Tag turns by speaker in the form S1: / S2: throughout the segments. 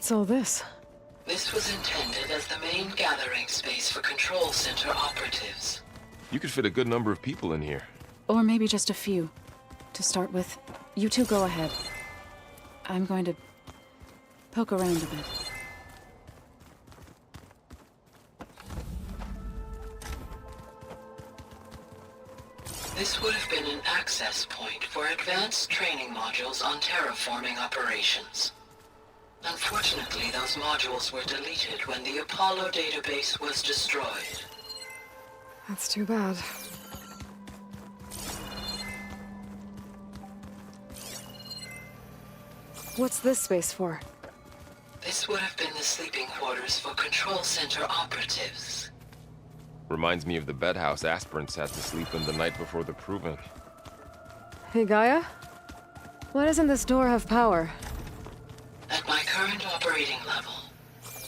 S1: What's all this?
S2: This was intended as the main gathering space for control center operatives.
S3: You could fit a good number of people in here.
S1: Or maybe just a few. To start with, you two go ahead. I'm going to poke around a bit.
S2: This would have been an access point for advanced training modules on terraforming operations. Unfortunately, those modules were deleted when the Apollo database was destroyed.
S1: That's too bad. What's this space for?
S2: This would have been the sleeping quarters for control center operatives.
S3: Reminds me of the bedhouse aspirants had to sleep in the night before the proving.
S1: Hey, Gaia? Why doesn't this door have power?
S2: At my current operating level,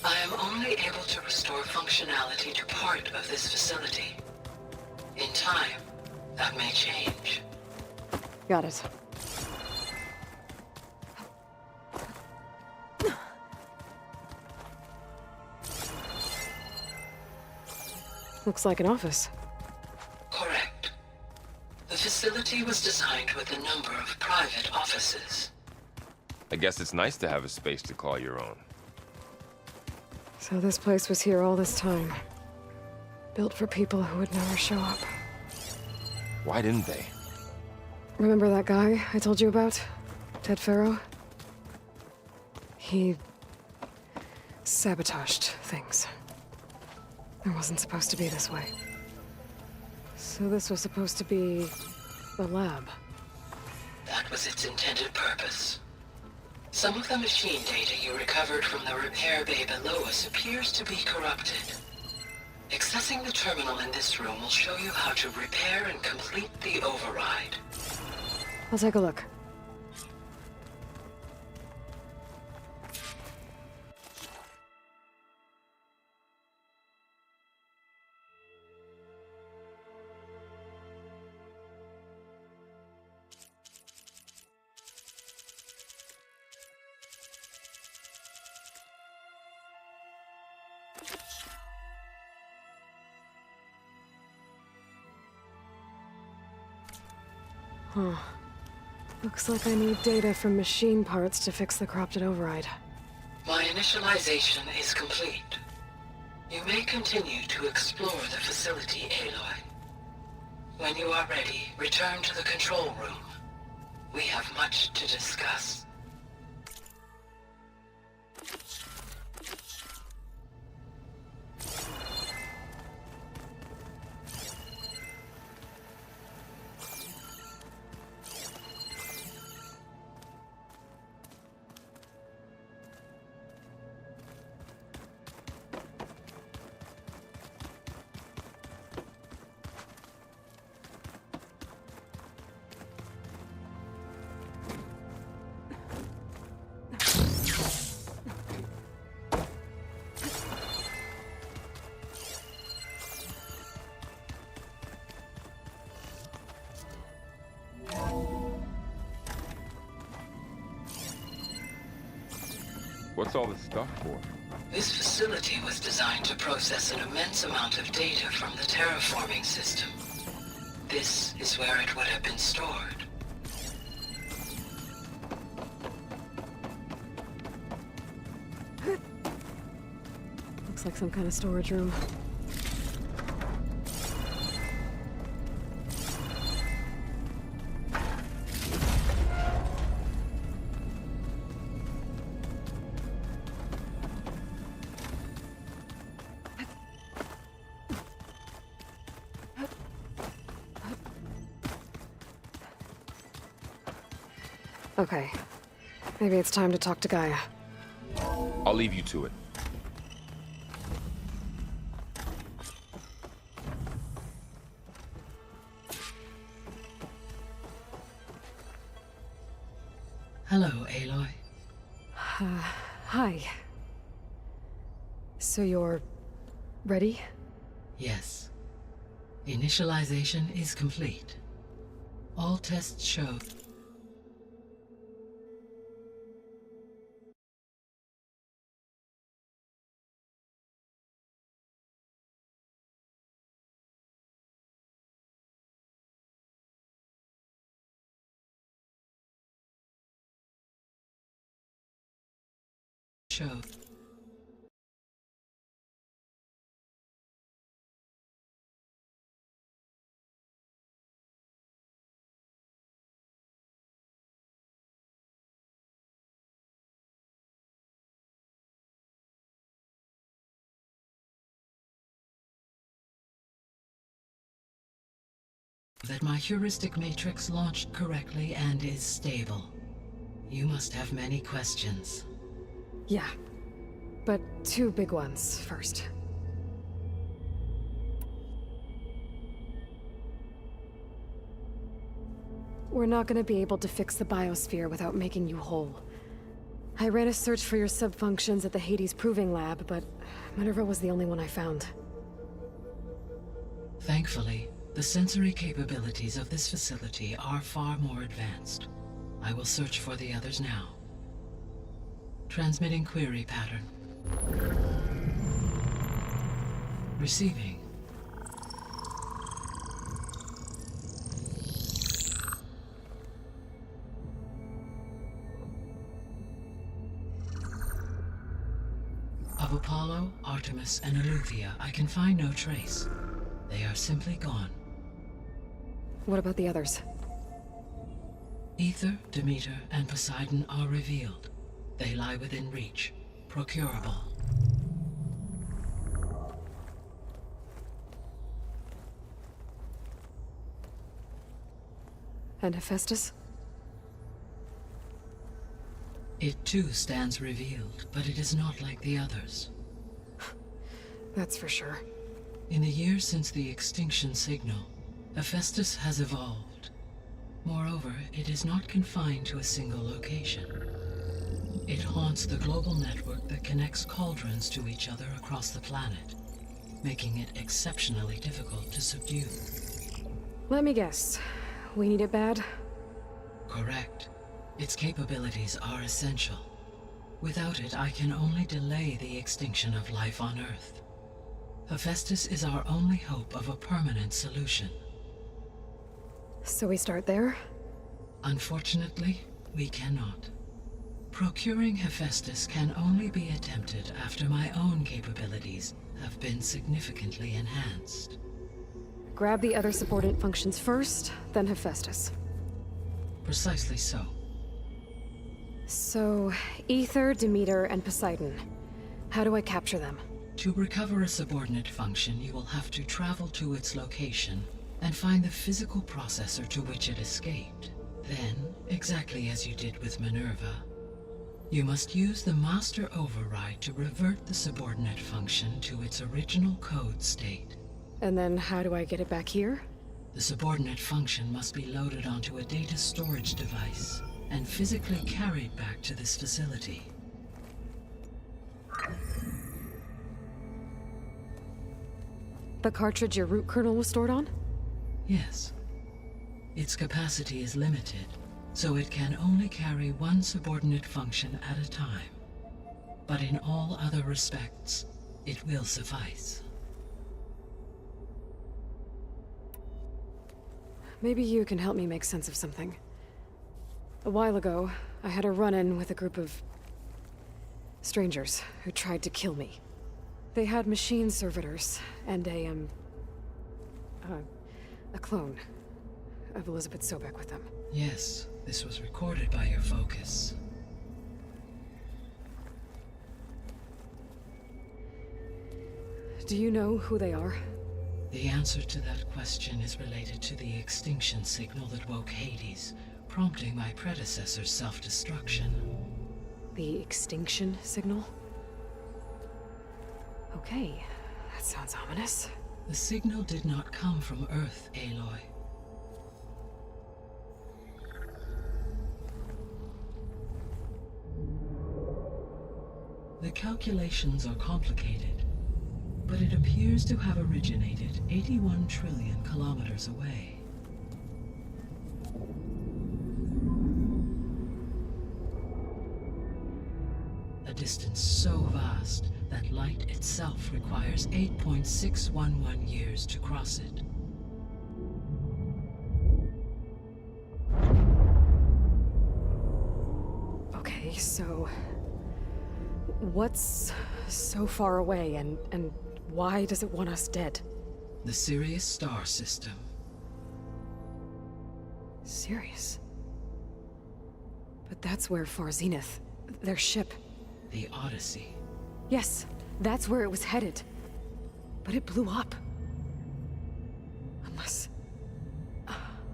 S2: I am only able to restore functionality to part of this facility. In time, that may change.
S1: Got it. Looks like an office.
S2: Correct. The facility was designed with a number of private offices.
S3: I guess it's nice to have a space to call your own.
S1: So this place was here all this time. Built for people who would never show up.
S3: Why didn't they?
S1: Remember that guy I told you about? Ted Farrow? He sabotaged things. It wasn't supposed to be this way. So this was supposed to be the lab.
S2: That was its intended purpose. Some of the machine data you recovered from the repair bay below us appears to be corrupted. Accessing the terminal in this room will show you how to repair and complete the override.
S1: I'll take a look. Huh. Looks like I need data from machine parts to fix the corrupted override.
S2: My initialization is complete. You may continue to explore the facility, Aloy. When you are ready, return to the control room. We have much to discuss.
S3: What's all this stuff for?
S2: This facility was designed to process an immense amount of data from the terraforming system. This is where it would have been stored.
S1: Looks like some kind of storage room. Okay. Maybe it's time to talk to Gaia.
S3: I'll leave you to it.
S2: Hello, Aloy.
S1: Hi. So you're ready?
S2: Yes. Initialization is complete. All tests show show. That my heuristic matrix launched correctly and is stable. You must have many questions.
S1: Yeah. But two big ones first. We're not gonna be able to fix the biosphere without making you whole. I ran a search for your subfunctions at the Hades Proving Lab, but Minerva was the only one I found.
S2: Thankfully, the sensory capabilities of this facility are far more advanced. I will search for the others now. Transmitting query pattern. Receiving. Of Apollo, Artemis, and Eleuthia, I can find no trace. They are simply gone.
S1: What about the others?
S2: Ether, Demeter, and Poseidon are revealed. They lie within reach, procurable.
S1: And Hephaestus?
S2: It too stands revealed, but it is not like the others.
S1: That's for sure.
S2: In the years since the extinction signal, Hephaestus has evolved. Moreover, it is not confined to a single location. It haunts the global network that connects cauldrons to each other across the planet, making it exceptionally difficult to subdue.
S1: Let me guess. We need it bad?
S2: Correct. Its capabilities are essential. Without it, I can only delay the extinction of life on Earth. Hephaestus is our only hope of a permanent solution.
S1: So we start there?
S2: Unfortunately, we cannot. Procuring Hephaestus can only be attempted after my own capabilities have been significantly enhanced.
S1: Grab the other subordinate functions first, then Hephaestus.
S2: Precisely so.
S1: So, Ether, Demeter, and Poseidon. How do I capture them?
S2: To recover a subordinate function, you will have to travel to its location and find the physical processor to which it escaped. Then, exactly as you did with Minerva, you must use the master override to revert the subordinate function to its original code state.
S1: And then how do I get it back here?
S2: The subordinate function must be loaded onto a data storage device and physically carried back to this facility.
S1: The cartridge your root kernel was stored on?
S2: Yes. Its capacity is limited, so it can only carry one subordinate function at a time. But in all other respects, it will suffice.
S1: Maybe you can help me make sense of something. A while ago, I had a run-in with a group of strangers who tried to kill me. They had machine servitors and a clone of Elizabeth Sobek with them.
S2: Yes, this was recorded by your focus.
S1: Do you know who they are?
S2: The answer to that question is related to the extinction signal that woke Hades, prompting my predecessor's self-destruction.
S1: The extinction signal? Okay, that sounds ominous.
S2: The signal did not come from Earth, Aloy. The calculations are complicated, but it appears to have originated 81 trillion kilometers away. A distance so vast that light itself requires 8.611 years to cross it.
S1: Okay, so What's so far away, and why does it want us dead?
S2: The Sirius star system.
S1: Sirius? But that's where Far Zenith, their ship...
S2: The Odyssey.
S1: Yes, that's where it was headed. But it blew up. Unless...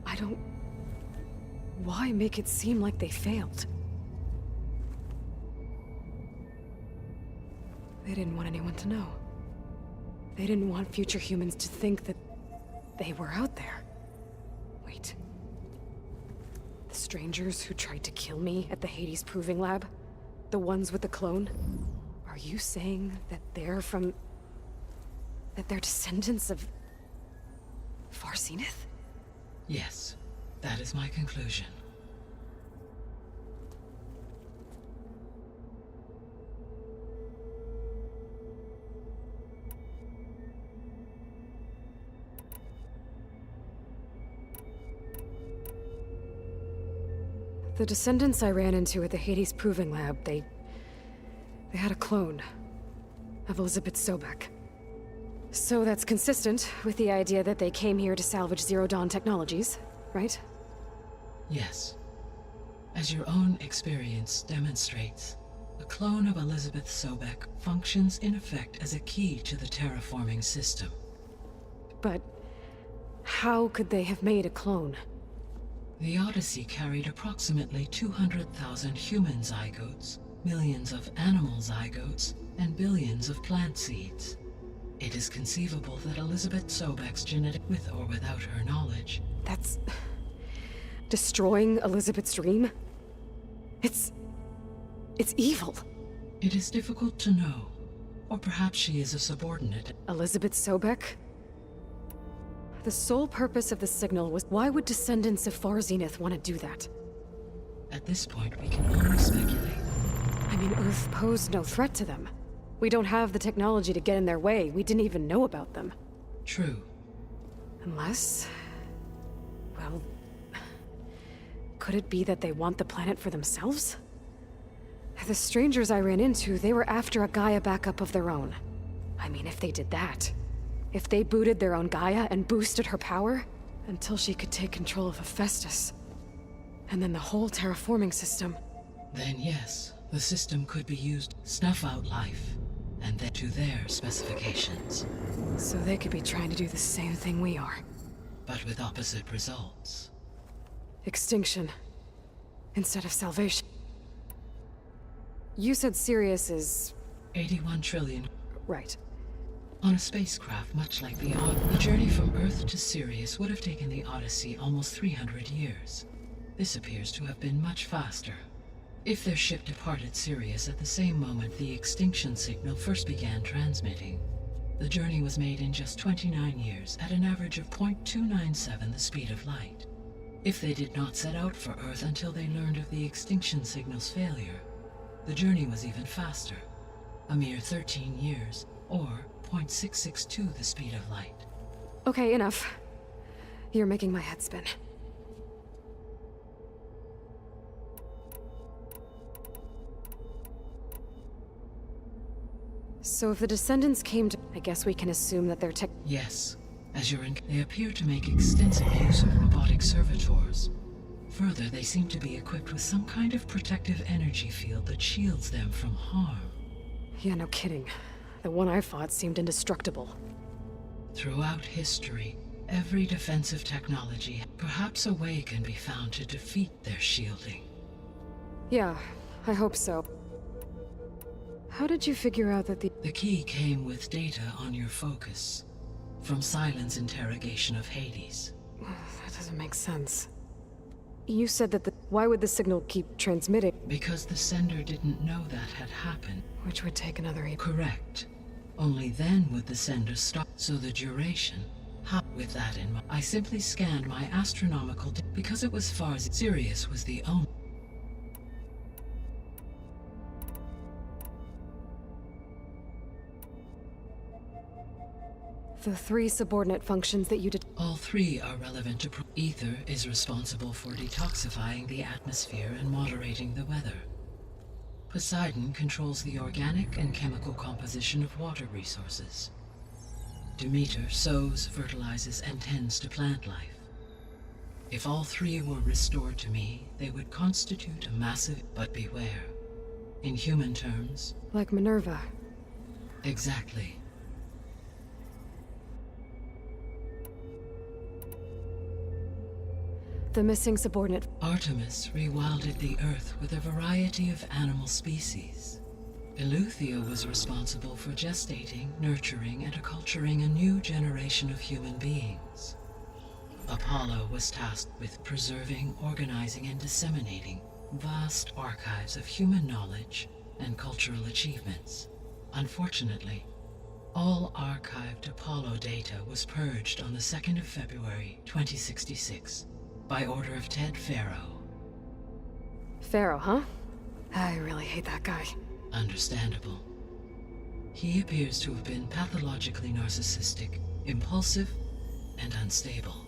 S1: I don't... Why make it seem like they failed? They didn't want anyone to know. They didn't want future humans to think that they were out there. Wait. The strangers who tried to kill me at the Hades Proving Lab? The ones with the clone? Are you saying that they're from... that they're descendants of... Far Zenith?
S2: Yes, that is my conclusion.
S1: The descendants I ran into at the Hades Proving Lab, they had a clone of Elizabeth Sobek. So that's consistent with the idea that they came here to salvage Zero Dawn technologies, right?
S2: Yes. As your own experience demonstrates, a clone of Elizabeth Sobek functions in effect as a key to the terraforming system.
S1: But how could they have made a clone?
S2: The Odyssey carried approximately 200,000 human zygotes, millions of animal zygotes, and billions of plant seeds. It is conceivable that Elizabeth Sobek's genetic, with or without her knowledge...
S1: That's... destroying Elizabeth's dream? It's evil.
S2: It is difficult to know. Or perhaps she is a subordinate.
S1: Elizabeth Sobek? The sole purpose of the signal was, why would descendants of Far Zenith want to do that?
S2: At this point, we can only speculate.
S1: I mean, Earth posed no threat to them. We don't have the technology to get in their way. We didn't even know about them.
S2: True.
S1: Unless... well... could it be that they want the planet for themselves? The strangers I ran into, they were after a Gaia backup of their own. I mean, if they did that... if they booted their own Gaia and boosted her power, until she could take control of Hephaestus. And then the whole terraforming system.
S2: Then yes, the system could be used to snuff out life, and then to their specifications.
S1: So they could be trying to do the same thing we are.
S2: But with opposite results.
S1: Extinction. Instead of salvation. You said Sirius is...
S2: 81 trillion.
S1: right.
S2: On a spacecraft much like the Odyssey, the journey from Earth to Sirius would have taken the Odyssey almost 300 years. This appears to have been much faster. If their ship departed Sirius at the same moment the extinction signal first began transmitting, the journey was made in just 29 years at an average of 0.297 the speed of light. If they did not set out for Earth until they learned of the extinction signal's failure, the journey was even faster, a mere 13 years, or 0.662 the speed of light.
S1: Okay, enough. You're making my head spin. So if the descendants came to... I guess we can assume that they're tech...
S2: Yes, they appear to make extensive use of robotic servitors. Further, they seem to be equipped with some kind of protective energy field that shields them from harm.
S1: Yeah, no kidding. The one I fought seemed indestructible.
S2: Throughout history, every defensive technology, perhaps a way can be found to defeat their shielding.
S1: Yeah, I hope so. How did you figure out that
S2: The key came with data on your focus, from Silent's interrogation of Hades.
S1: That doesn't make sense. You said that why would the signal keep transmitting?
S2: Because the sender didn't know that had happened.
S1: Which would take another
S2: Correct. Only then would the sender stop. So the duration. With that in mind, I simply scanned my astronomical because it was far Sirius was the only.
S1: The three subordinate functions that you did...
S2: All three are relevant to ether is responsible for detoxifying the atmosphere and moderating the weather. Poseidon controls the organic and chemical composition of water resources. Demeter sows, fertilizes, and tends to plant life. If all three were restored to me, they would constitute a massive, but beware. In human terms...
S1: Like Minerva.
S2: Exactly.
S1: The missing subordinate...
S2: Artemis rewilded the Earth with a variety of animal species. Eleuthia was responsible for gestating, nurturing, and acculturating a new generation of human beings. Apollo was tasked with preserving, organizing, and disseminating vast archives of human knowledge and cultural achievements. Unfortunately, all archived Apollo data was purged on the 2nd of February, 2066, by order of Ted Faro.
S1: Pharaoh, huh? I really hate that guy.
S2: Understandable. He appears to have been pathologically narcissistic, impulsive, and unstable.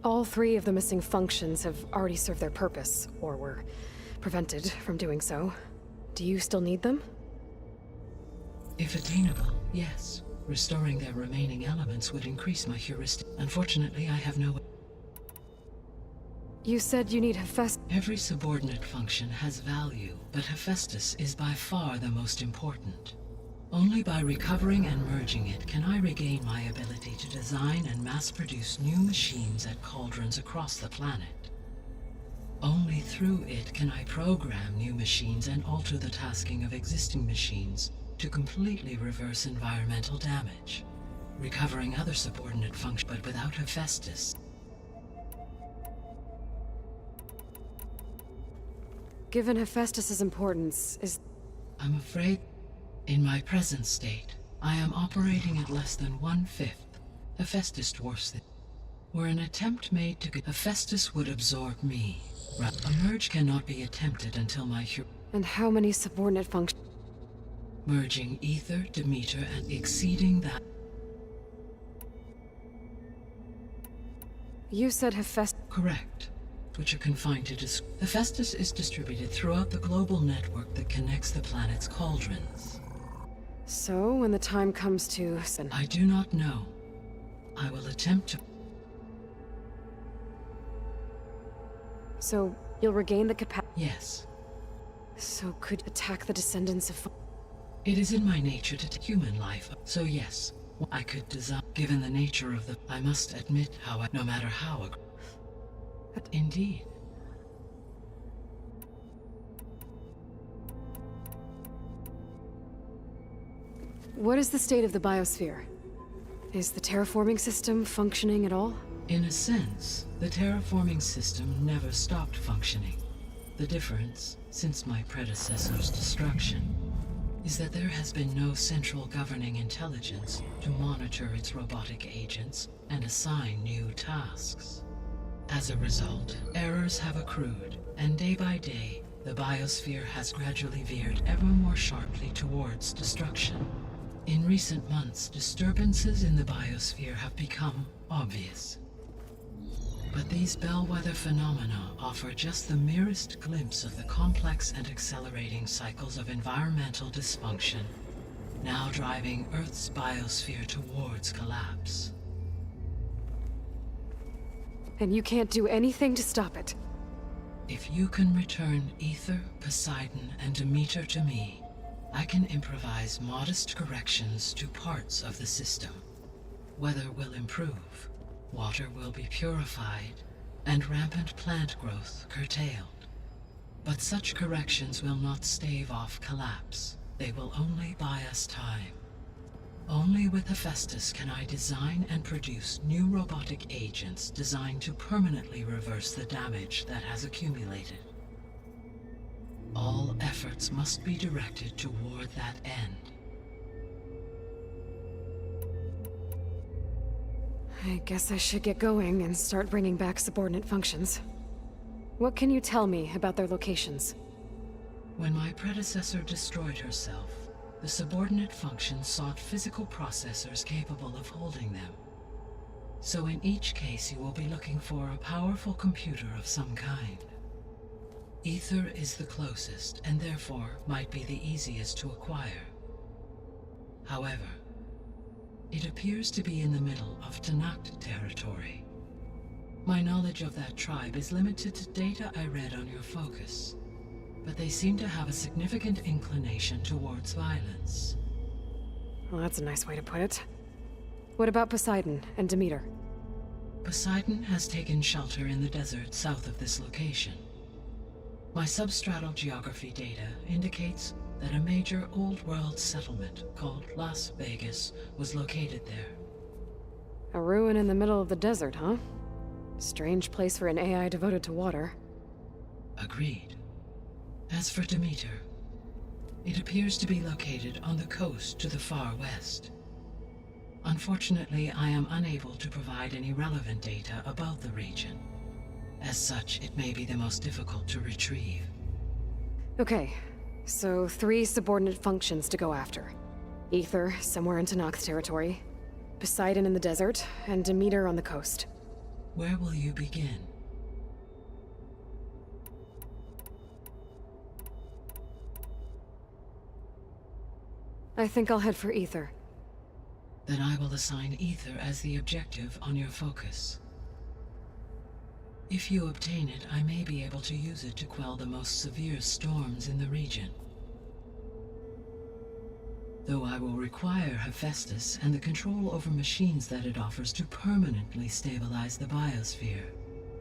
S1: All three of the missing functions have already served their purpose, or were prevented from doing so. Do you still need them?
S2: If attainable, yes. Restoring their remaining elements would increase my heuristic. Unfortunately, I have no...
S1: You said you need Hephaestus.
S2: Every subordinate function has value, but Hephaestus is by far the most important. Only by recovering and merging it can I regain my ability to design and mass-produce new machines at cauldrons across the planet. Only through it can I program new machines and alter the tasking of existing machines to completely reverse environmental damage, recovering other subordinate functions, but without Hephaestus.
S1: Given Hephaestus's importance, is...
S2: I'm afraid, in my present state, I am operating at less than 1/5. Hephaestus dwarfs it. Were an attempt made to get... Hephaestus would absorb me. A merge cannot be attempted until my...
S1: And how many subordinate functions?
S2: Merging ether, Demeter, and exceeding that...
S1: You said Hephaestus...
S2: Correct. Which are confined to... Hephaestus is distributed throughout the global network that connects the planet's cauldrons.
S1: So, when the time comes to...
S2: I do not know. I will attempt to...
S1: So, you'll regain the capacity...
S2: Yes.
S1: So could attack the descendants of...
S2: It is in my nature to take human life, so yes, I could design... Given the nature of the... I must admit how no matter how... Indeed.
S1: What is the state of the biosphere? Is the terraforming system functioning at all?
S2: In a sense, the terraforming system never stopped functioning. The difference, since my predecessor's destruction, is that there has been no central governing intelligence to monitor its robotic agents and assign new tasks. As a result, errors have accrued, and day by day, the biosphere has gradually veered ever more sharply towards destruction. In recent months, disturbances in the biosphere have become obvious. But these bellwether phenomena offer just the merest glimpse of the complex and accelerating cycles of environmental dysfunction, now driving Earth's biosphere towards collapse.
S1: And you can't do anything to stop it?
S2: If you can return Ether, Poseidon, and Demeter to me, I can improvise modest corrections to parts of the system. Weather will improve, water will be purified, and rampant plant growth curtailed. But such corrections will not stave off collapse. They will only buy us time. Only with Hephaestus can I design and produce new robotic agents designed to permanently reverse the damage that has accumulated. All efforts must be directed toward that end.
S1: I guess I should get going and start bringing back subordinate functions. What can you tell me about their locations?
S2: When my predecessor destroyed herself, the subordinate functions sought physical processors capable of holding them. So in each case you will be looking for a powerful computer of some kind. Ether is the closest, and therefore might be the easiest to acquire. However, it appears to be in the middle of Tanakh territory. My knowledge of that tribe is limited to data I read on your focus, but they seem to have a significant inclination towards violence.
S1: Well, that's a nice way to put it. What about Poseidon and Demeter?
S2: Poseidon has taken shelter in the desert south of this location. My substratal geography data indicates that a major old-world settlement called Las Vegas was located there.
S1: A ruin in the middle of the desert, huh? Strange place for an AI devoted to water.
S2: Agreed. As for Demeter, it appears to be located on the coast to the far west. Unfortunately, I am unable to provide any relevant data about the region. As such, it may be the most difficult to retrieve.
S1: Okay, so 3 subordinate functions to go after. Ether, somewhere in Tanakh territory, Poseidon in the desert, and Demeter on the coast.
S2: Where will you begin?
S1: I think I'll head for Ether.
S2: Then I will assign Ether as the objective on your focus. If you obtain it, I may be able to use it to quell the most severe storms in the region. Though I will require Hephaestus and the control over machines that it offers to permanently stabilize the biosphere.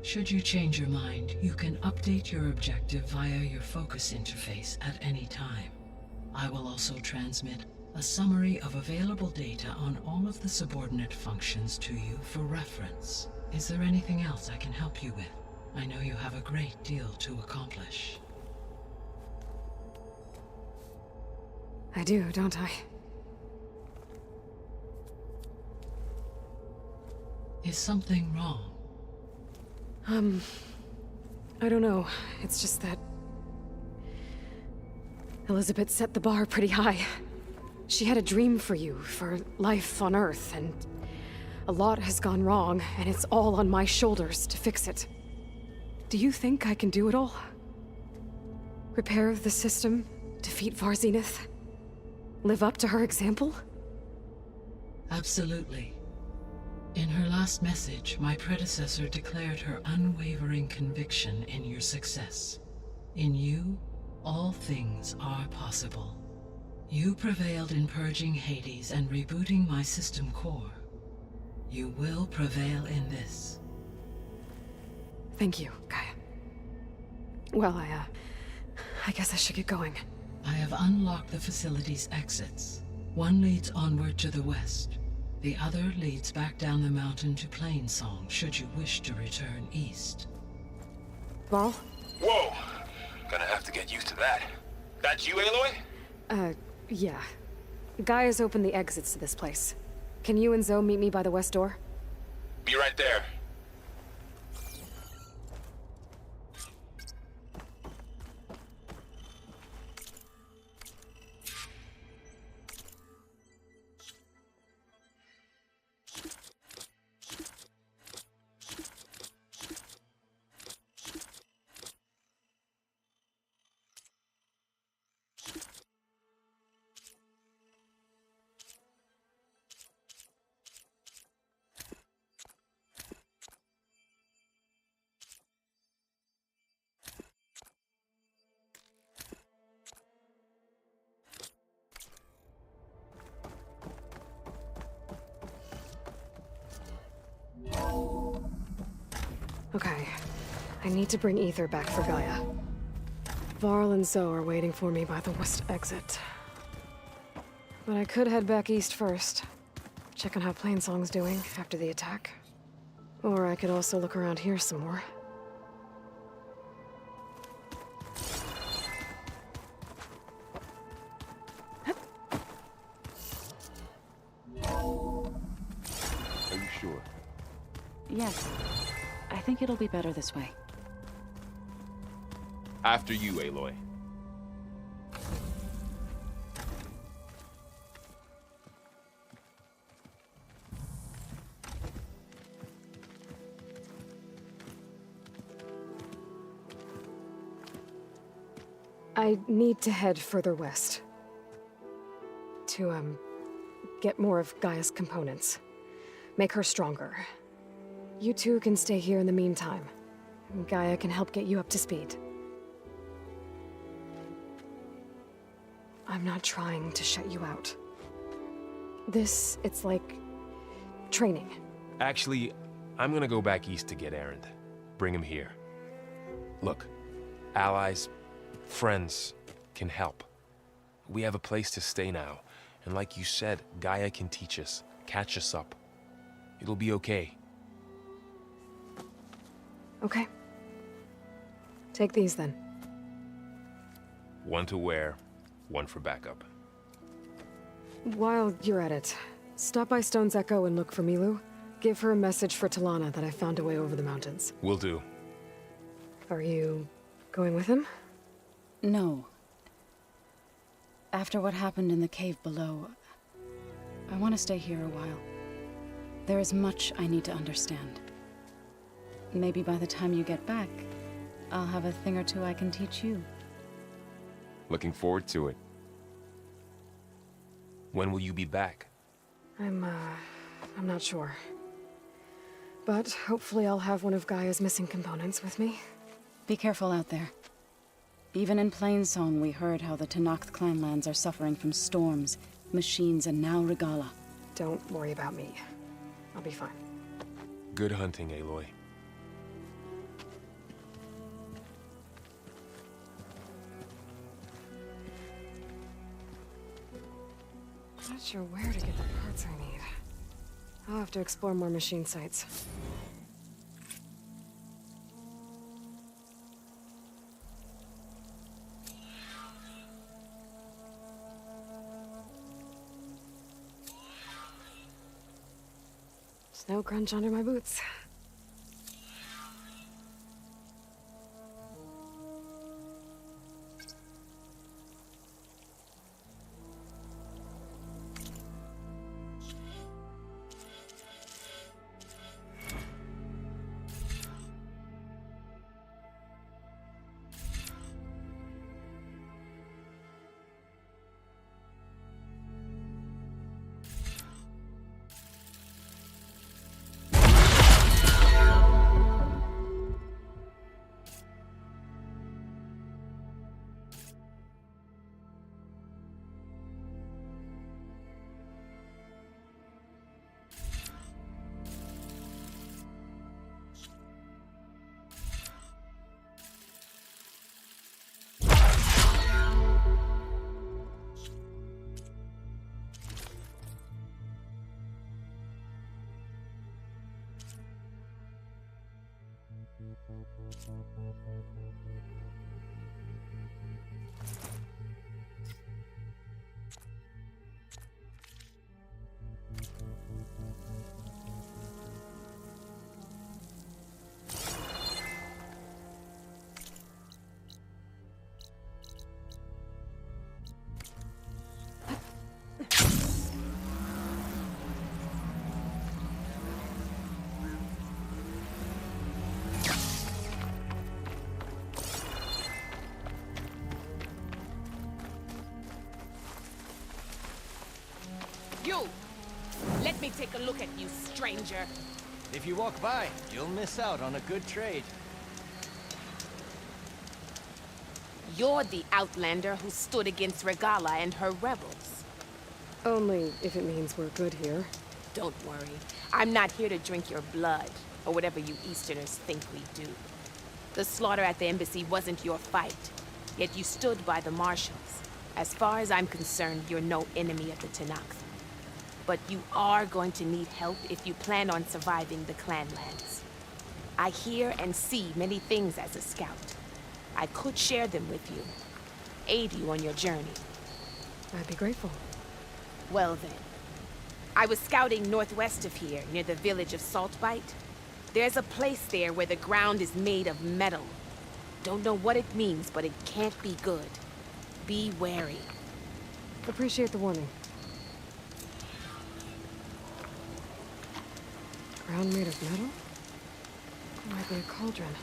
S2: Should you change your mind, you can update your objective via your focus interface at any time. I will also transmit a summary of available data on all of the subordinate functions to you for reference. Is there anything else I can help you with? I know you have a great deal to accomplish.
S1: I do, don't I?
S2: Is something wrong?
S1: I don't know. It's just that Elizabeth set the bar pretty high. She had a dream for you, for life on Earth, and a lot has gone wrong, and it's all on my shoulders to fix it. Do you think I can do it all? Repair the system, defeat Varzenith, live up to her example?
S2: Absolutely. In her last message, my predecessor declared her unwavering conviction in your success. In you, all things are possible. You prevailed in purging Hades and rebooting my system core. You will prevail in this.
S1: Thank you, Gaia. Well, I guess I should get going.
S2: I have unlocked the facility's exits. One leads onward to the west. The other leads back down the mountain to Plainsong, should you wish to return east.
S1: Varl?
S4: Whoa! Gonna have to get used to that. That's you, Aloy?
S1: Yeah. Gaia's opened the exits to this place. Can you and Zoe meet me by the west door?
S4: Be right there.
S1: Okay. I need to bring Ether back for Gaia. Varl and Zoe are waiting for me by the west exit. But I could head back east first. Check on how Plainsong's doing after the attack. Or I could also look around here some more.
S3: Are you sure?
S5: Yes. I think it'll be better this way.
S3: After you, Aloy.
S1: I need to head further west. To, get more of Gaia's components. Make her stronger. You two can stay here in the meantime. Gaia can help get you up to speed. I'm not trying to shut you out. It's like... training.
S6: Actually, I'm gonna go back east to get Erend. Bring him here. Look, allies, friends can help. We have a place to stay now, and like you said, Gaia can teach us, catch us up. It'll be okay.
S1: Okay. Take these then.
S6: One to wear, one for backup.
S1: While you're at it, stop by Stone's Echo and look for Milu. Give her a message for Talana that I found a way over the mountains.
S6: Will do.
S1: Are you going with him?
S5: No. After what happened in the cave below, I want to stay here a while. There is much I need to understand. Maybe by the time you get back, I'll have a thing or two I can teach you.
S3: Looking forward to it.
S6: When will you be back?
S1: I'm not sure. But hopefully I'll have one of Gaia's missing components with me.
S5: Be careful out there. Even in Plainsong, we heard how the Tenakth clanlands are suffering from storms, machines, and now Regala.
S1: Don't worry about me. I'll be fine.
S6: Good hunting, Aloy.
S1: Not sure where to get the parts I need. I'll have to explore more machine sites. Snow crunch under my boots.
S7: You! Let me take a look at you, stranger.
S8: If you walk by, you'll miss out on a good trade.
S7: You're the outlander who stood against Regala and her rebels.
S1: Only if it means we're good here.
S7: Don't worry. I'm not here to drink your blood, or whatever you Easterners think we do. The slaughter at the embassy wasn't your fight, yet you stood by the marshals. As far as I'm concerned, you're no enemy of the Tenakth. But you are going to need help if you plan on surviving the clanlands. I hear and see many things as a scout. I could share them with you, aid you on your journey.
S1: I'd be grateful.
S7: Well then, I was scouting northwest of here, near the village of Saltbite. There's a place there where the ground is made of metal. Don't know what it means, but it can't be good. Be wary.
S1: Appreciate the warning. Ground made of metal? Might be a cauldron.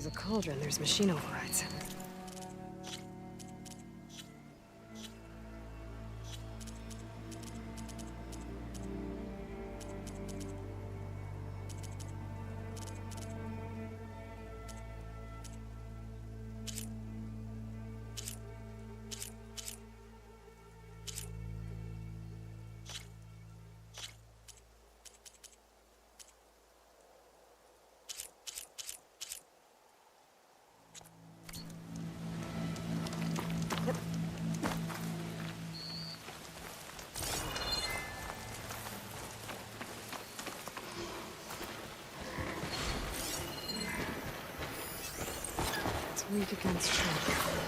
S1: there's a cauldron, there's machine overrides. Weak against shock.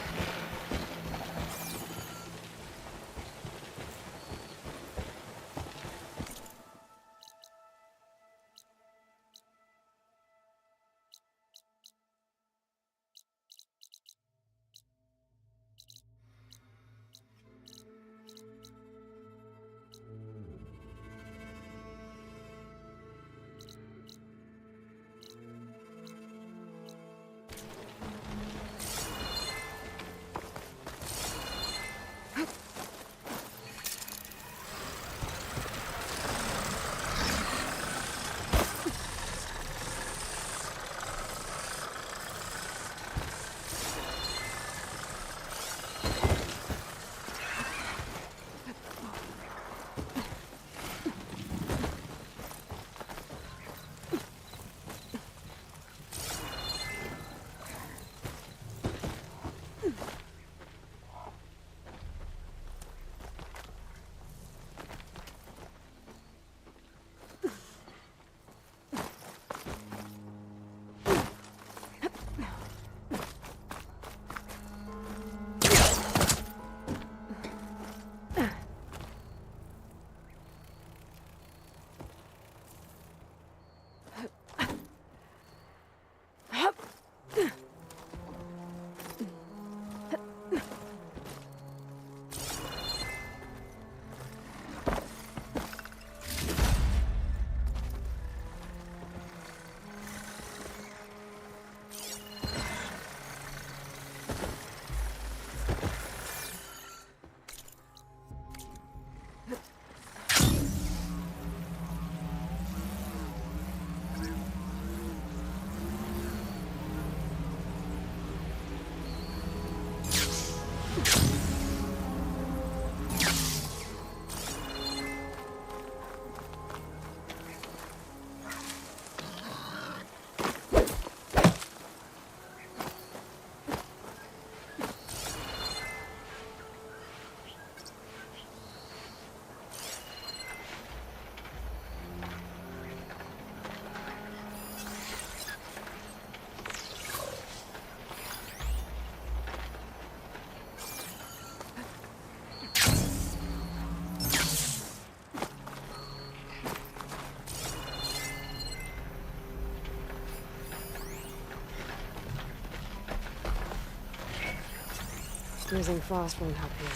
S1: Using frost won't help here.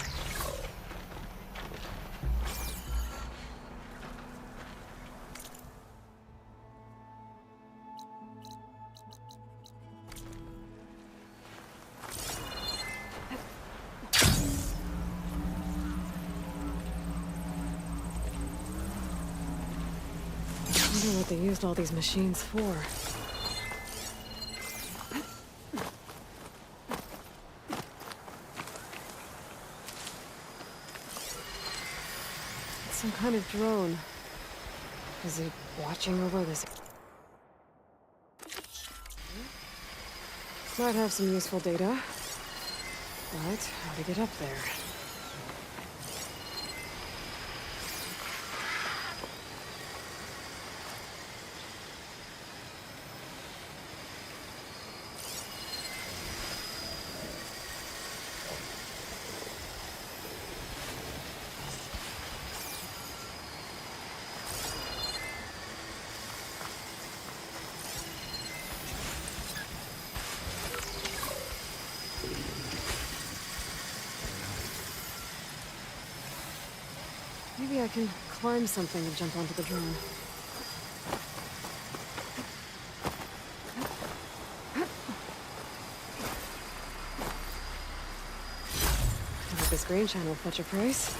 S1: I wonder what they used all these machines for. Some kind of drone. Is it watching over this? Might have some useful data. But how to get up there? Maybe I can climb something and jump onto the drone. this green channel fetch a price.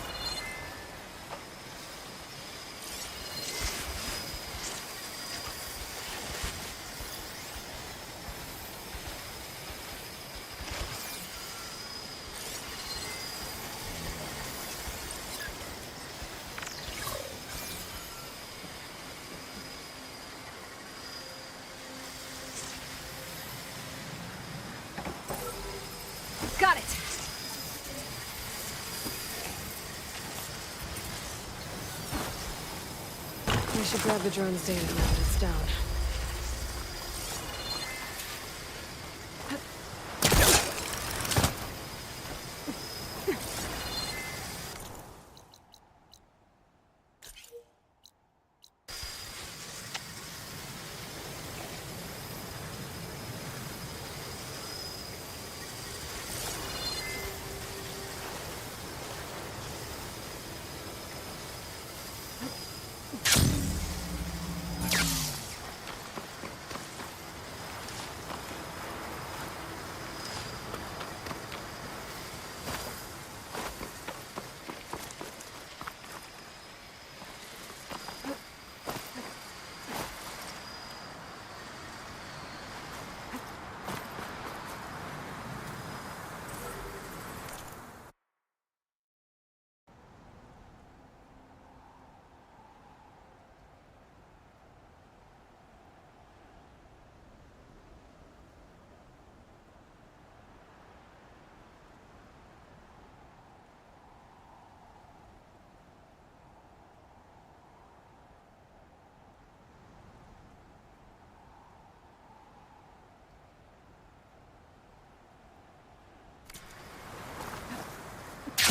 S1: Got it! I should grab the drone's data now that it's down.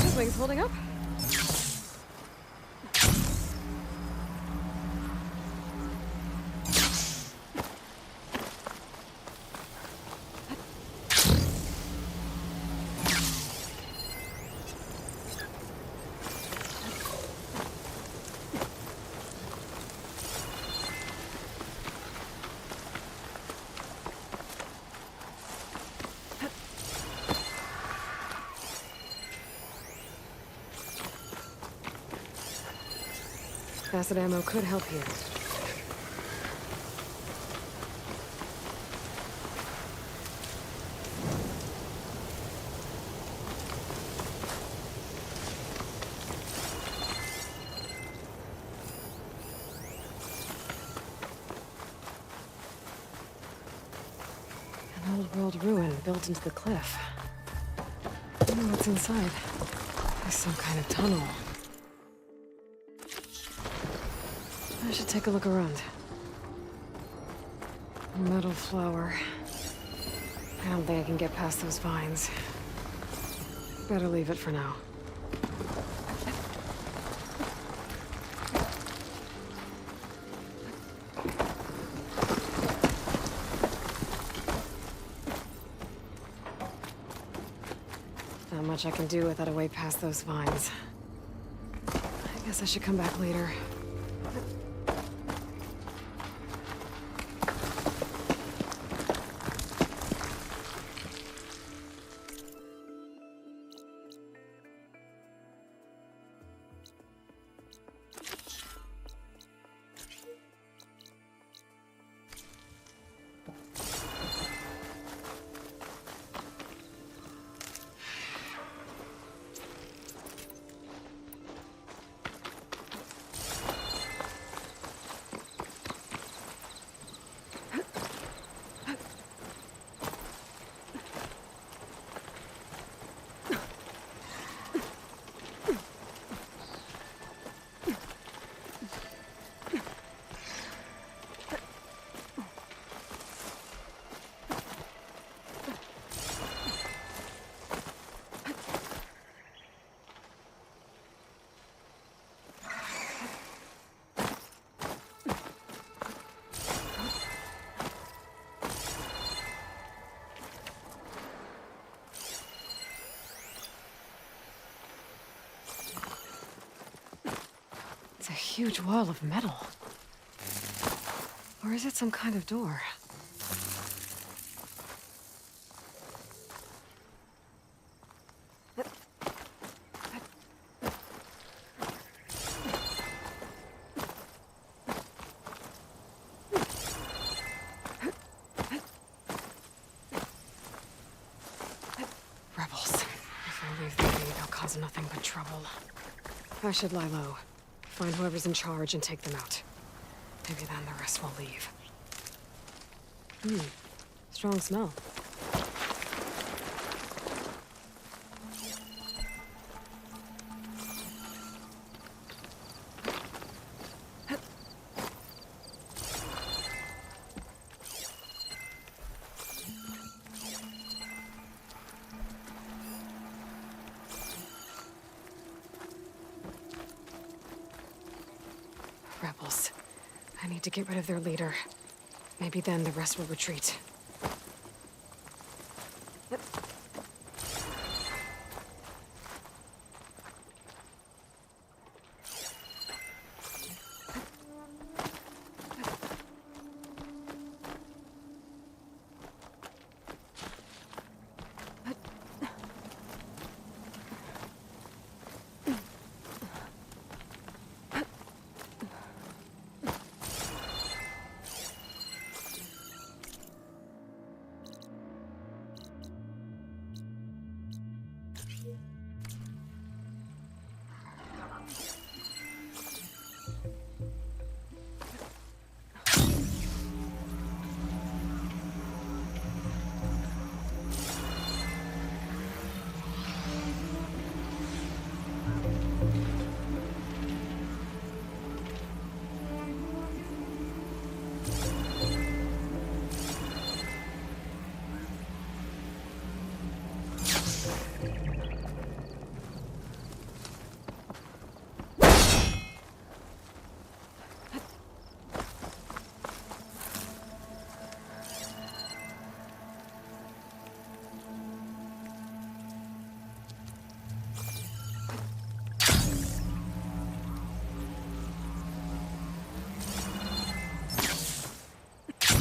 S1: This wing's holding up. Acid ammo could help here. An old world ruin built into the cliff. I don't know what's inside. There's some kind of tunnel. I should take a look around. Metal flower. I don't think I can get past those vines. Better leave it for now. Not much I can do without a way past those vines. I guess I should come back later. It's a huge wall of metal. Or is it some kind of door? is nothing but trouble. I should lie low. Find whoever's in charge and take them out. Maybe then the rest will leave. Strong smell. Rebels. I need to get rid of their leader. Maybe then the rest will retreat.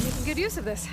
S1: Making good use of this.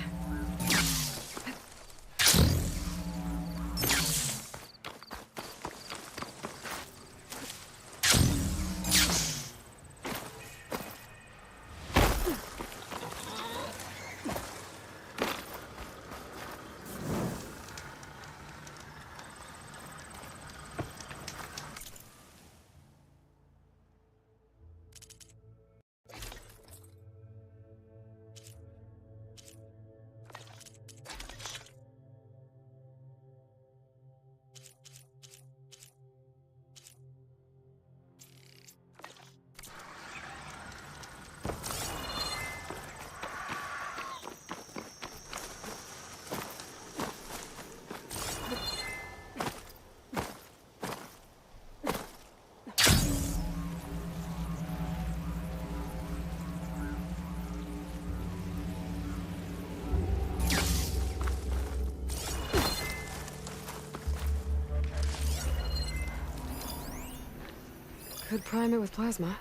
S1: Could prime it with plasma.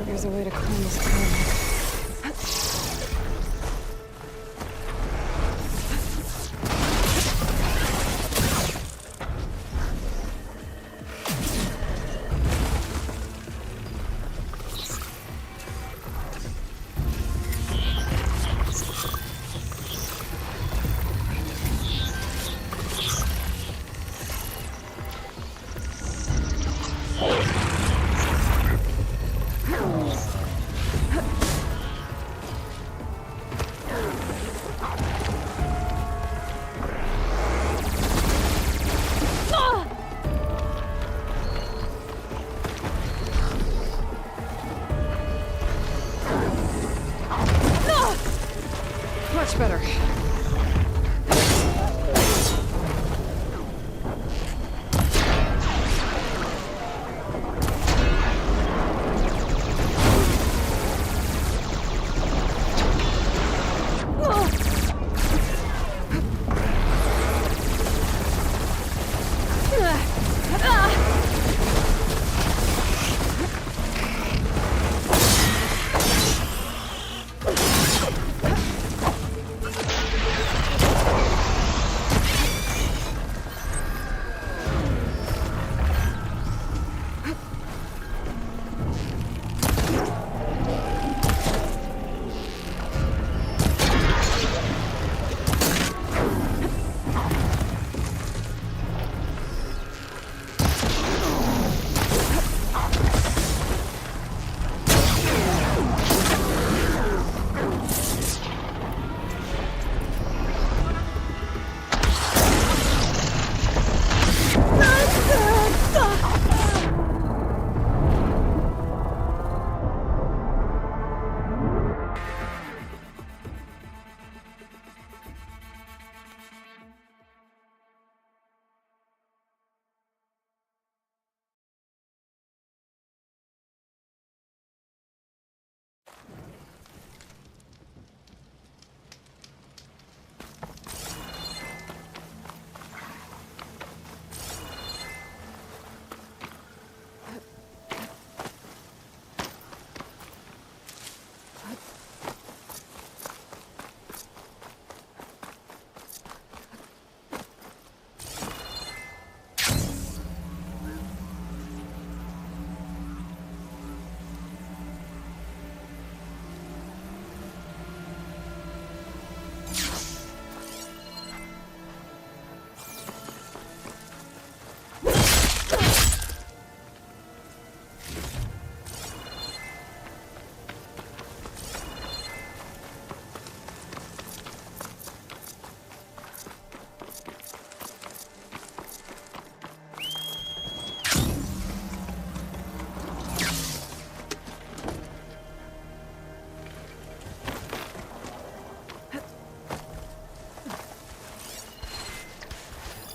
S1: There's a way to climb this tunnel. Much better.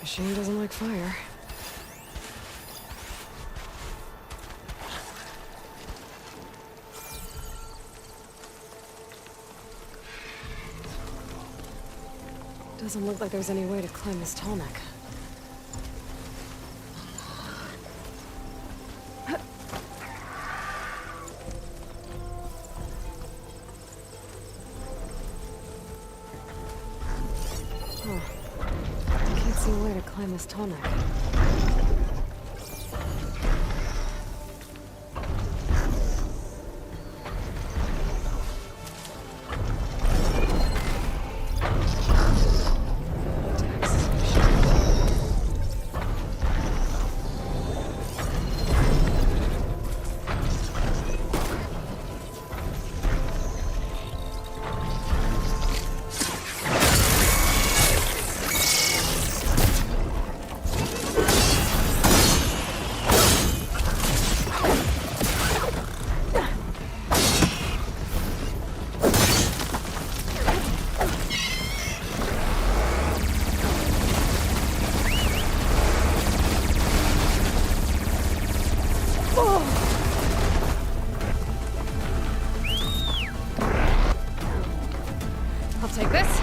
S1: Machine doesn't like fire. Doesn't look like there's any way to climb this tall neck. See a way to climb this tall neck. I'll take this.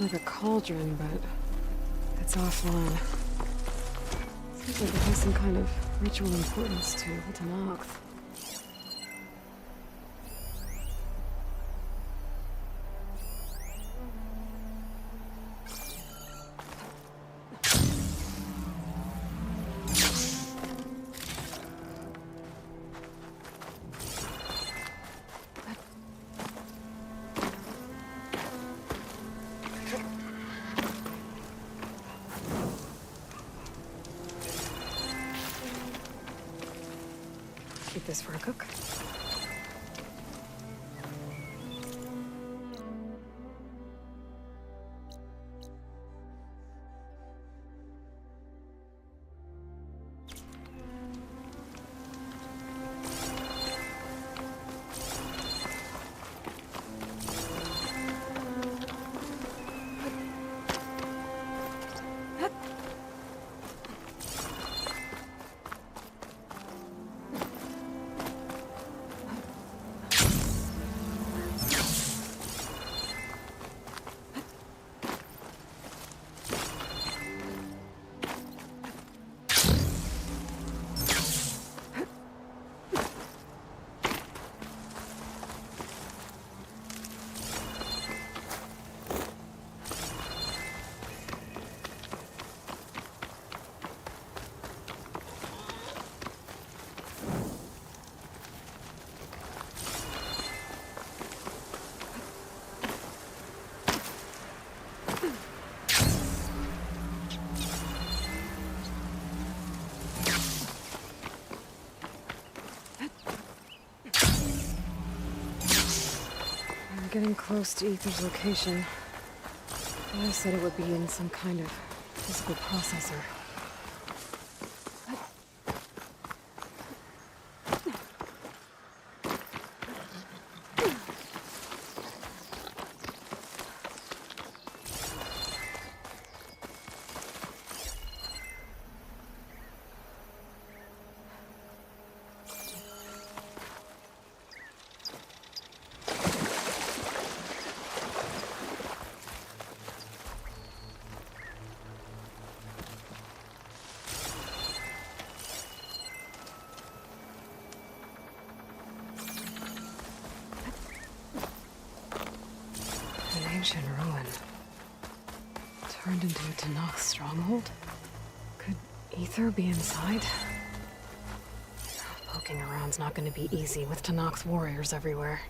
S1: like a cauldron, but it's offline. Seems like it has some kind of ritual importance to Tanakh. Keep this for a cook. Getting close to Ether's location. I said it would be in some kind of physical processor. An ancient ruin. Turned into a Tanakh stronghold? Could Ether be inside? Poking around's not going to be easy with Tanakh's warriors everywhere.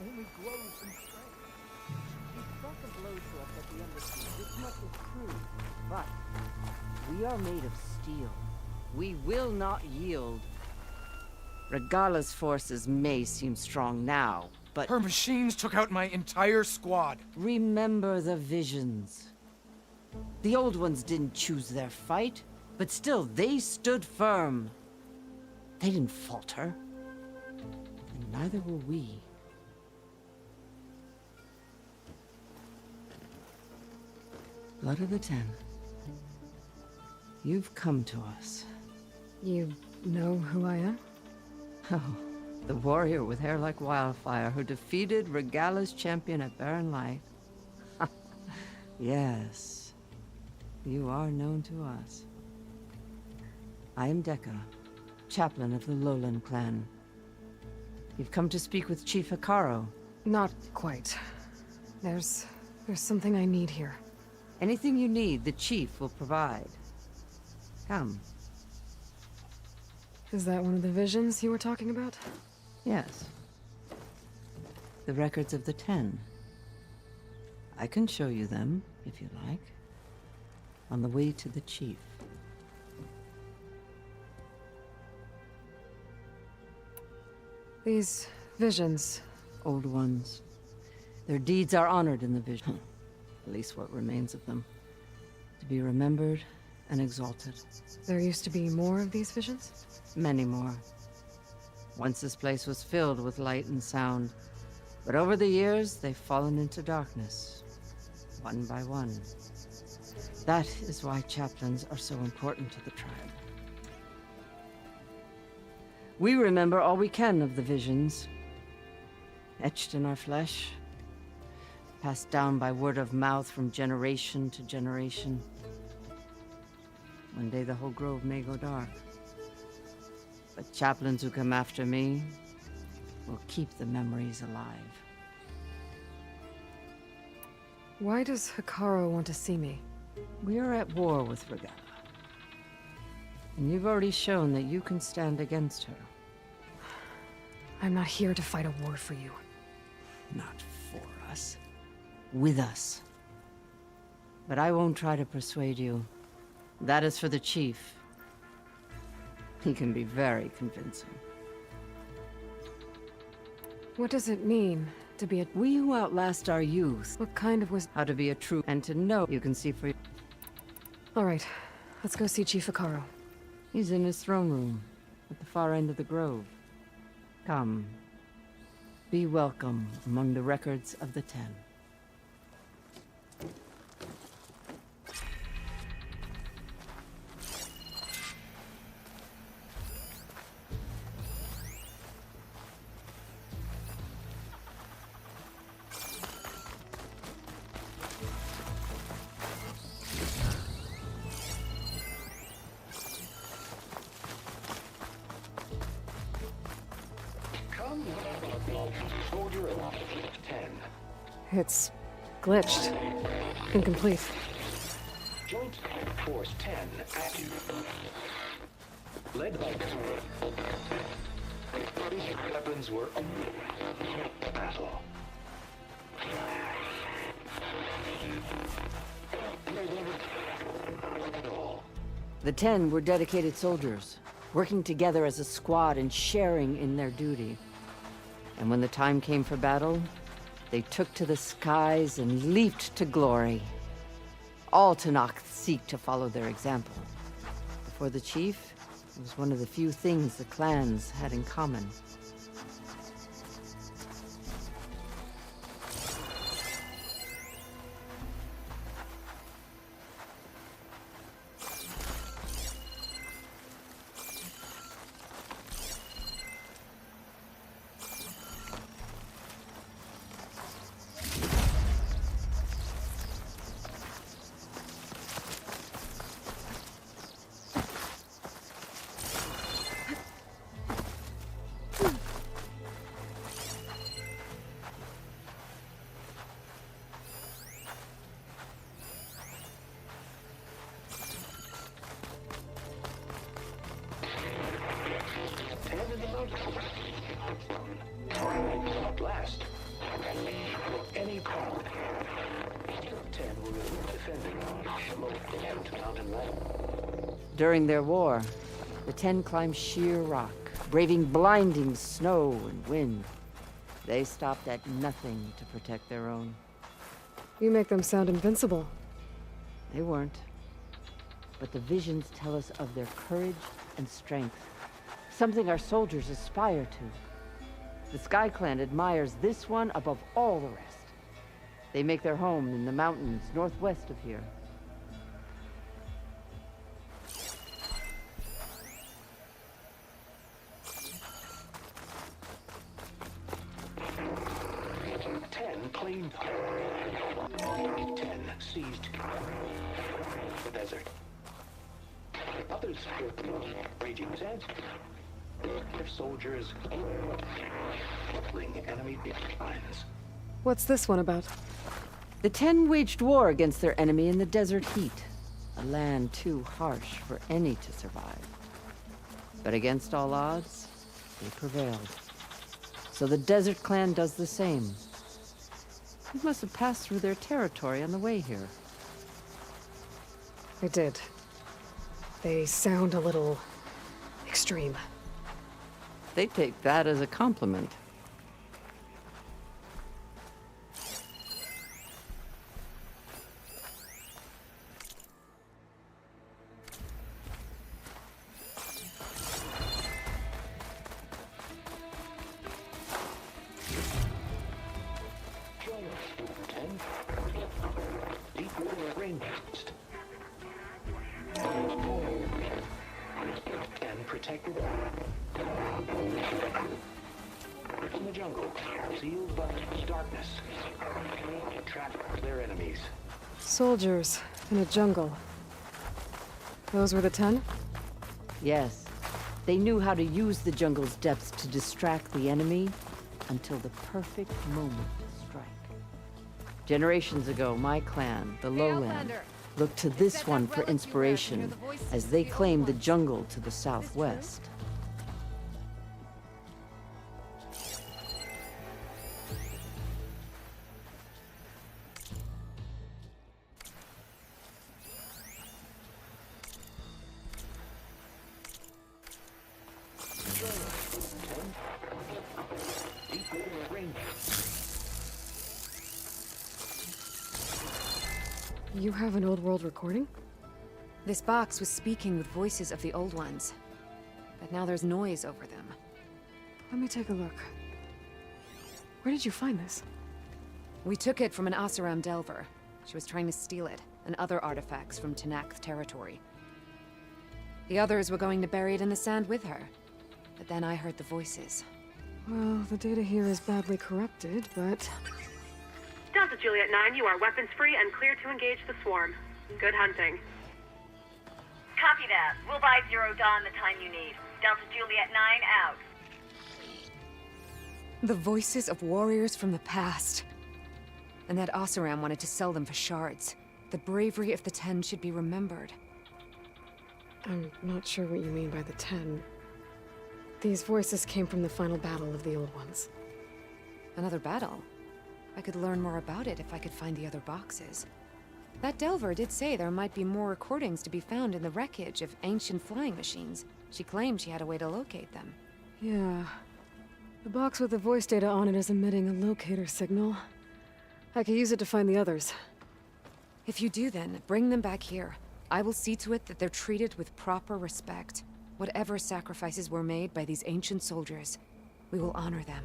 S9: Only grows in strength. He struck a blow to us at the embassy. This much is true. But we are made of steel. We will not yield. Regala's forces may seem strong now, but
S10: her machines took out my entire squad.
S9: remember the visions. The old ones didn't choose their fight, but still they stood firm. They didn't falter. And neither will we. Blood of the Ten. You've come to us.
S1: You know who I am?
S9: Oh, the warrior with hair like wildfire who defeated Regala's champion at Barren Light. Yes, you are known to us. I am Dekka, chaplain of the Lowland clan. You've come to speak with Chief Hikaru.
S1: Not quite. There's something I need here.
S9: Anything you need, the chief will provide. Come.
S1: Is that one of the visions you were talking about?
S9: Yes. The records of the 10. I can show you them, if you like. On the way to the chief.
S1: These visions.
S9: Old ones. Their deeds are honored in the vision. At least what remains of them. To be remembered and exalted.
S1: There used to be more of these visions?
S9: Many more. Once this place was filled with light and sound, but over the years, they've fallen into darkness, one by one. That is why chaplains are so important to the tribe. We remember all we can of the visions, etched in our flesh, passed down by word of mouth from generation to generation. One day the whole grove may go dark, but chaplains who come after me will keep the memories alive.
S1: Why does Hikaru want to see me?
S9: We are at war with Regalla, and you've already shown that you can stand against her.
S1: I'm not here to fight a war for you.
S9: Not for us. With us. But I won't try to persuade you. That is for the chief. He can be very convincing.
S1: What does it mean to be a...
S9: We who outlast our youth.
S1: What kind of was...
S9: How to be a true... And to know you can see for...
S1: All right, let's go see Chief Hikaru.
S9: He's in his throne room, at the far end of the grove. Come. Be welcome among the records of the Ten.
S1: It's glitched. Incomplete.
S11: Joint Force 10 active. Led by weapons were battle.
S9: The Ten were dedicated soldiers, working together as a squad and sharing in their duty. And when the time came for battle, they took to the skies and leaped to glory. All Tenakth seek to follow their example. For the chief, it was one of the few things the clans had in common.
S11: Blast. Any problem. 10 will defend the mountain land.
S9: During their war, the Ten climbed sheer rock, braving blinding snow and wind. They stopped at nothing to protect their own.
S1: You make them sound invincible.
S9: They weren't. But the visions tell us of their courage and strength, something our soldiers aspire to. The Sky Clan admires this one above all the rest. They make their home in the mountains northwest of here.
S11: Claimed 10 seized the desert. Others raging sands. Their soldiers killing enemy lines.
S1: What's this one about?
S9: The Ten waged war against their enemy in the desert heat, a land too harsh for any to survive. But against all odds, they prevailed. So the Desert Clan does the same. You must have passed through their territory on the way here.
S1: I did. They sound a little... extreme.
S9: They take that as a compliment.
S11: west. And protected in the jungle, sealed by darkness, to trap their enemies.
S1: Soldiers in a jungle. Those were the 10?
S9: Yes. They knew how to use the jungle's depths to distract the enemy until the perfect moment to strike. Generations ago, my clan, the Lowland, looked to this one for inspiration as they claimed the jungle to the southwest.
S1: You have an old world recording?
S12: This box was speaking with voices of the old ones, but now there's noise over them.
S1: Let me take a look. Where did you find this?
S12: We took it from an Oseram Delver. She was trying to steal it, and other artifacts from Tenakth territory. The others were going to bury it in the sand with her, but then I heard the voices.
S1: Well, the data here is badly corrupted, but...
S13: Delta Juliet 9, you are weapons-free and clear to engage the swarm. Good hunting.
S14: Copy that. We'll buy Zero Dawn the time you need. Delta Juliet 9 out.
S12: The voices of warriors from the past. And that Oseram wanted to sell them for shards. The bravery of the 10 should be remembered.
S1: I'm not sure what you mean by the 10. These voices came from the final battle of the Old Ones.
S12: Another battle? I could learn more about it if I could find the other boxes. That Delver did say there might be more recordings to be found in the wreckage of ancient flying machines. She claimed she had a way to locate them.
S1: Yeah. The box with the voice data on it is emitting a locator signal. I could use it to find the others.
S12: If you do then, bring them back here. I will see to it that they're treated with proper respect. Whatever sacrifices were made by these ancient soldiers, we will honor them.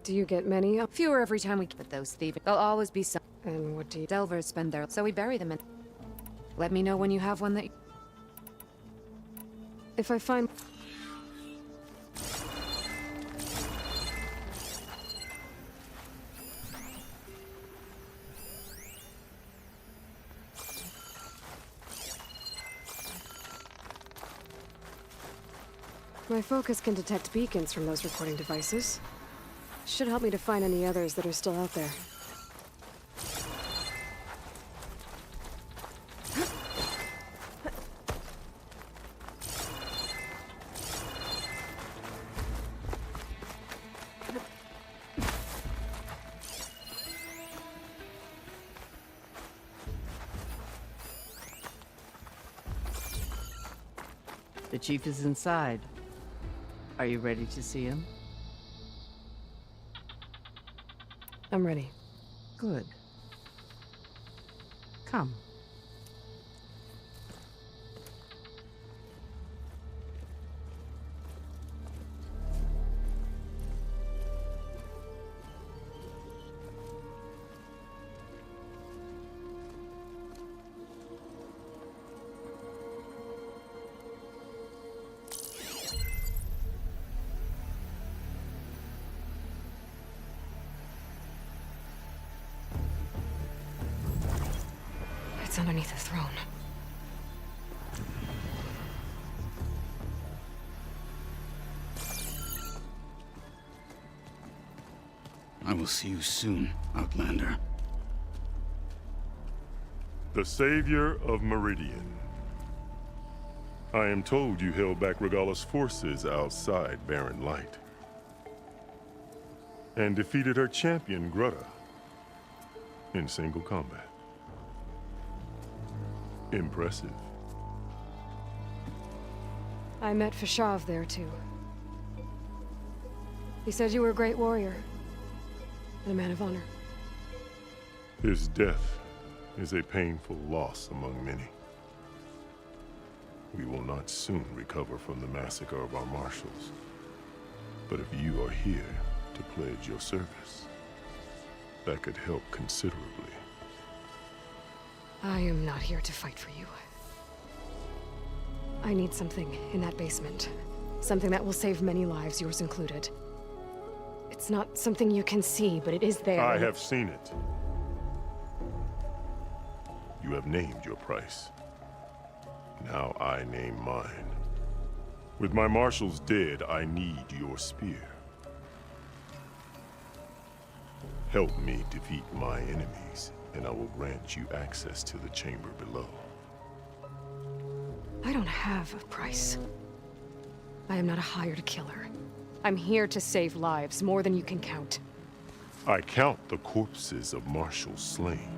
S1: Do you get many up?
S12: Fewer every time we get those thieves. There'll always be some.
S1: And what do you...
S12: Delvers spend their... So we bury them in... Let me know when you have one that...
S1: If I find... My focus can detect beacons from those recording devices. Should help me to find any others that are still out there.
S9: The chief is inside. Are you ready to see him?
S1: I'm ready.
S9: Good. Come.
S1: It's underneath the throne.
S15: I will see you soon, Outlander.
S16: The savior of Meridian. I am told you held back Regalla's forces outside Barren Light. And defeated her champion, Grutta, in single combat. Impressive.
S1: I met Fashav there, too. He said you were a great warrior. And a man of honor.
S16: His death is a painful loss among many. We will not soon recover from the massacre of our marshals. But if you are here to pledge your service, that could help considerably.
S1: I am not here to fight for you. I need something in that basement. Something that will save many lives, yours included. It's not something you can see, but it is there.
S16: I have seen it. You have named your price. Now I name mine. With my marshals dead, I need your spear. Help me defeat my enemies, and I will grant you access to the chamber below.
S1: I don't have a price. I am not a hired killer. I'm here to save lives, more than you can count.
S16: I count the corpses of marshals slain.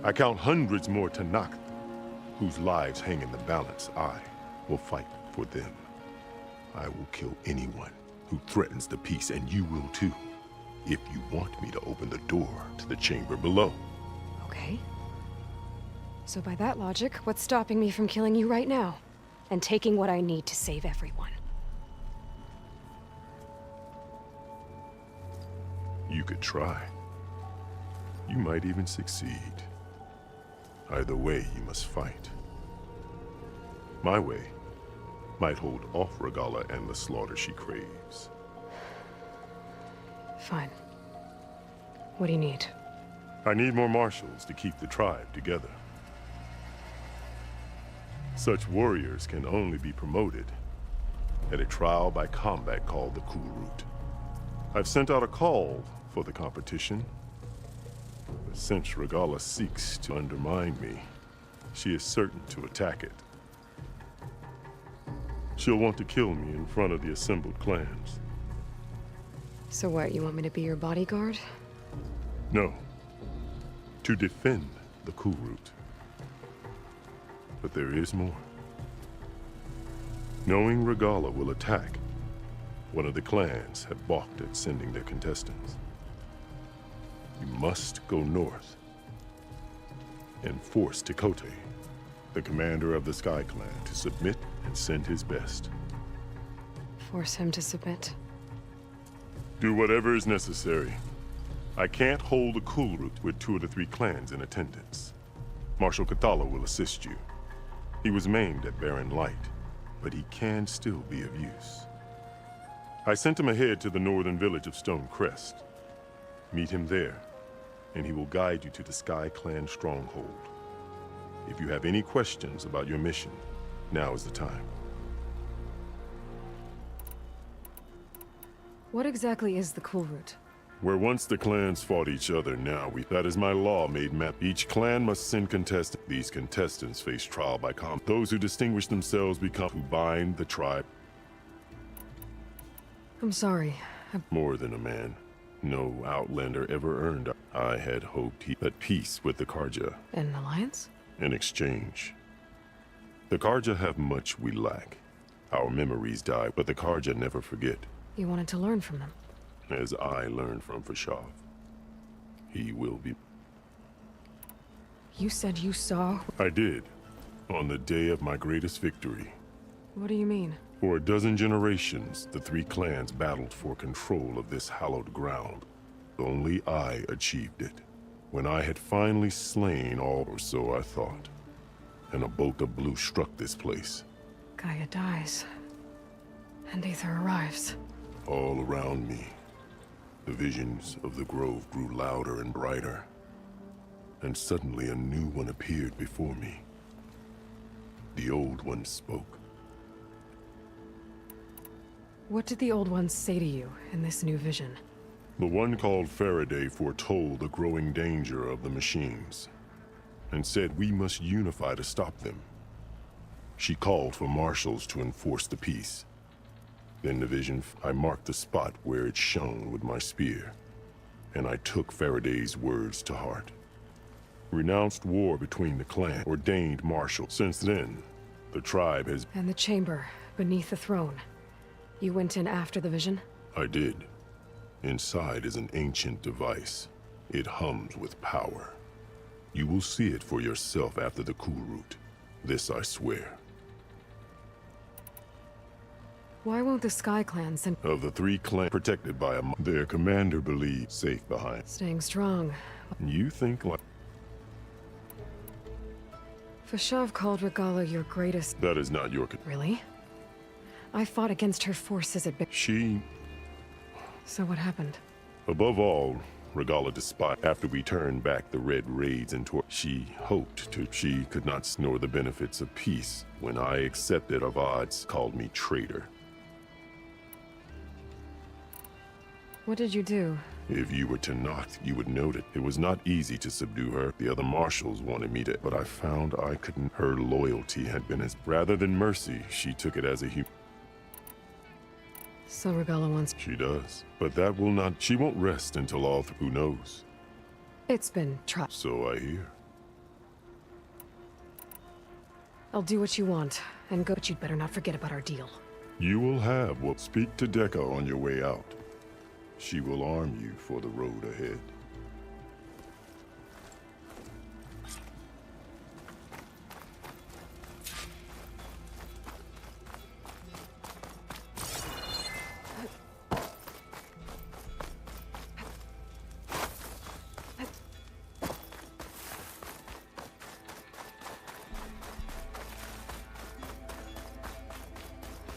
S16: I count hundreds more Tanakh, whose lives hang in the balance. I will fight for them. I will kill anyone who threatens the peace, and you will too, if you want me to open the door to the chamber below.
S1: Okay. So by that logic, what's stopping me from killing you right now? And taking what I need to save everyone?
S16: You could try. You might even succeed. Either way, you must fight. My way might hold off Regalla and the slaughter she craves.
S1: Fine. What do you need?
S16: I need more marshals to keep the tribe together. Such warriors can only be promoted at a trial by combat called the Cool Route. I've sent out a call for the competition, but since Regalla seeks to undermine me, she is certain to attack it. She'll want to kill me in front of the assembled clans.
S1: So what, you want me to be your bodyguard?
S16: No. To defend the Cool Route. But there is more. Knowing Regalla will attack, one of the clans have balked at sending their contestants. You must go north and force Tekote, the commander of the Sky Clan, to submit and send his best.
S1: Force him to submit?
S16: Do whatever is necessary. I can't hold the Cool Route with 2 of the 3 clans in attendance. Marshal Cathala will assist you. He was maimed at Barren Light, but he can still be of use. I sent him ahead to the northern village of Stone Crest. Meet him there, and he will guide you to the Sky Clan stronghold. If you have any questions about your mission, now is the time.
S1: What exactly is the Cool Route?
S16: Where once the clans fought each other, that is my law-made map. Each clan must send contestants. These contestants face trial by combat. Those who distinguish themselves become who bind the tribe.
S1: I'm sorry.
S16: More than a man. No Outlander ever earned. I had hoped he at peace with the Karja.
S1: An alliance?
S16: In exchange. The Karja have much we lack. Our memories die, but the Karja never forget.
S1: You wanted to learn from them?
S16: As I learned from Fashav. He will be...
S1: You said you saw...
S16: I did. On the day of my greatest victory.
S1: What do you mean?
S16: For a dozen generations, the 3 clans battled for control of this hallowed ground. Only I achieved it. When I had finally slain all, or so I thought, and a bolt of blue struck this place.
S1: Gaia dies. And Aether arrives.
S16: All around me, the visions of the grove grew louder and brighter. And suddenly a new one appeared before me. The old one spoke.
S1: What did the old ones say to you in this new vision?
S16: The one called Faraday foretold the growing danger of the machines, and said we must unify to stop them. She called for marshals to enforce the peace. In the vision, I marked the spot where it shone with my spear, and I took Faraday's words to heart. Renounced war between the clan, ordained marshal. Since then, the tribe has...
S1: And the chamber, beneath the throne. You went in after the vision?
S16: I did. Inside is an ancient device. It hums with power. You will see it for yourself after the Cool Route. This I swear.
S1: Why won't the Sky Clan send...
S16: Of the 3 clans protected by their commander believes safe behind.
S1: Staying strong.
S16: You think like...
S1: Fashav called Regala your greatest...
S16: That is not your...
S1: Really? I fought against her forces at...
S16: She...
S1: So what happened?
S16: Above all, Regala despised. After we turned back the red raids into... She hoped to... She could not snore the benefits of peace. When I accepted of odds, called me traitor.
S1: What did you do?
S16: If you were to knock, you would note it. It was not easy to subdue her. The other marshals wanted me to, but I found I couldn't. Her loyalty had been as... Rather than mercy, she took it as a
S1: So Regala wants...
S16: She does. But that will not... She won't rest until all... Who knows?
S1: It's been tried.
S16: So I hear.
S1: I'll do what you want, and go, but you'd better not forget about our deal.
S16: You will have what... Speak to Deca on your way out. She will arm you for the road ahead.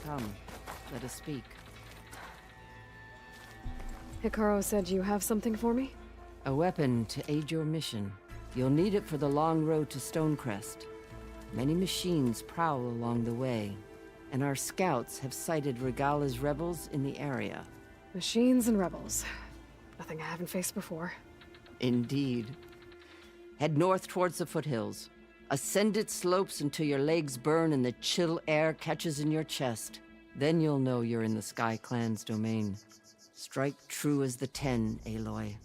S9: Come, let us speak.
S1: Hikaru said you have something for me?
S9: A weapon to aid your mission. You'll need it for the long road to Stonecrest. Many machines prowl along the way, and our scouts have sighted Regala's rebels in the area.
S1: Machines and rebels. Nothing I haven't faced before.
S9: Indeed. Head north towards the foothills. Ascend its slopes until your legs burn and the chill air catches in your chest. Then you'll know you're in the Sky Clan's domain. Strike true as the 10, Aloy.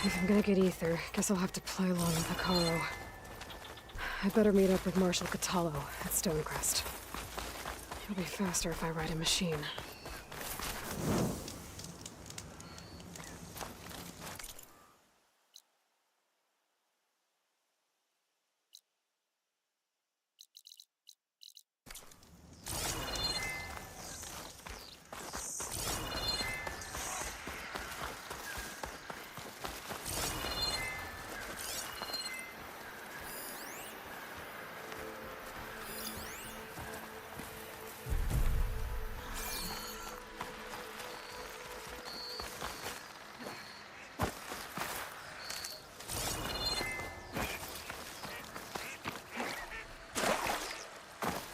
S1: If I'm gonna get ether, guess I'll have to play along with Hikaru. I better meet up with Marshal Catallo at Stonecrest. It'll be faster if I ride a machine.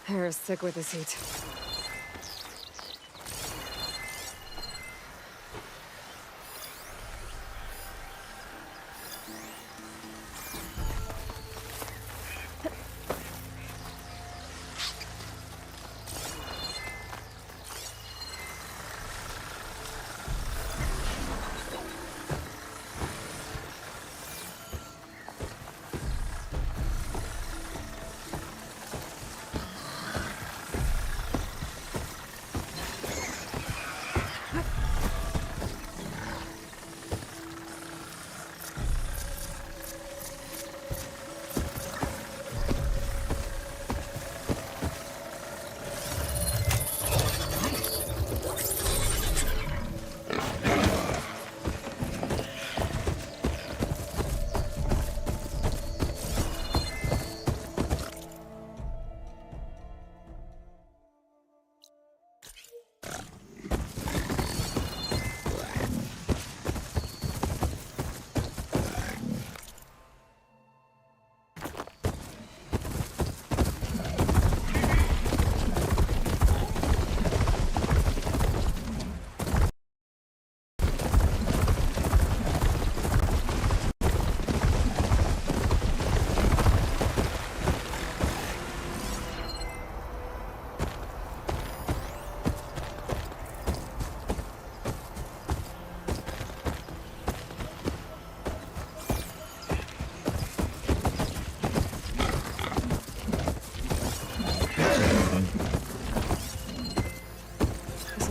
S1: Harris sick with his heat.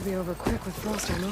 S1: It'll be over quick with frost ammo.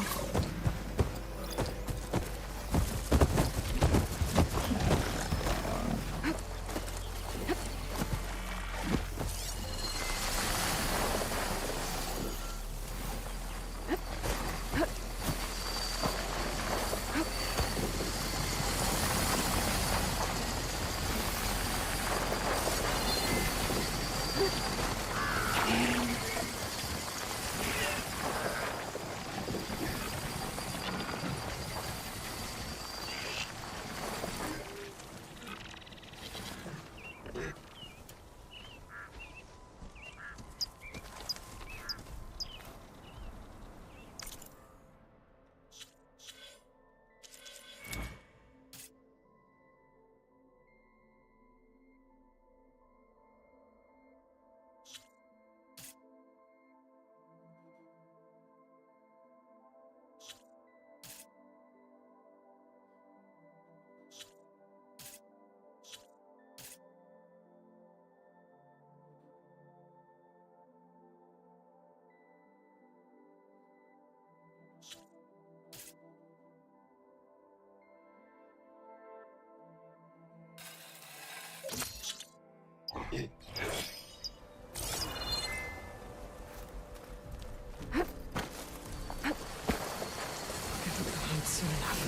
S1: Soon enough.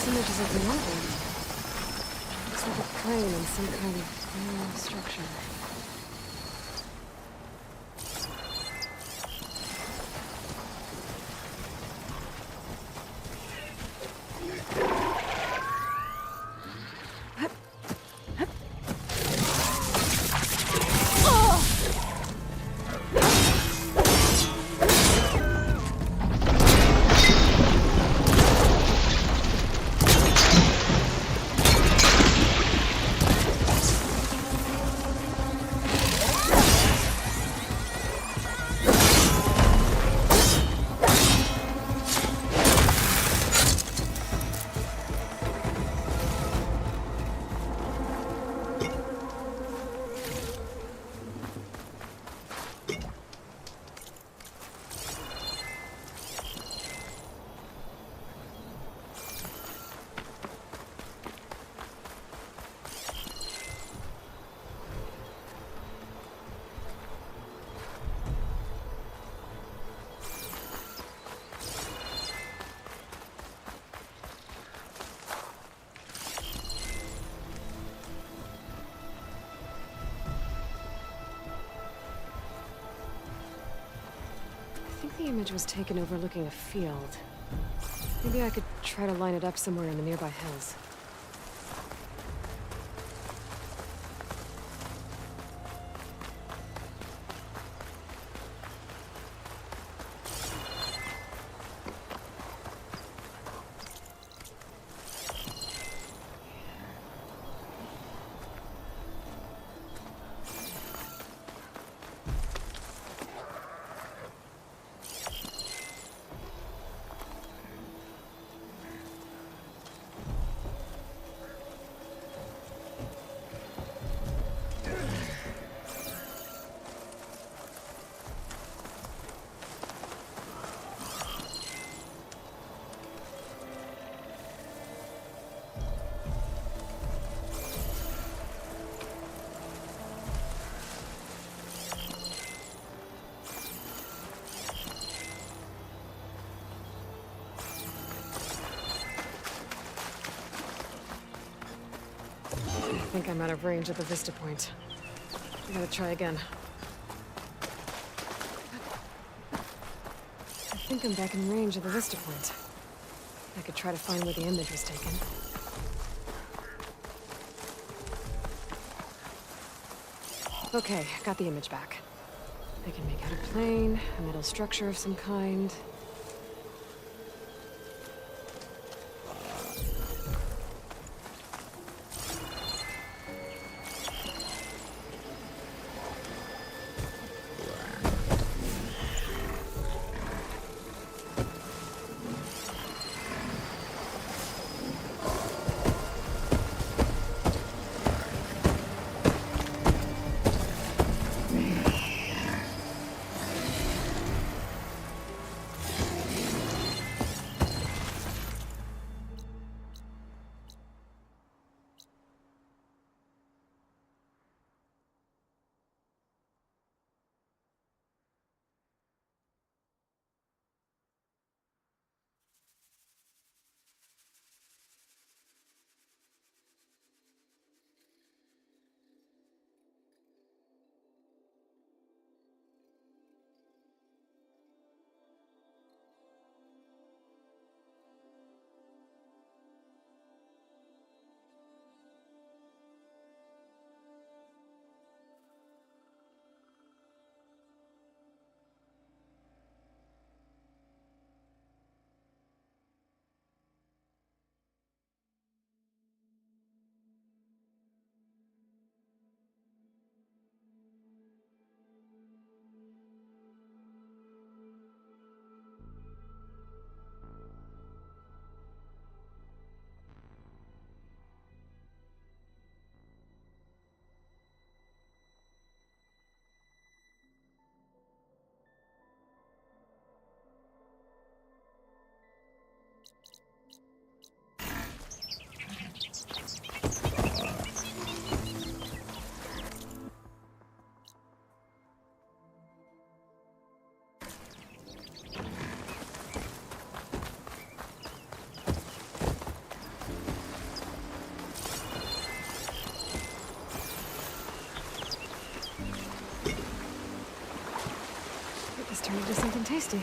S1: Images of the novel. Looks like a plane in some kind of mineral structure. I think the image was taken overlooking a field. Maybe I could try to line it up somewhere in the nearby hills. I think I'm out of range at the vista point. I gotta try again. I think I'm back in range of the vista point. I could try to find where the image was taken. Okay, got the image back. I can make out a plane, a metal structure of some kind. This turned into something tasty. I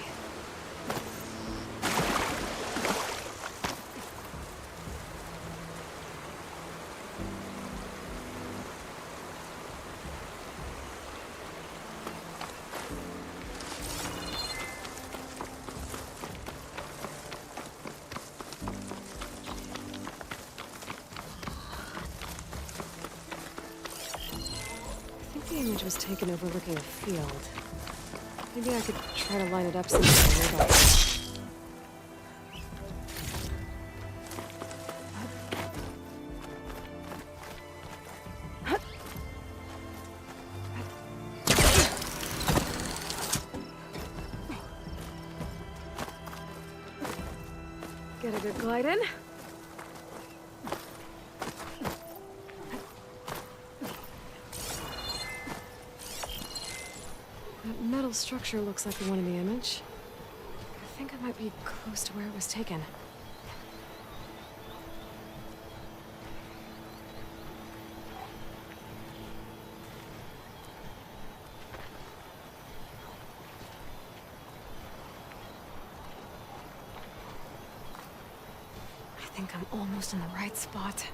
S1: think the image was taken overlooking a field. Maybe I could try to line it up some way. Get a good glide in. That metal structure looks like the one in the image. I think I might be close to where it was taken. I think I'm almost in the right spot.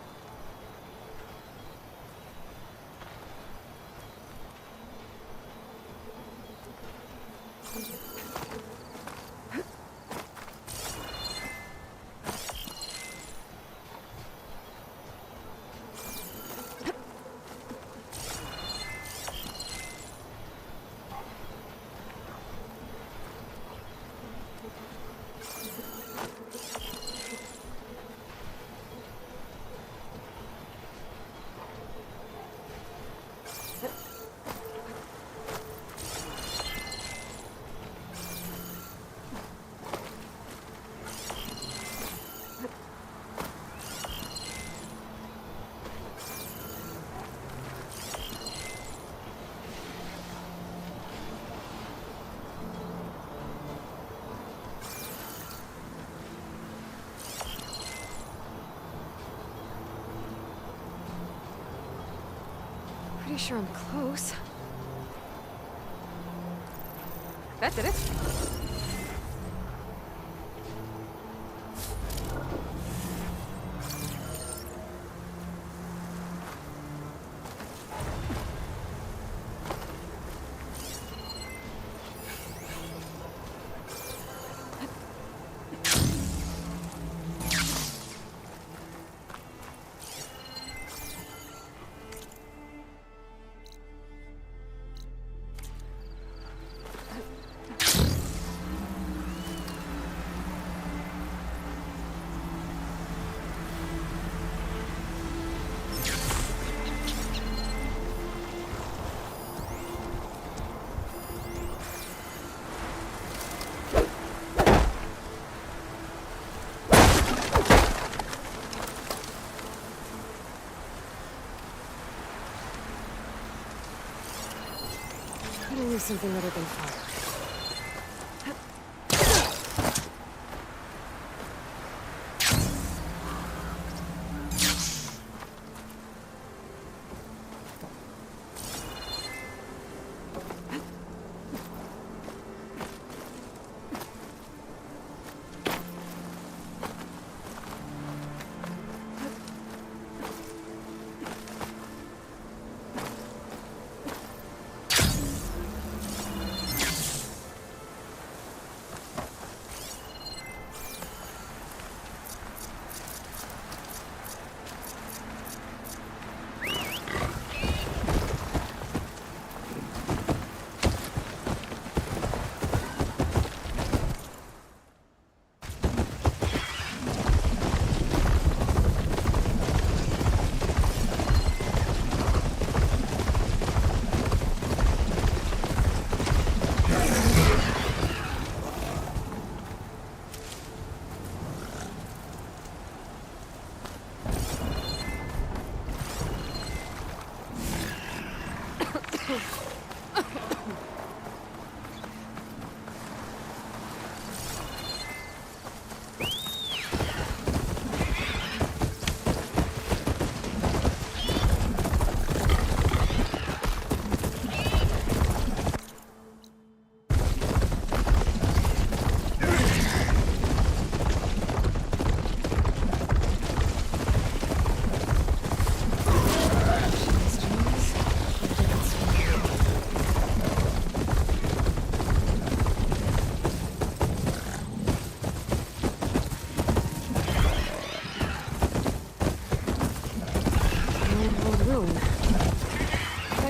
S1: Pretty sure I'm close. That did it. Gotta use something other than fire.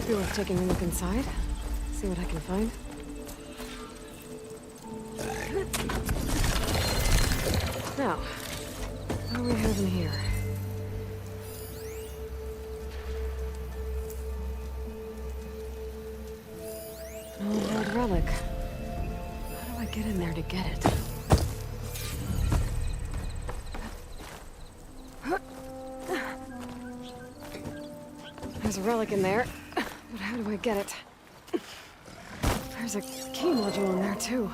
S1: Worth taking a look inside. See what I can find. Now, what do we have in here? An old red relic. How do I get in there to get it? There's a relic in there. But how do I get it? There's a key module in there, too.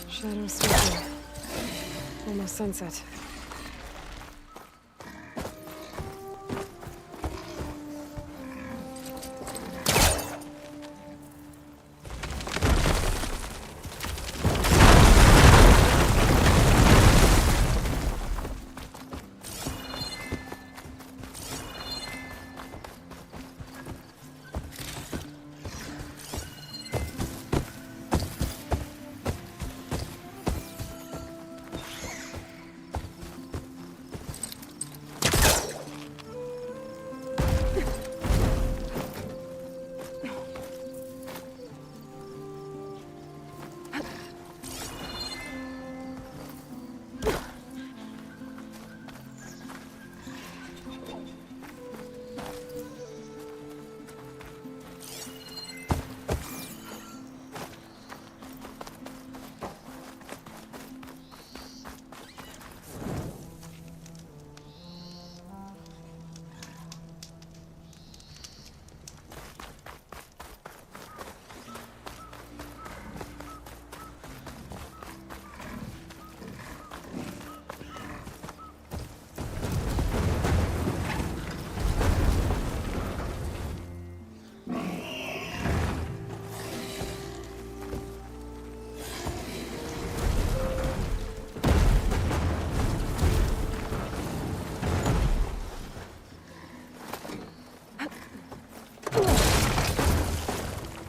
S1: Shadows sweeping. Almost sunset.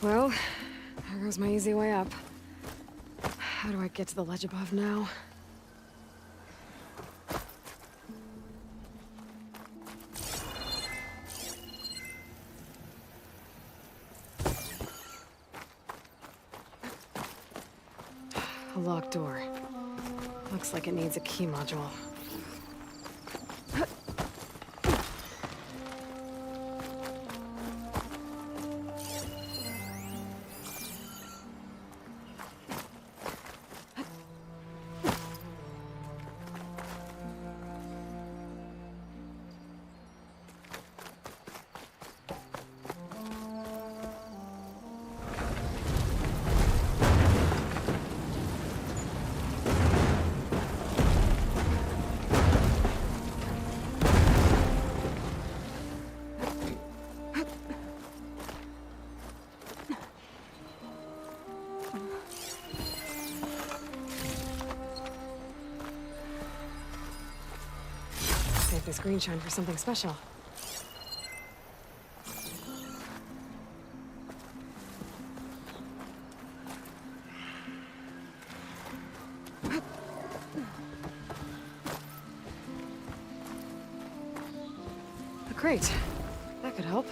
S1: Well, there goes my easy way up. How do I get to the ledge above now? A locked door. Looks like it needs a key module. Save this green shine for something special. Great. That could help.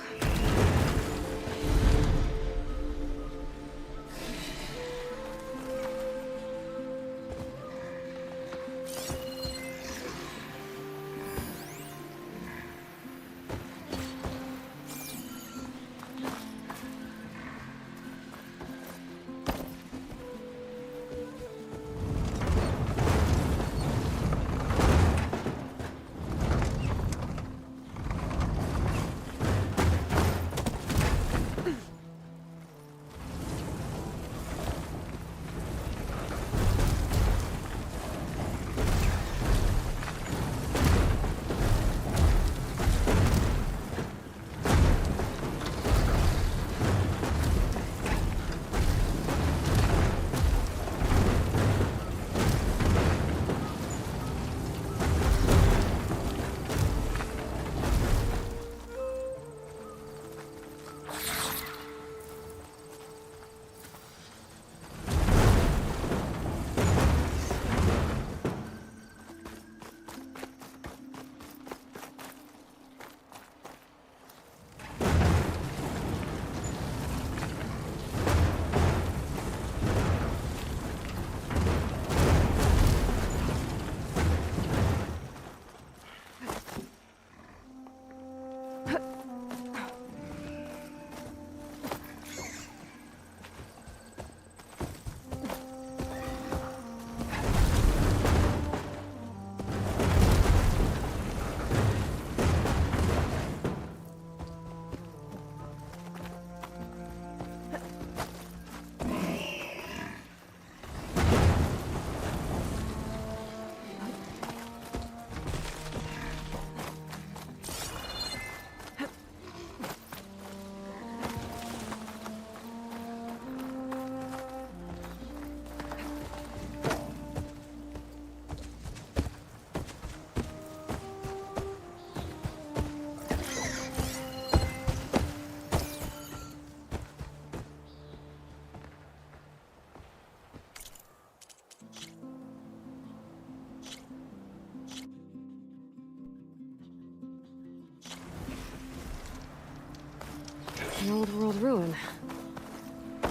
S1: An old world ruin.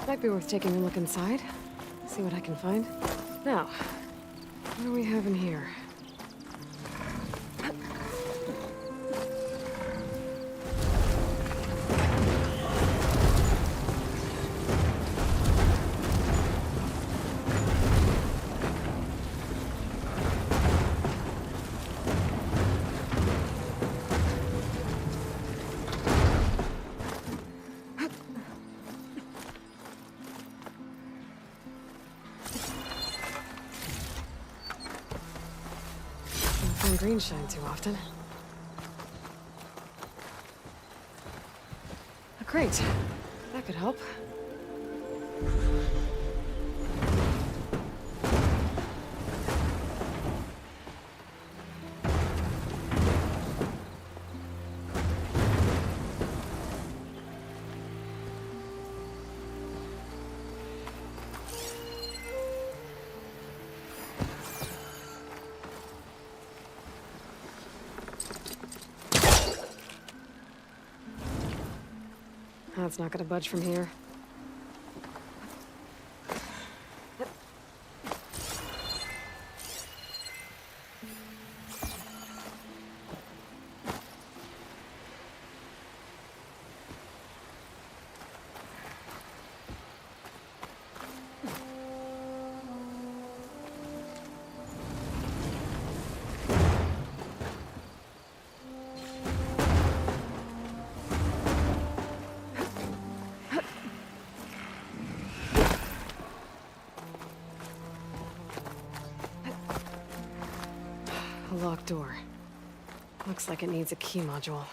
S1: Might be worth taking a look inside. See what I can find. Now, what do we have in here? Green shine too often. Oh, great. That could help. That's not gonna budge from here. A locked door. Looks like it needs a key module.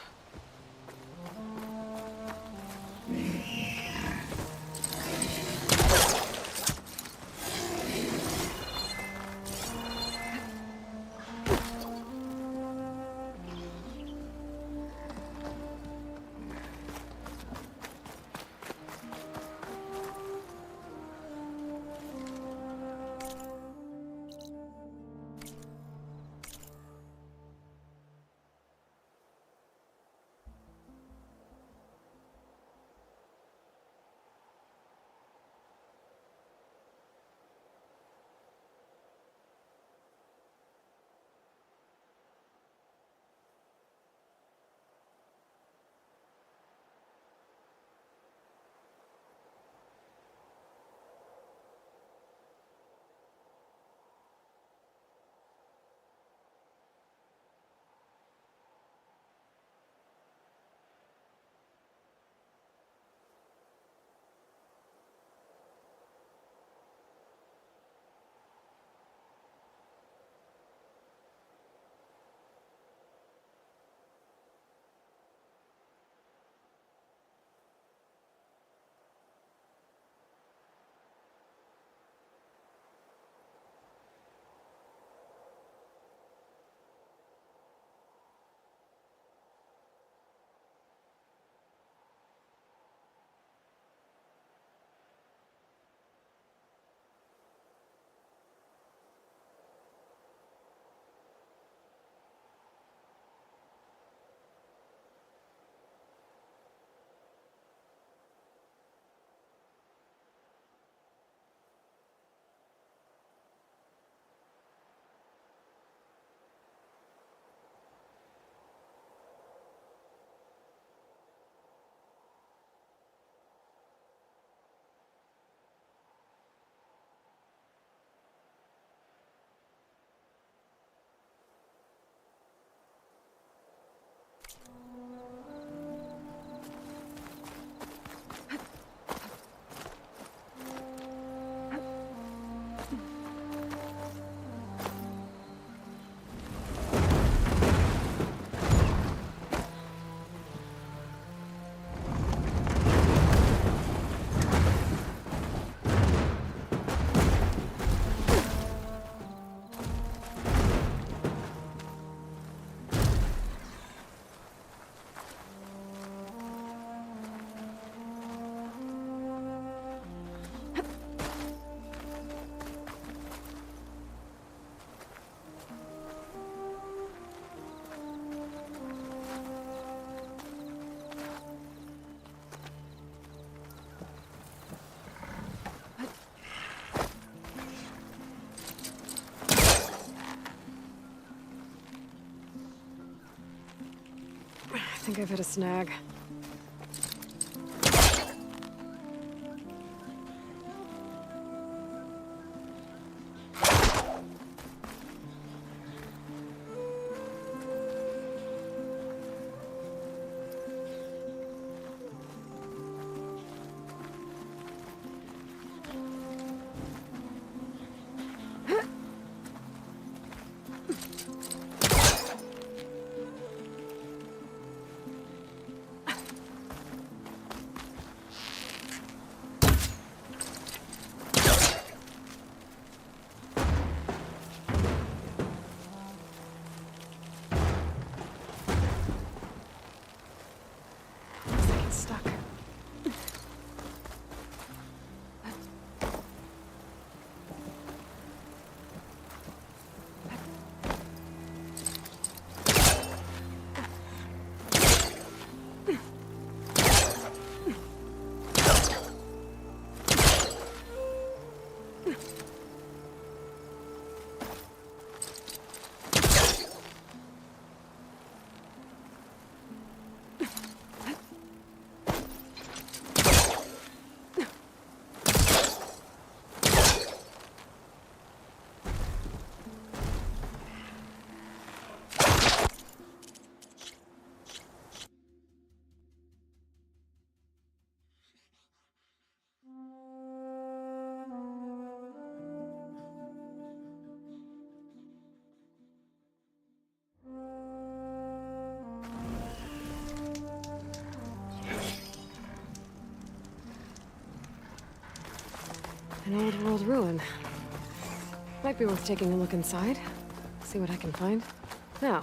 S1: I think I've hit a snag. An old world ruin. Might be worth taking a look inside. See what I can find. Now,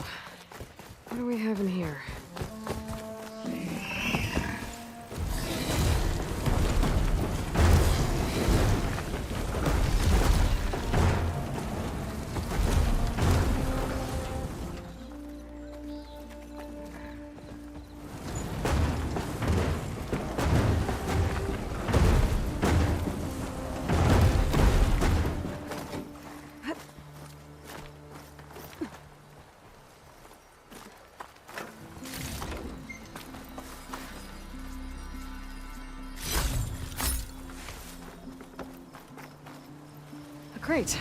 S1: what do we have in here? Great.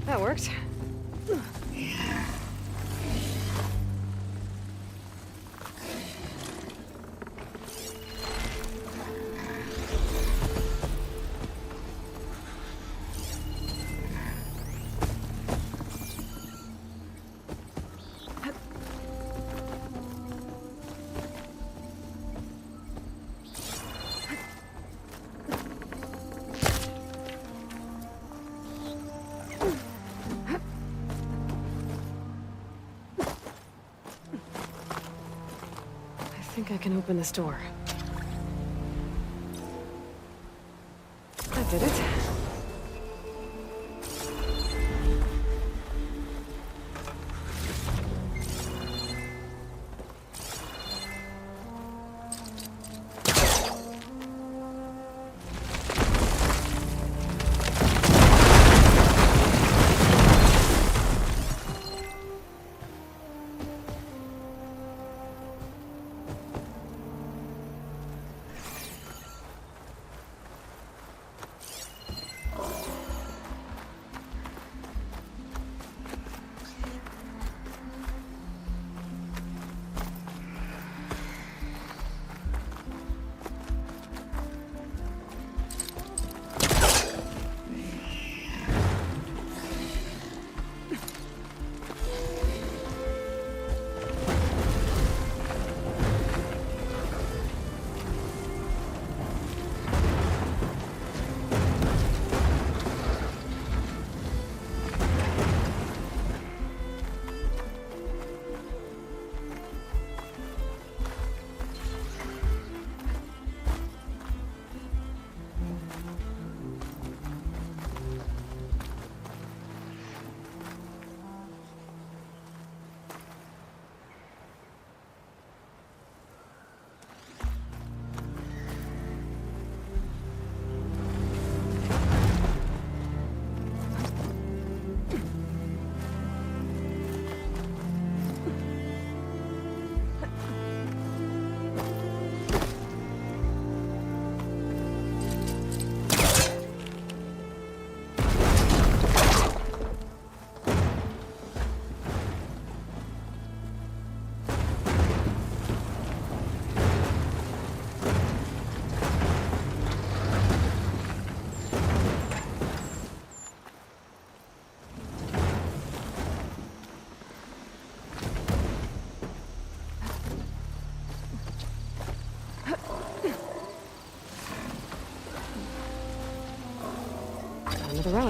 S1: That worked. I think I can open this door. That did it.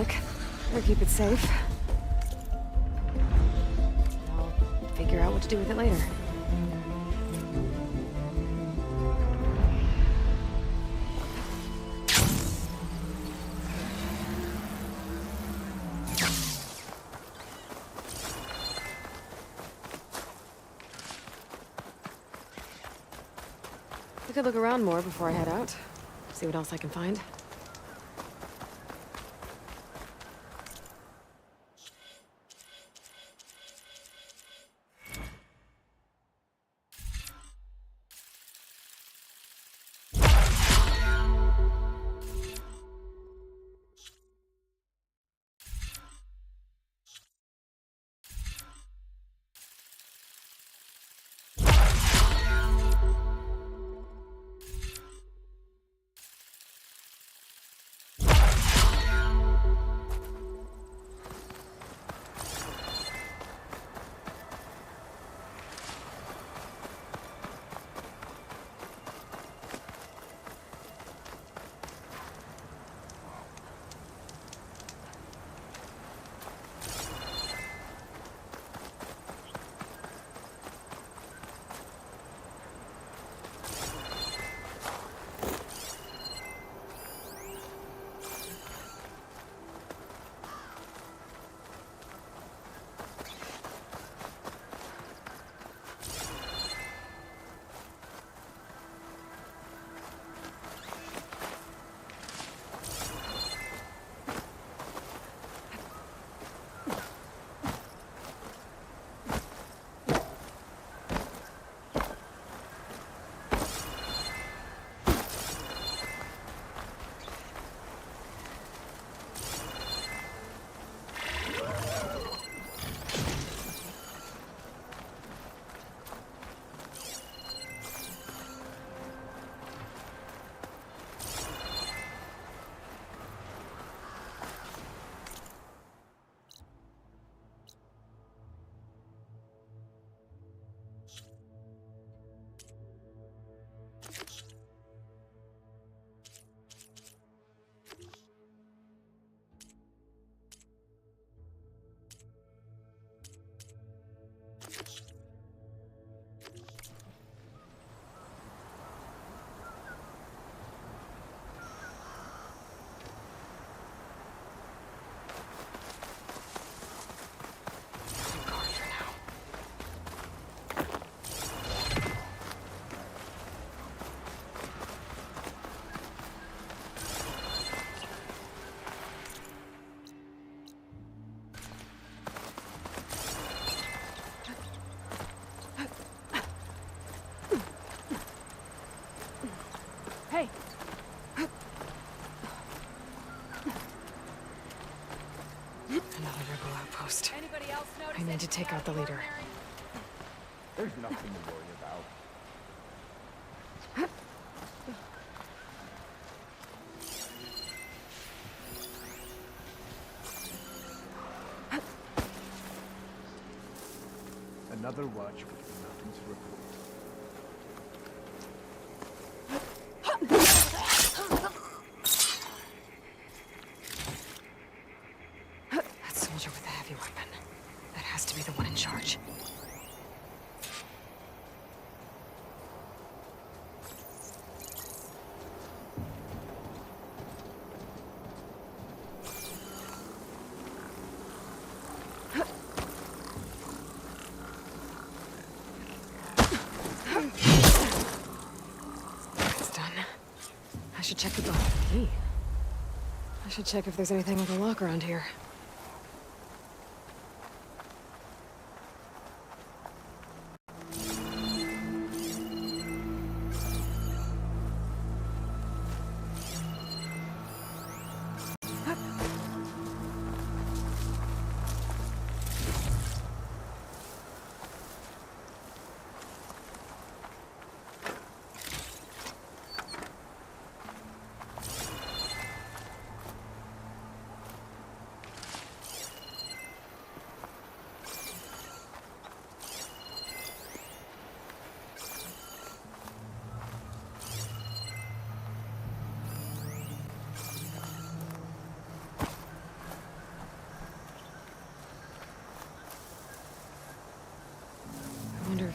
S1: luck. Better keep it safe. I'll figure out what to do with it later. I could look around more before I head out. See what else I can find.
S7: Hey!
S1: Another rebel outpost. I need to take out the leader.
S8: There's nothing to worry about. Another watch with nothing to report.
S1: That soldier with the heavy weapon. That has to be the one in charge. It's done. I should check the boat. Hey. I should check if there's anything with a lock around here.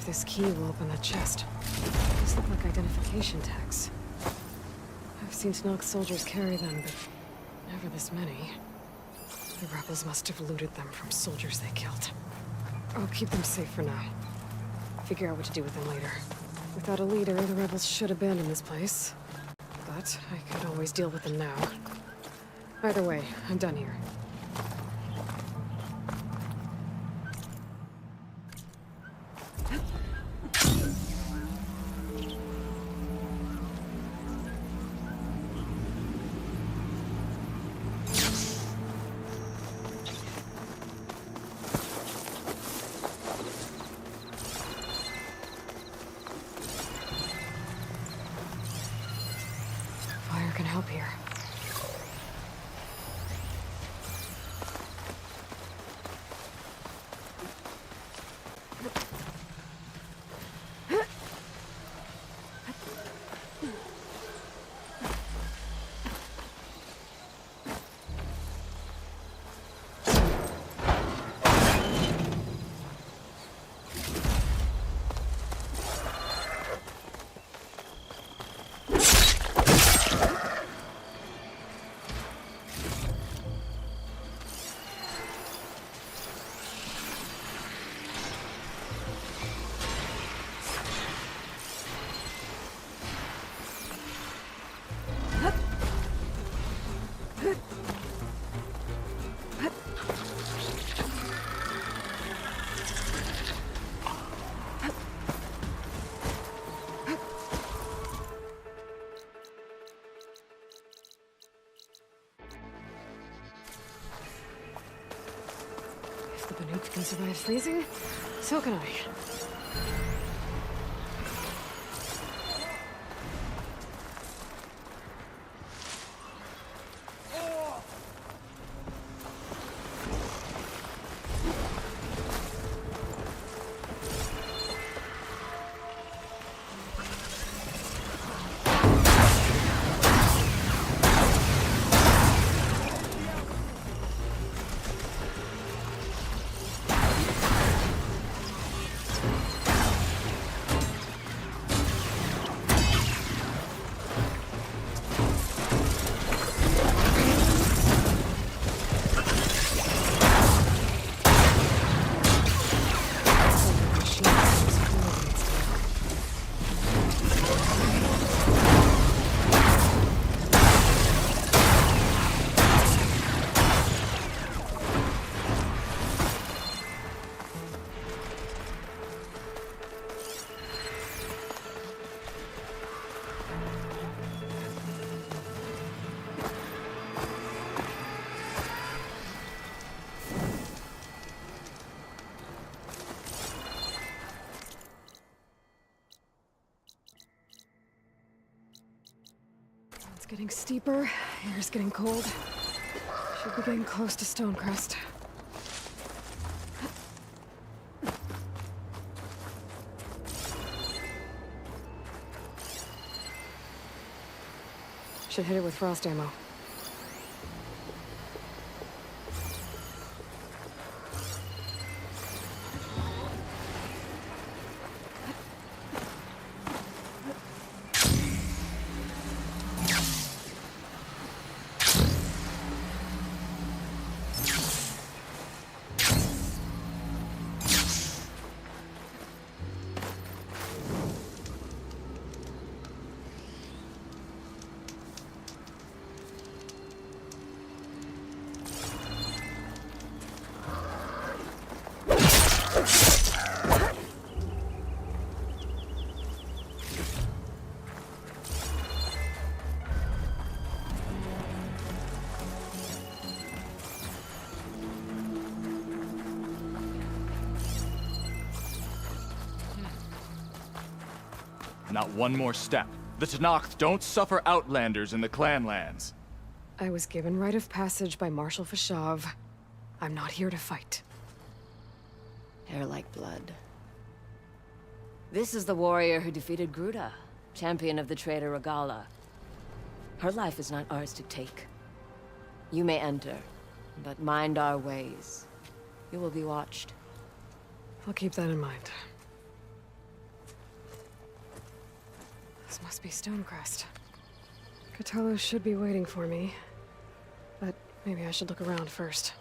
S1: this key will open that chest. These look like identification tags. I've seen Snoke soldiers carry them, but never this many. The rebels must have looted them from soldiers they killed. I'll keep them safe for now. Figure out what to do with them later. Without a leader, the rebels should abandon this place. But I could always deal with them now. Either way, I'm done here. Fire can help here. If the Banuk can survive freezing, so can I. It's getting steeper, air's getting cold. Should be getting close to Stonecrest. Should hit it with frost ammo.
S8: Not one more step. The Tenakth don't suffer outlanders in the clan lands.
S1: I was given rite of passage by Marshal Fashav. I'm not here to fight.
S17: Hair like blood. This is the warrior who defeated Gruda, champion of the traitor Regala. Her life is not ours to take. You may enter, but mind our ways. You will be watched.
S1: I'll keep that in mind. This must be Stonecrest. Cthulhu should be waiting for me, but maybe I should look around first.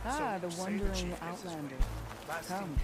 S9: Ah, the wandering outlander. Come.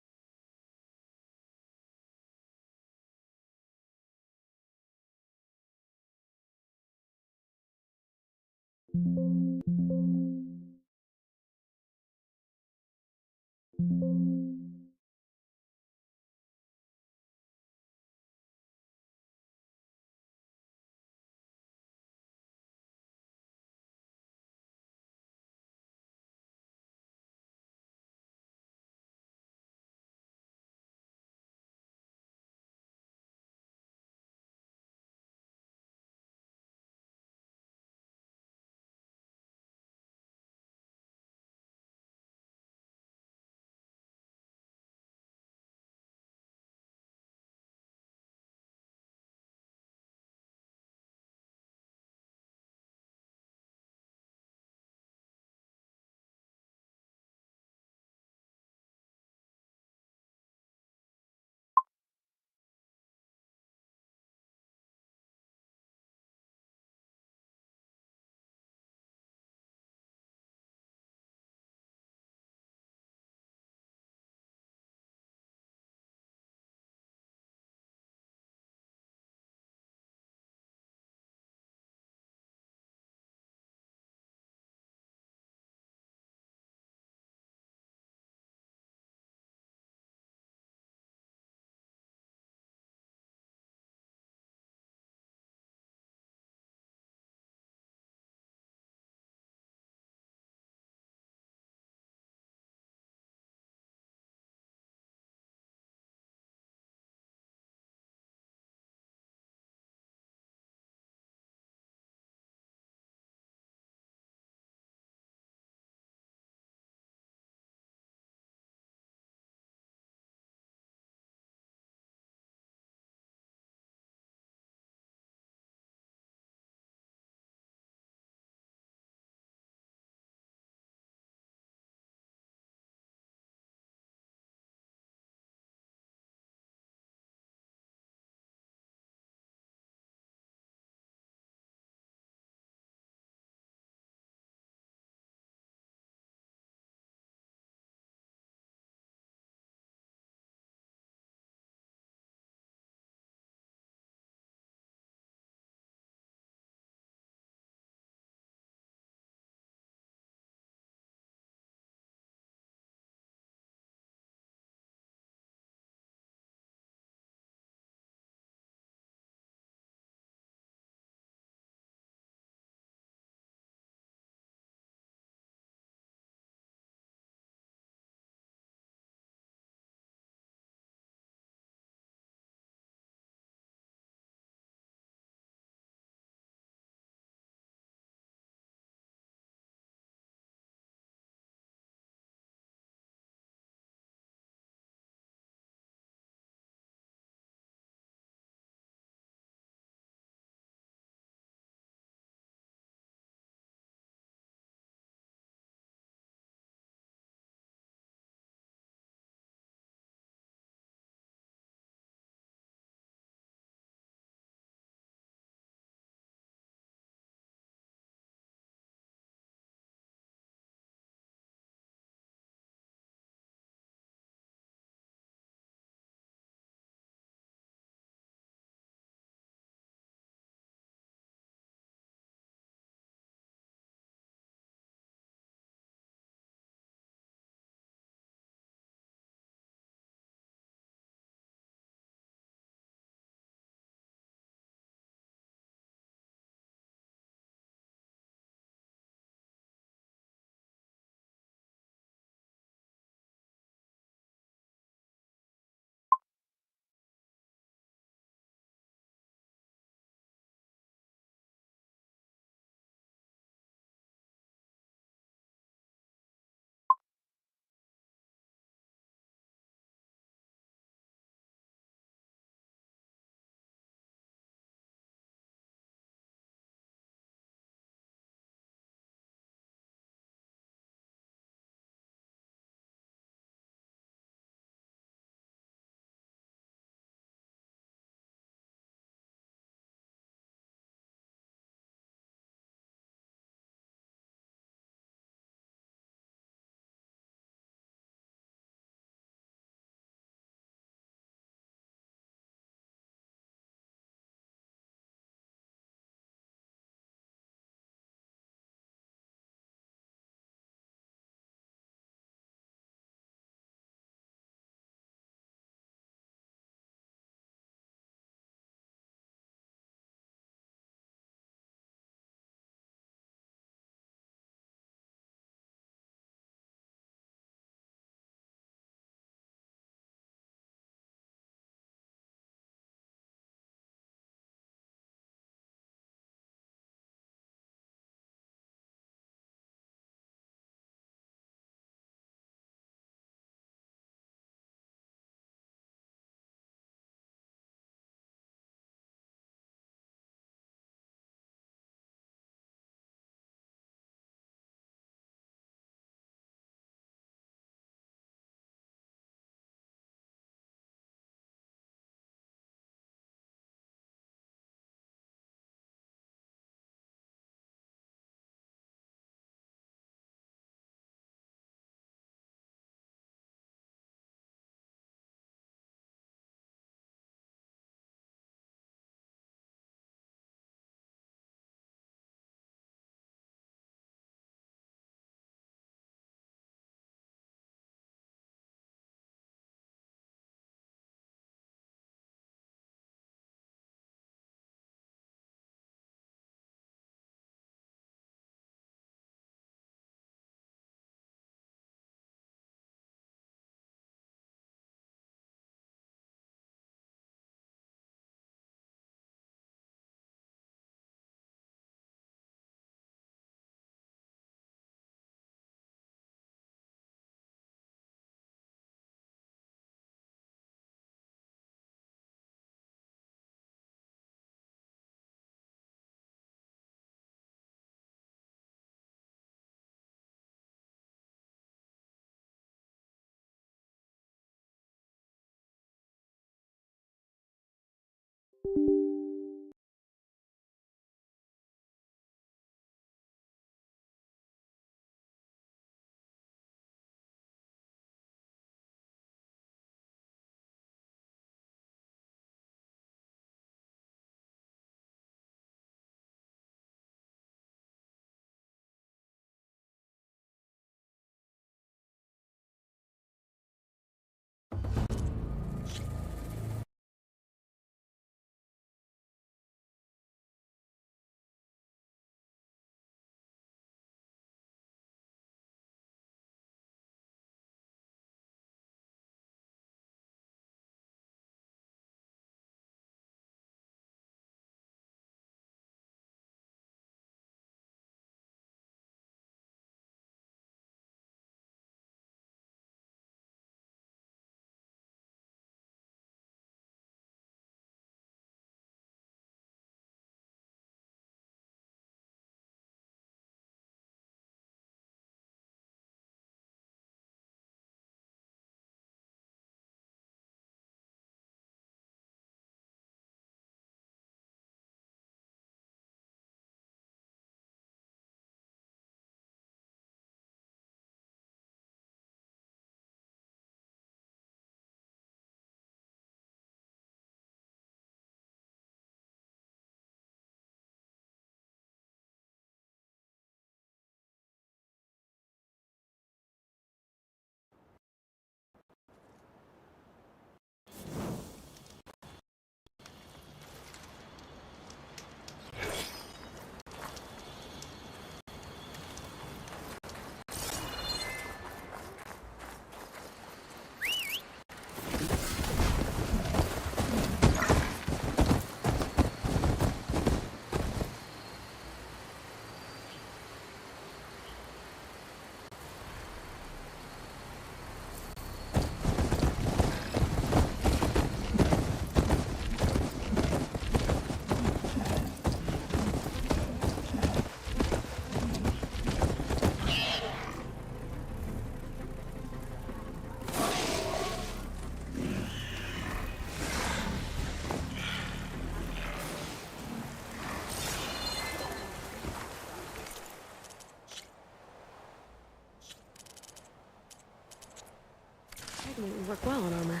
S1: Wouldn't work well on armor.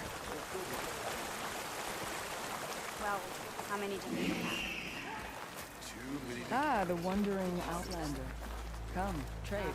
S18: Well, how many do you have?
S9: Ah, the wandering outlander. Come, trade.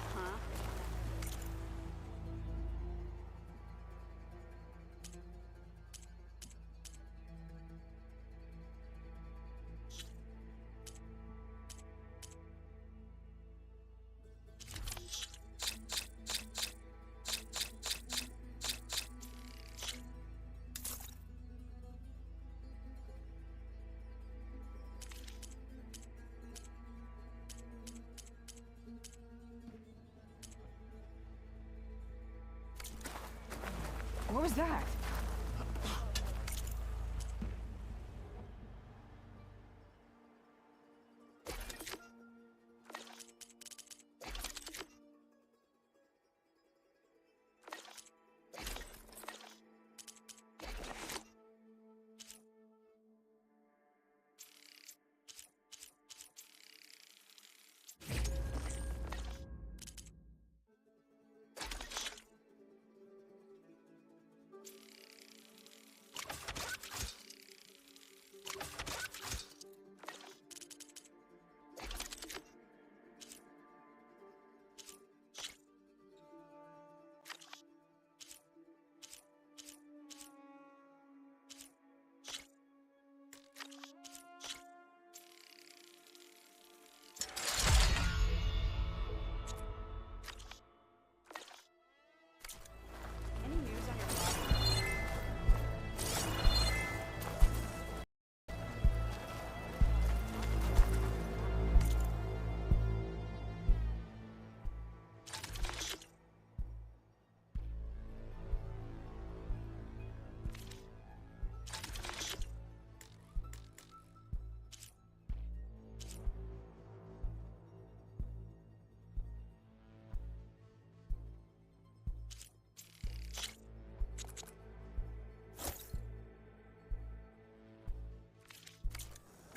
S10: What was that?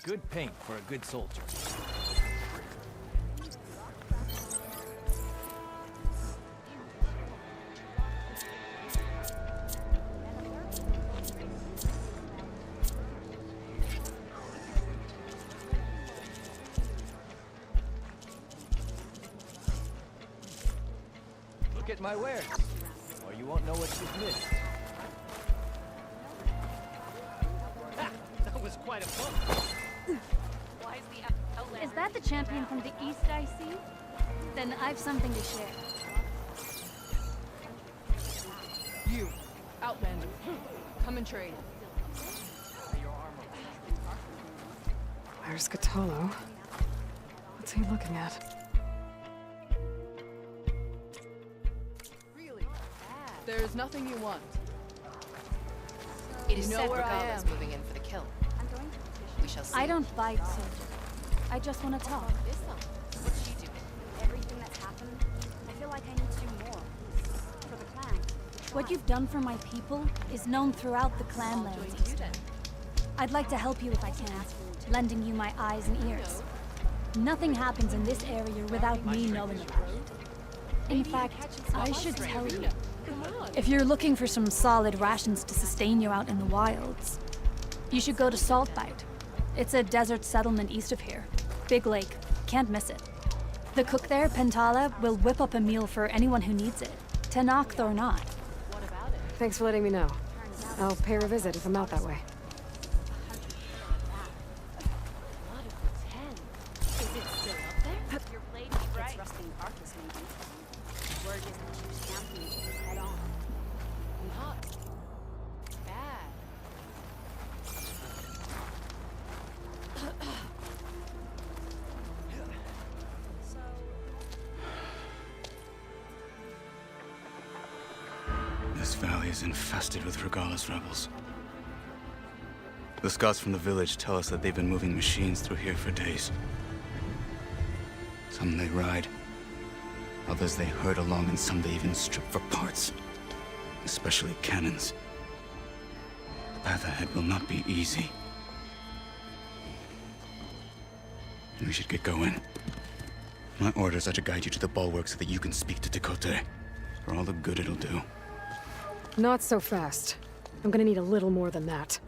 S10: Good paint for a good soldier. Look at my wares, or you won't know what you've missed. That was quite a bump.
S19: Is that the champion from the east I see? Then I've something to share.
S20: You, Outlander, come and trade.
S1: There's Catallo. What's he looking at?
S20: There's nothing you want.
S7: It is
S20: You know
S7: said
S20: where I
S7: Regala's
S20: am.
S7: moving in for the kill. We shall see.
S19: I don't bite, soldier. I just want to talk.
S7: What's she doing?
S18: Everything that's happened, I feel like I need to do more. For the clan.
S19: What you've done for my people is known throughout the clan lands. I'd like to help you if I can, lending you my eyes and ears. Nothing happens in this area without me knowing about it. In fact, I should tell you. If you're looking for some solid rations to sustain you out in the wilds, you should go to Saltbite. It's a desert settlement east of here. Big lake. Can't miss it. The cook there, Pentala, will whip up a meal for anyone who needs it. Tenakth or not.
S1: Thanks for letting me know. I'll pay her a visit if I'm out that way.
S18: Is it still up there? Your blade gets rusting carcass, maybe. Word is that you stamping it head on.
S20: Not bad.
S15: This valley is infested with Regala's rebels. The scouts from the village tell us that they've been moving machines through here for days. Some they ride, others they herd along, and some they even strip for parts. Especially cannons. The path ahead will not be easy. We should get going. My orders are to guide you to the bulwark so that you can speak to Tekote. For all the good it'll do.
S1: Not so fast. I'm gonna need a little more than that.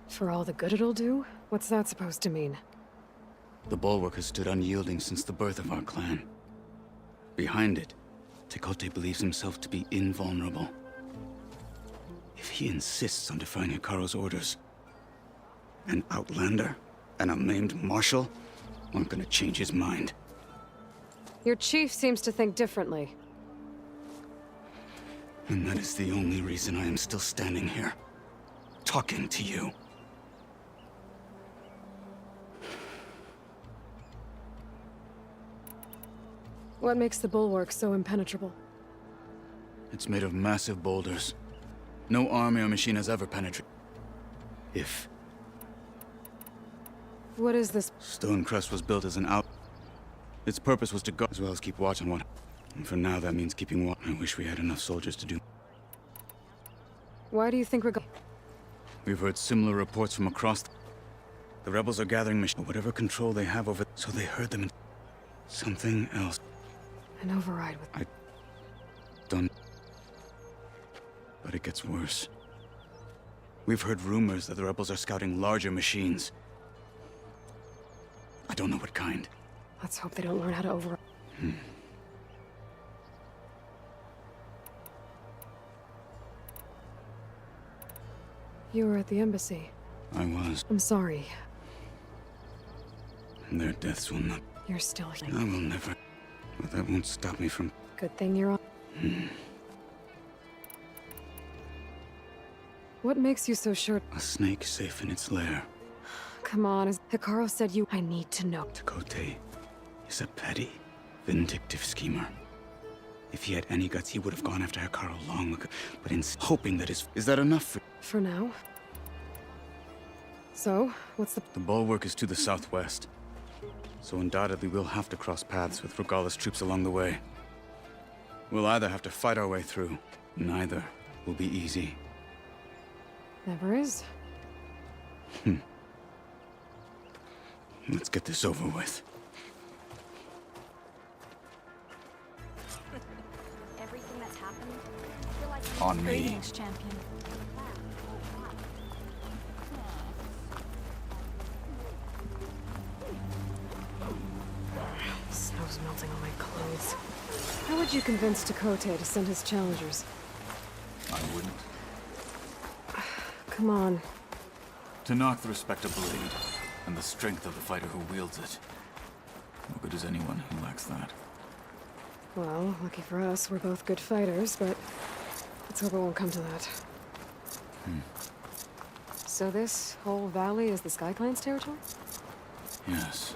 S1: For all the good it'll do? What's that supposed to mean?
S15: The bulwark has stood unyielding since the birth of our clan. Behind it, Tekote believes himself to be invulnerable. If he insists on defying Hikaru's orders, an outlander and a maimed marshal aren't gonna change his mind.
S1: Your chief seems to think differently.
S15: And that is the only reason I am still standing here, talking to you.
S1: What makes the bulwark so impenetrable?
S15: It's made of massive boulders. No army or machine has ever penetrated. If
S1: What is this?
S15: Stonecrest was built as an out. Its purpose was to guard as well as keep watch on what. And for now, that means keeping watch. I wish we had enough soldiers to do.
S1: Why do you think
S15: We've heard similar reports from across. The rebels are gathering whatever control they have over, so they herd them in something else.
S1: An override with...
S15: Don't. But it gets worse. We've heard rumors that the rebels are scouting larger machines. I don't know what kind.
S1: Let's hope they don't learn how to override. You were at the embassy.
S15: I was.
S1: I'm sorry.
S15: Their deaths will not.
S1: You're still here.
S15: I will never. But that won't stop me from.
S1: Good thing you're on. What makes you so sure?
S15: A snake safe in its lair.
S1: Come on, as Hikaru said you... I need to know.
S15: Tekote is a petty, vindictive schemer. If he had any guts, he would have gone after Hikaru long ago. But in hoping that his... Is that enough for...
S1: For now. So, what's the...
S15: The bulwark is to the southwest. So undoubtedly we'll have to cross paths with Regala's troops along the way. We'll either have to fight our way through. Neither will be easy.
S1: Never is.
S15: Let's get this over with.
S19: Everything that's happened, I feel like
S15: On me.
S19: Greetings, champion.
S1: Snow's melting on my clothes. How would you convince Tekote to send his challengers?
S8: I wouldn't.
S1: Come on.
S8: To knock the respect of blade, and the strength of the fighter who wields it. No good is anyone who lacks that.
S1: Well, lucky for us, we're both good fighters, but let's hope it won't come to that. So this whole valley is the Sky Clan's territory?
S8: Yes.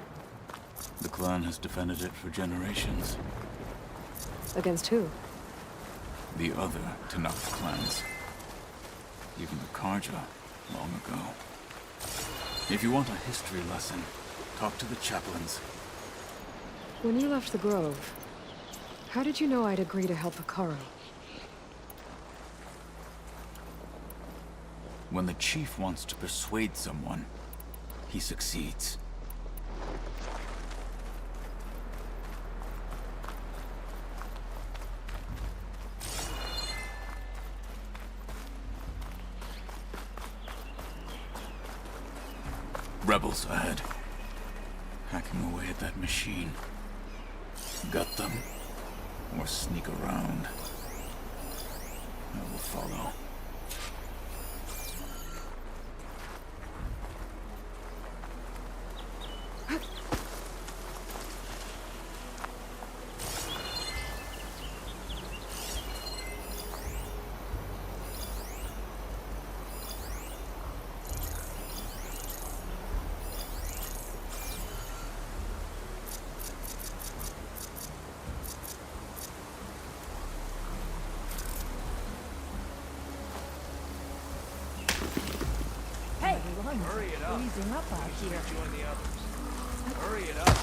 S8: The clan has defended it for generations.
S1: Against who?
S8: The other Tanakh clans. Even the Karja, long ago. If you want a history lesson, talk to the chaplains.
S1: When you left the Grove, how did you know I'd agree to help Akaro?
S8: When the chief wants to persuade someone, he succeeds. Rebels ahead. Hacking away at that machine. Gut them, or sneak around. I will follow.
S9: Hurry it up. Easing up out here.
S10: Join the others. Hurry it up.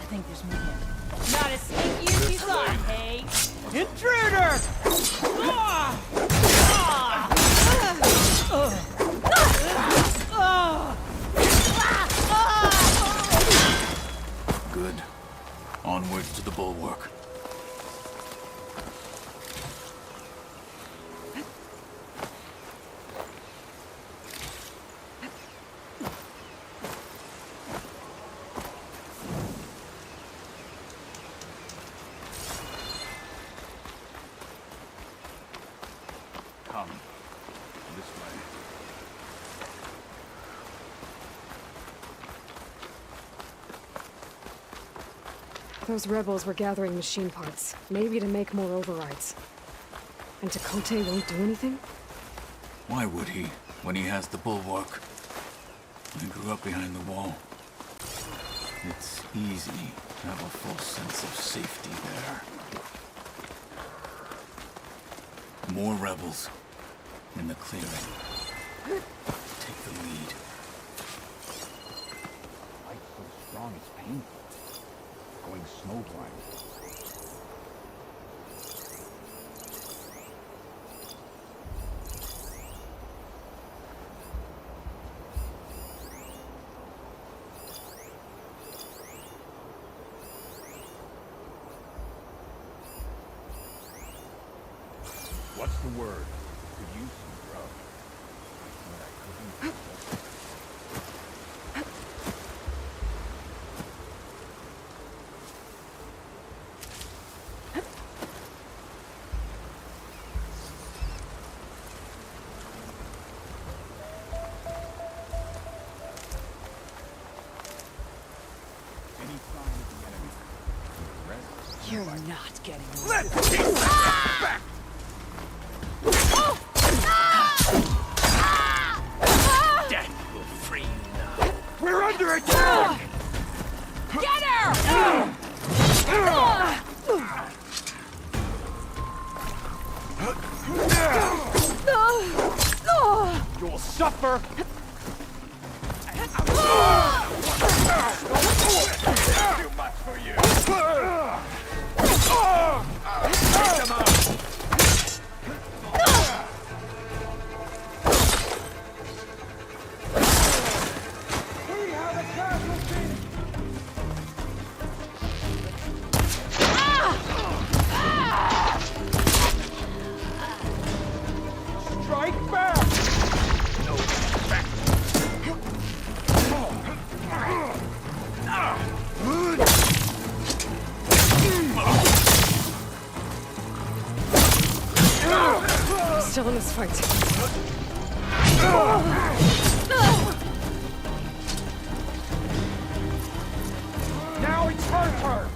S9: I think there's movement.
S18: Not as sneaky as you thought, hey?
S9: Intruder!
S8: Good. Onwards to the bulwark. Come. This way.
S1: Those rebels were gathering machine parts, maybe to make more overrides. And Tekote won't do anything?
S8: Why would he, when he has the bulwark? I grew up behind the wall. It's easy to have a full sense of safety there. More rebels in the clearing. Take the lead.
S11: Light so strong it's painful. Going snowblind.
S10: What's the word? Could use some grub.
S11: Any sign of the enemy?
S9: You're not getting away.
S10: Let's take that back! Death will free you now. We're under attack!
S18: Get her!
S10: You'll suffer! for you! Take them out! We have a casualty! Strike back! No respect!
S1: Still in this fight.
S10: Now it's her turn!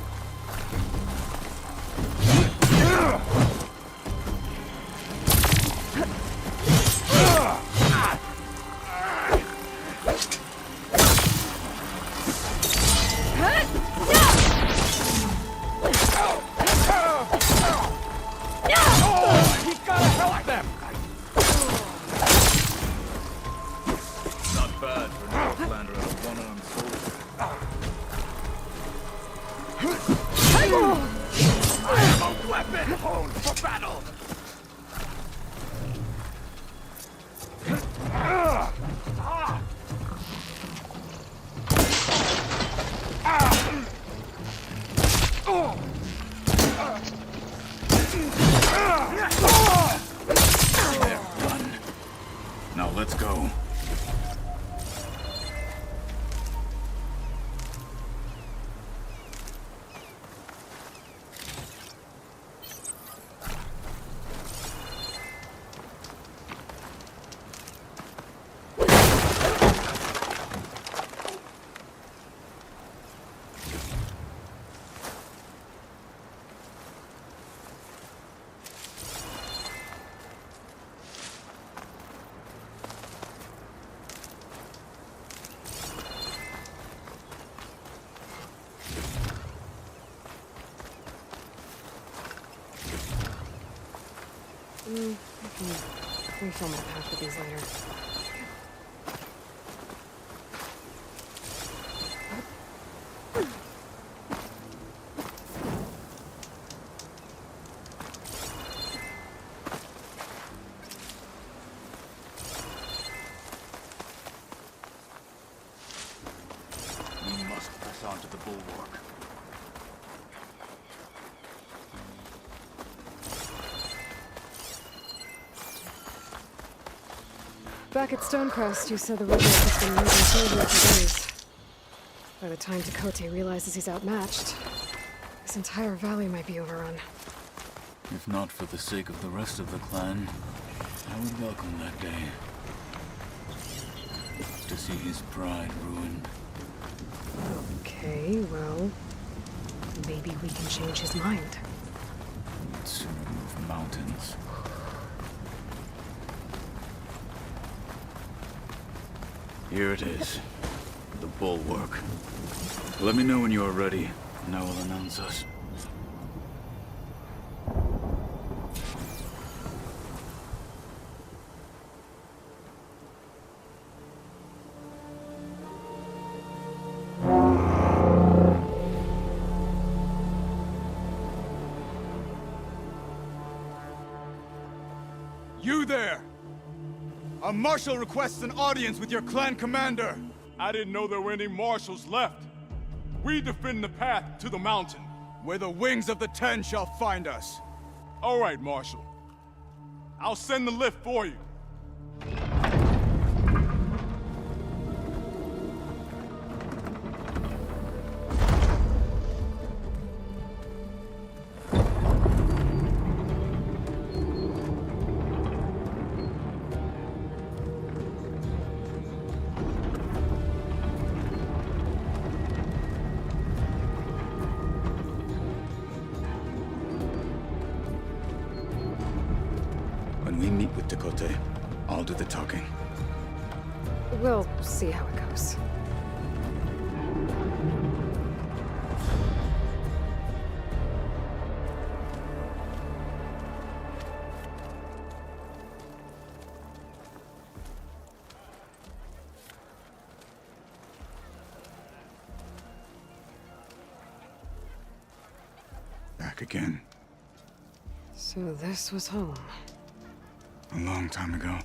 S10: He's gotta help them!
S8: Not bad for an Outlander and a one-armed soldier.
S10: I have a weapon honed for battle!
S8: They're done. Now let's go.
S1: I can refill my pack with these later.
S8: We must press on to the bulwark.
S1: Back at Stonecrest, you said the Rebels has been moving forward for days. By the time Tekote realizes he's outmatched, this entire valley might be overrun.
S8: If not for the sake of the rest of the clan, I would welcome that day. To see his pride ruined.
S1: Okay, well, maybe we can change his mind.
S8: I'd sooner move mountains. Here it is. The bulwark. Let me know when you are ready, and I will announce us.
S10: You there! A marshal requests an audience with your clan commander!
S21: I didn't know there were any marshals left. We defend the path to the mountain.
S10: Where the wings of the Ten shall find us.
S21: All right, Marshal. I'll send the lift for you.
S15: When we meet with Tekote, I'll do the talking.
S1: We'll see how it goes.
S15: back again.
S1: So this was home.
S15: A long time ago.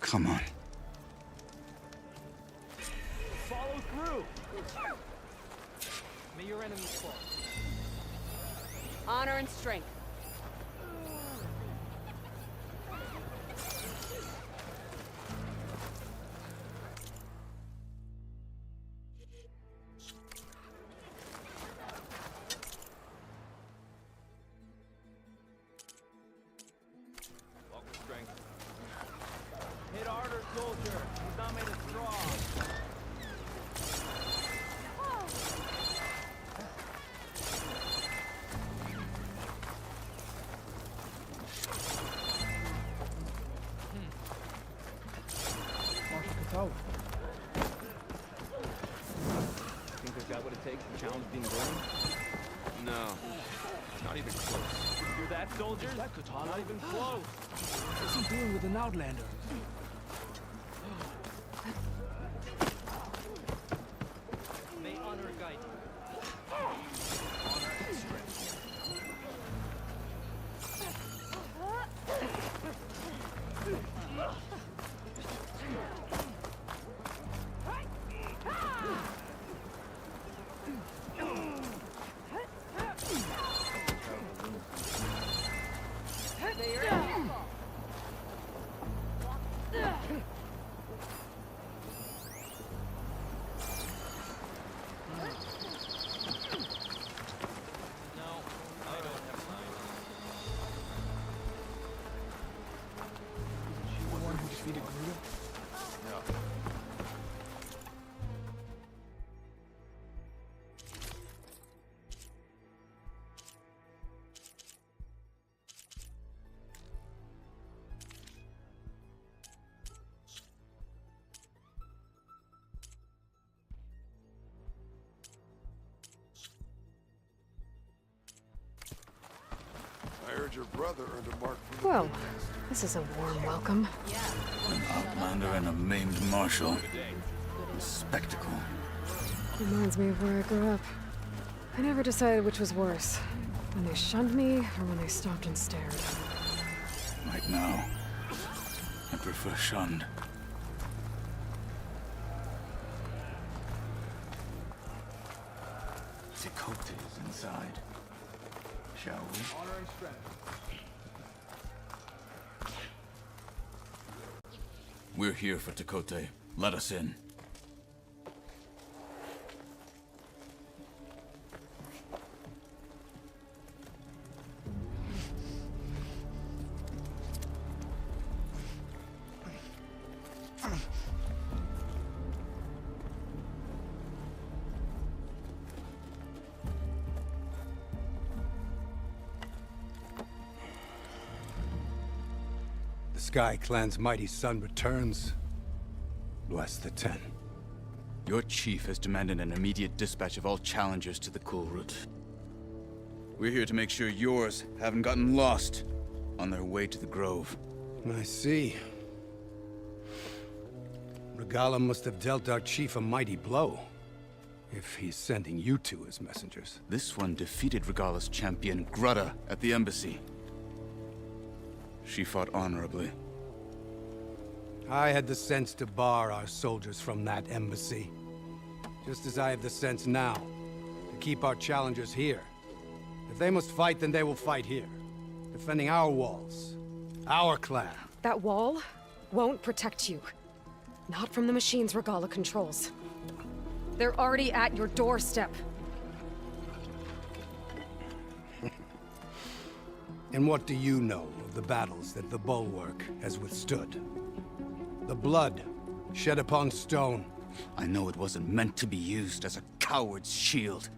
S15: Come on.
S10: Follow through! May your enemies fall.
S7: Honor and strength.
S10: Walk with strength. Hit harder, soldier. He's not made of straw.
S11: Marshal Katoa. Think they've got what it takes to challenge being burned?
S3: No. Not even close.
S10: Hear that, soldiers? That katana not even close.
S11: What's he doing with an outlander?
S10: May honor guide you. Honor and strength.
S2: I heard your brother earned a mark for the
S1: Well, this is a warm welcome.
S8: An outlander and a maimed marshal. A spectacle.
S1: Reminds me of where I grew up. I never decided which was worse. When they shunned me, or when they stopped and stared.
S8: Right now, I prefer shunned. Tecote is inside. Shall we?
S10: Honor and strength.
S8: We're here for Tecote. Let us in.
S22: The Sky Clan's mighty son returns. Bless the Ten.
S15: Your chief has demanded an immediate dispatch of all challengers to the Cool Route. We're here to make sure yours haven't gotten lost on their way to the Grove.
S22: I see. Regala must have dealt our chief a mighty blow, if he's sending you two as messengers.
S15: This one defeated Regala's champion, Grutta, at the embassy. She fought honorably.
S22: I had the sense to bar our soldiers from that embassy. Just as I have the sense now, to keep our challengers here. If they must fight, then they will fight here. Defending our walls. Our clan.
S1: That wall won't protect you. Not from the machines Regala controls. They're already at your doorstep.
S22: And what do you know of the battles that the Bulwark has withstood? The blood shed upon stone.
S15: I know it wasn't meant to be used as a coward's shield.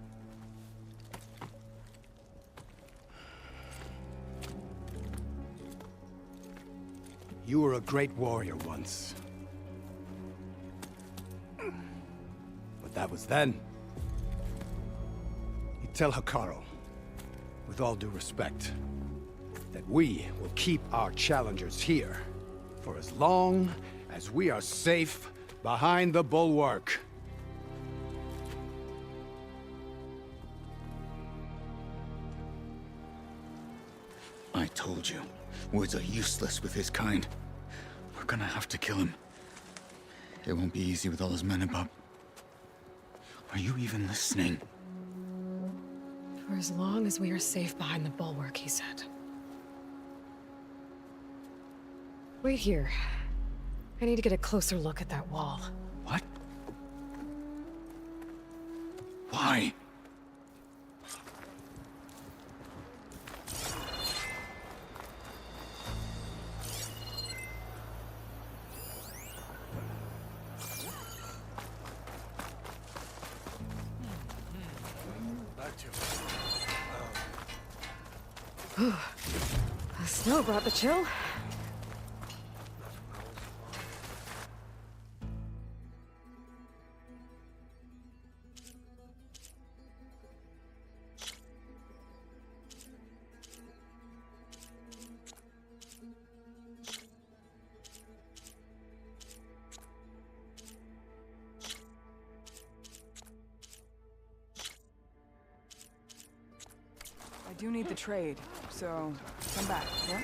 S22: You were a great warrior once. But that was then. You tell Hikaru, with all due respect, that we will keep our challengers here for as long as we are safe behind the Bulwark.
S15: I told you, words are useless with his kind. We're gonna have to kill him. It won't be easy with all his men above. Are you even listening?
S1: For as long as we are safe behind the bulwark, he said. Wait here. I need to get a closer look at that wall.
S15: What? Why?
S1: The snow brought the chill.
S20: I do need the trade, so come back, yeah?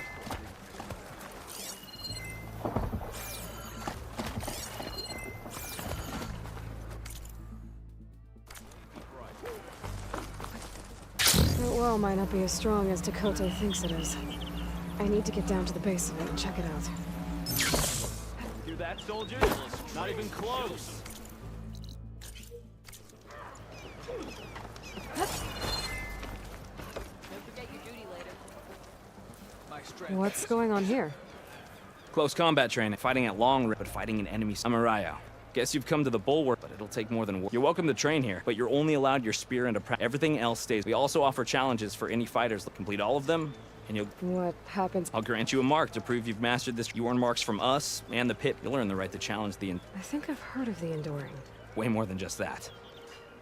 S1: That wall might not be as strong as Tekote thinks it is. I need to get down to the base of it and check it out.
S10: Hear that, soldiers? Not even close.
S1: What's going on here?
S4: Close combat training, fighting at long range, but fighting an enemy. I'm Arayo. Guess you've come to the bulwark, but it'll take more than war. You're welcome to train here, but you're only allowed your spear and a everything else stays. We also offer challenges for any fighters that complete all of them, and you'll...
S1: What happens?
S4: I'll grant you a mark to prove you've mastered this. You earn marks from us and the pit. You'll earn the right to challenge the...
S1: I think I've heard of the Enduring.
S4: Way more than just that.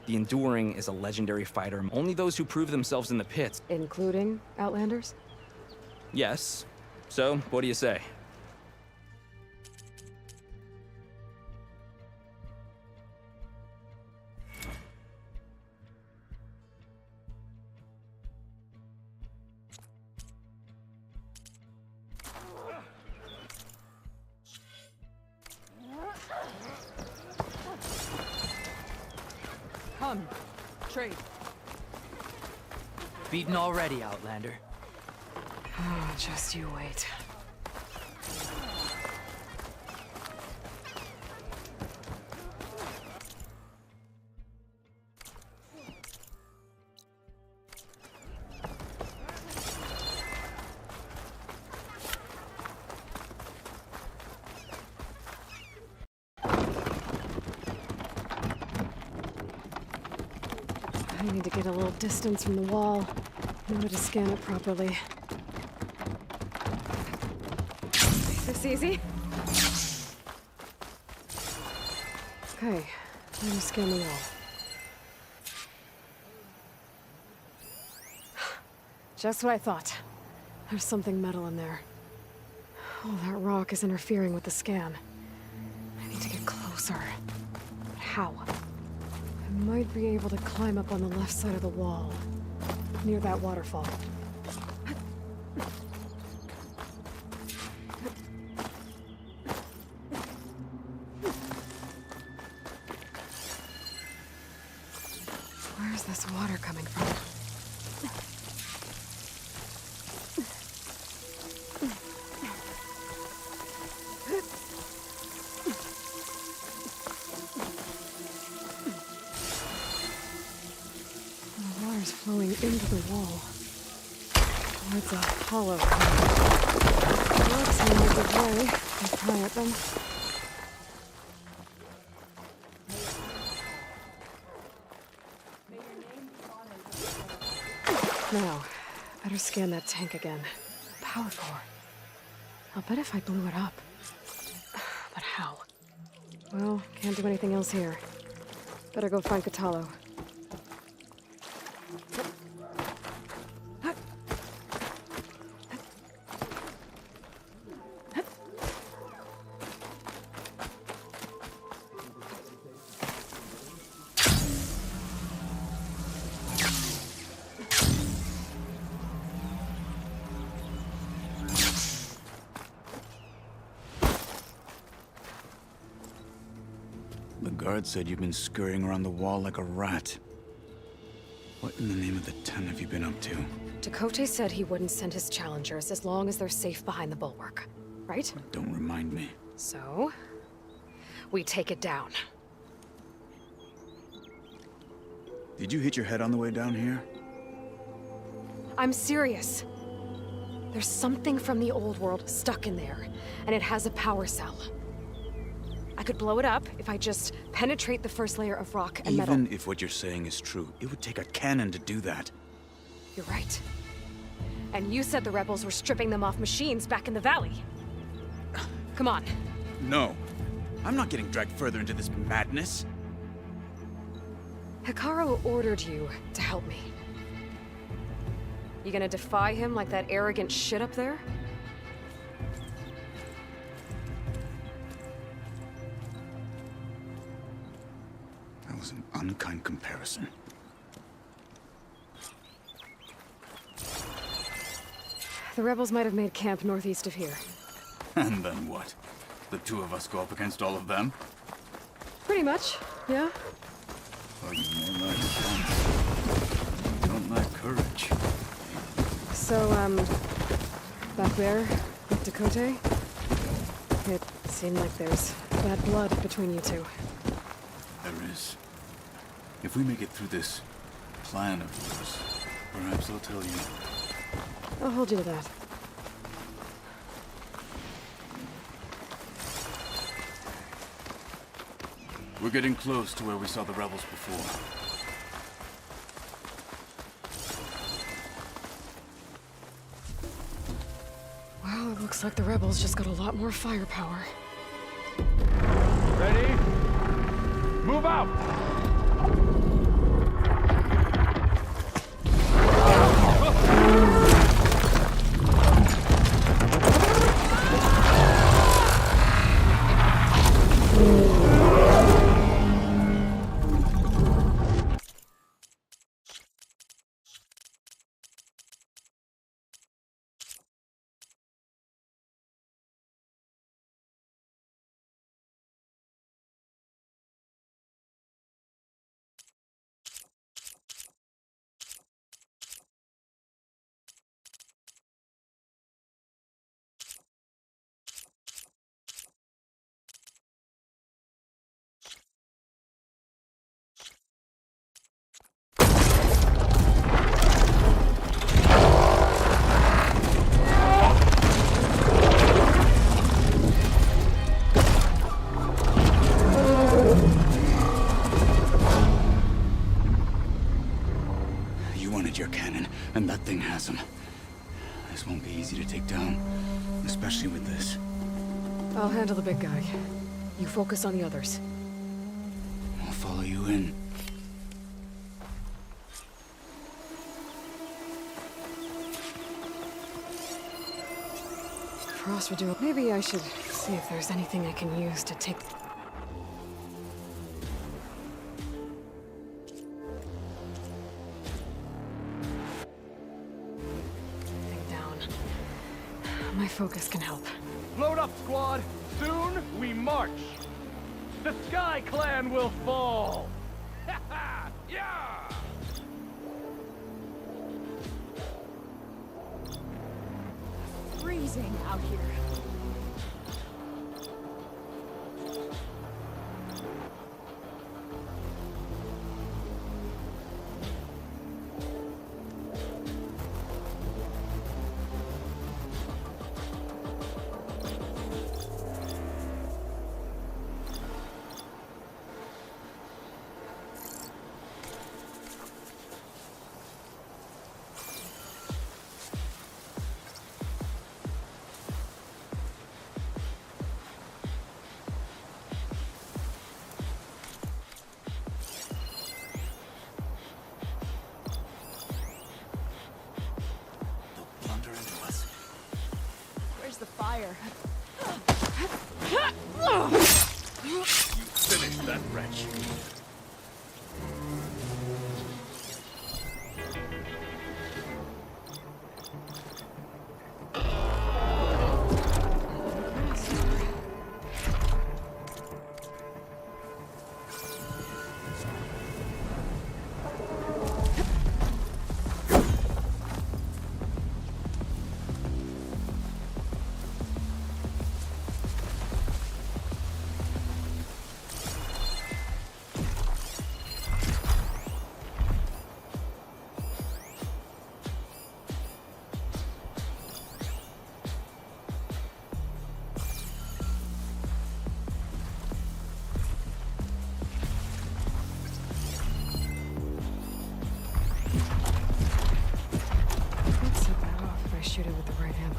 S4: The Enduring is a legendary fighter. Only those who prove themselves in the pits.
S1: Including Outlanders?
S4: Yes. So, what do you say?
S20: Come, trade.
S5: Beaten already, Outlander.
S1: Oh, just you wait. I need to get a little distance from the wall in order to scan it properly. This easy? Okay, time to scan the wall. Just what I thought. There's something metal in there. Oh, that rock is interfering with the scan. I need to get closer. But how? I might be able to climb up on the left side of the wall, near that waterfall. Where's this water coming from? The water's flowing into the wall. Towards a hollow. Rocks in a good way. I pry at them. Now, better scan that tank again. Power core. I'll bet if I blew it up. But how? Well, can't do anything else here. Better go find Katalo.
S15: guard said you've been scurrying around the wall like a rat. What in the name of the 10 have you been up to?
S1: Dakota said he wouldn't send his challengers as long as they're safe behind the bulwark, right?
S15: Don't remind me.
S1: So, we take it down.
S15: Did you hit your head on the way down here?
S1: I'm serious. There's something from the old world stuck in there, and it has a power cell. I could blow it up if I just penetrate the first layer of rock and metal.
S15: Even if what you're saying is true, it would take a cannon to do that.
S1: You're right. And you said the rebels were stripping them off machines back in the valley. Come on.
S15: No. I'm not getting dragged further into this madness.
S1: Hikaru ordered you to help me. You gonna defy him like that arrogant shit up there?
S15: That was an unkind comparison.
S1: The rebels might have made camp northeast of here.
S8: And then what? The two of us go up against all of them?
S1: Pretty much, yeah?
S8: Oh, you more like fun. Don't like courage.
S1: So, back there, with Dakota, it seemed like there's bad blood between you two.
S8: There is. If we make it through this plan of yours, perhaps I'll tell you.
S1: I'll hold you to that.
S8: We're getting close to where we saw the rebels before.
S1: Well, it looks like the rebels just got a lot more firepower.
S10: Ready? Move out!
S15: Your cannon, and that thing has him. This won't be easy to take down, especially with this.
S1: I'll handle the big guy. You focus on the others.
S15: I'll follow you in.
S1: Frost would do it. Maybe I should see if there's anything I can use to take... My focus can help.
S10: Load up, squad! Soon we march! The Sky Clan will fall! Yeah!
S19: Freezing out here. The fire.
S8: You finished that wretch.
S1: shoot it with the right ammo.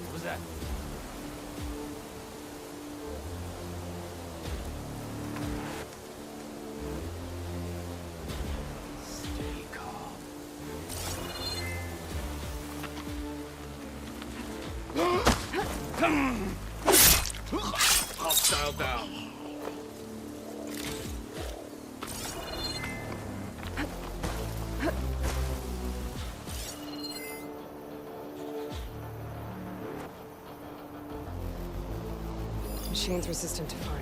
S10: What was that?
S8: Stay calm.
S10: Hostile down.
S1: Machine's resistant to fire.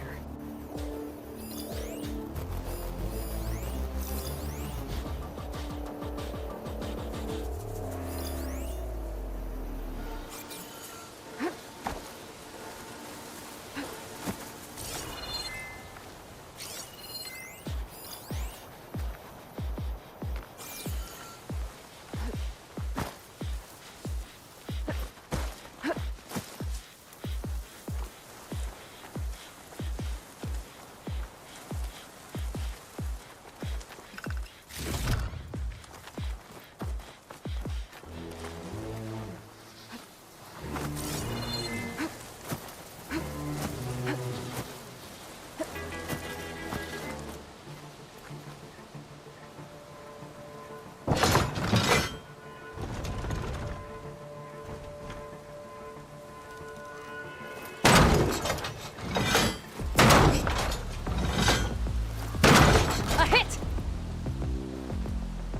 S12: A hit!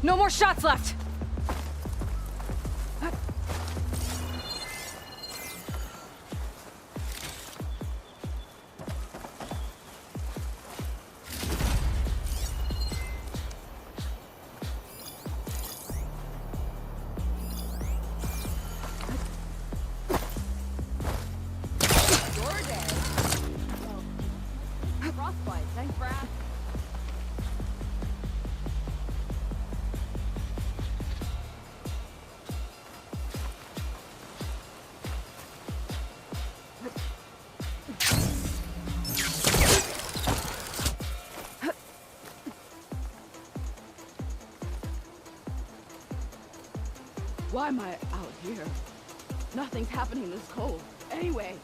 S12: No more shots left!
S18: You're dead. Well, frostbite. Thanks for asking.
S5: Why am I out here? Nothing's happening this cold. Anyway.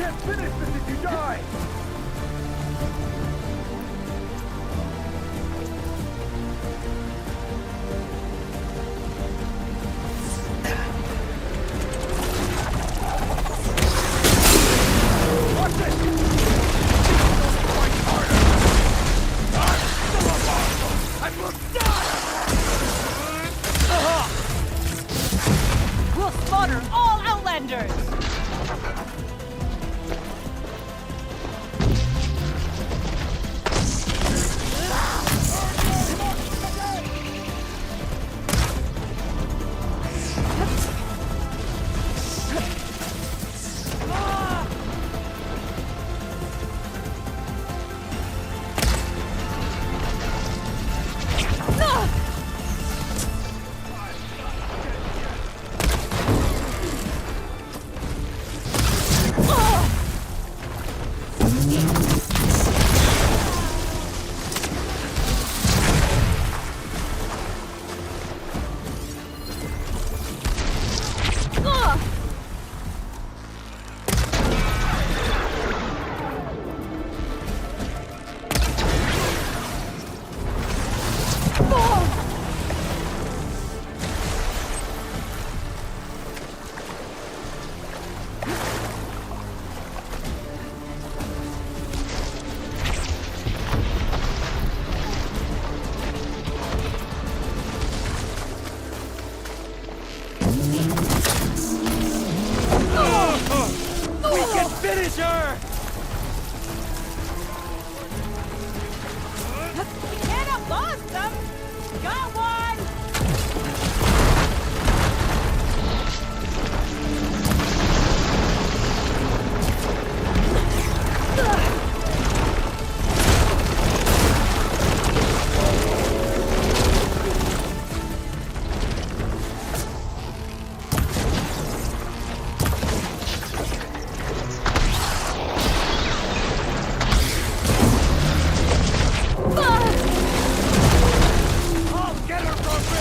S10: can't finish this if you die! Watch this! Fight harder! I'm still a marshal! I will die!
S18: We'll slaughter all Outlanders!
S10: We can finish her!
S18: We can't have lost them! Got one!
S10: I'll get her from me!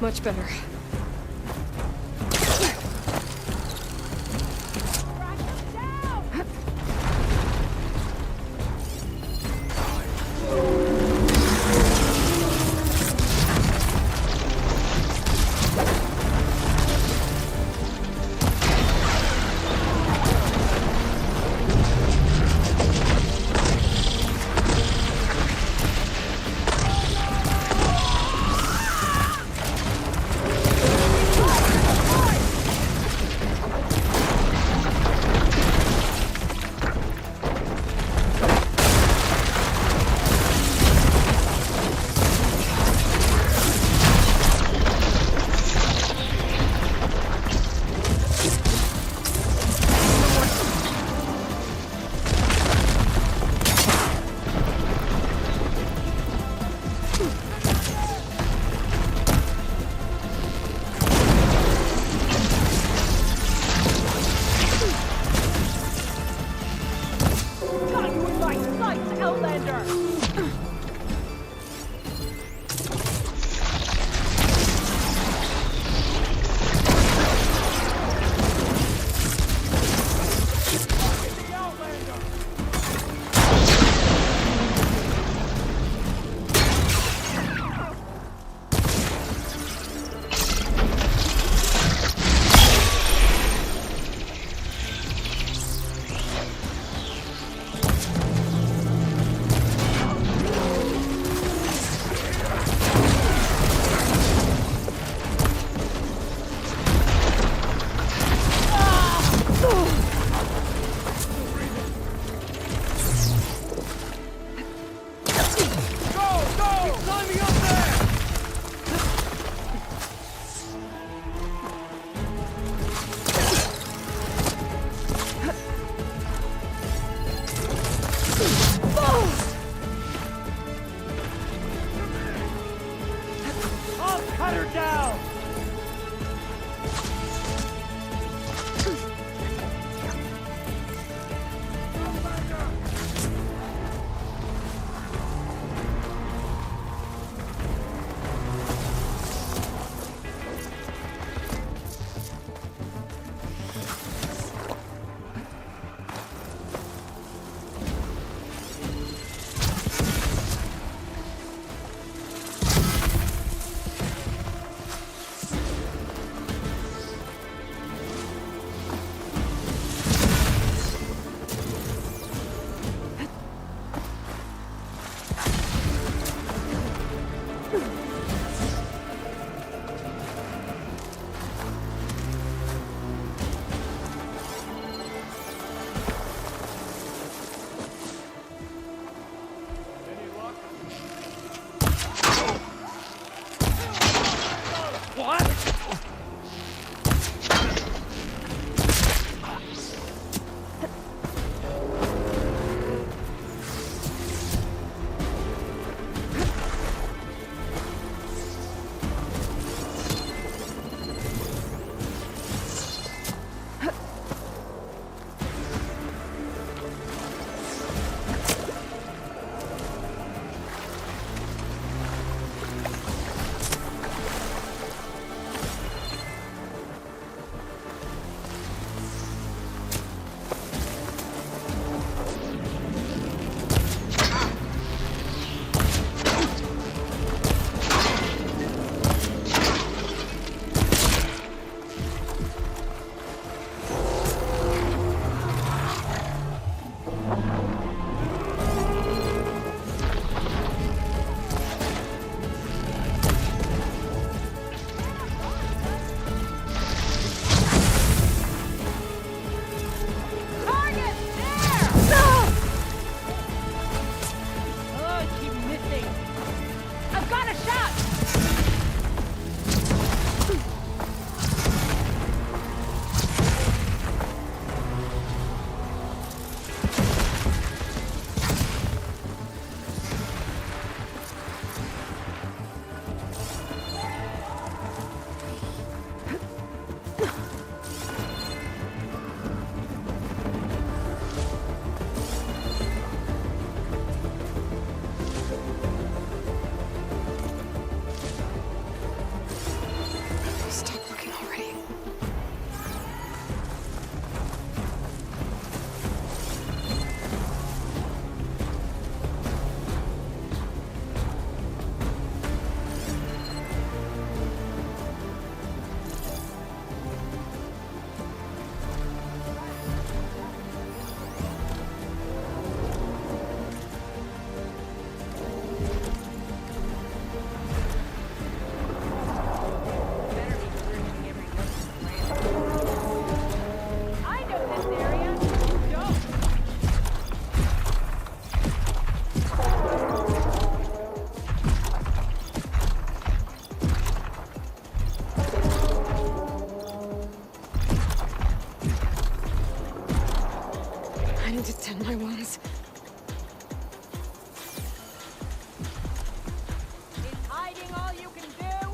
S1: Much better. trying to tend my wounds.
S18: Is hiding all you can do?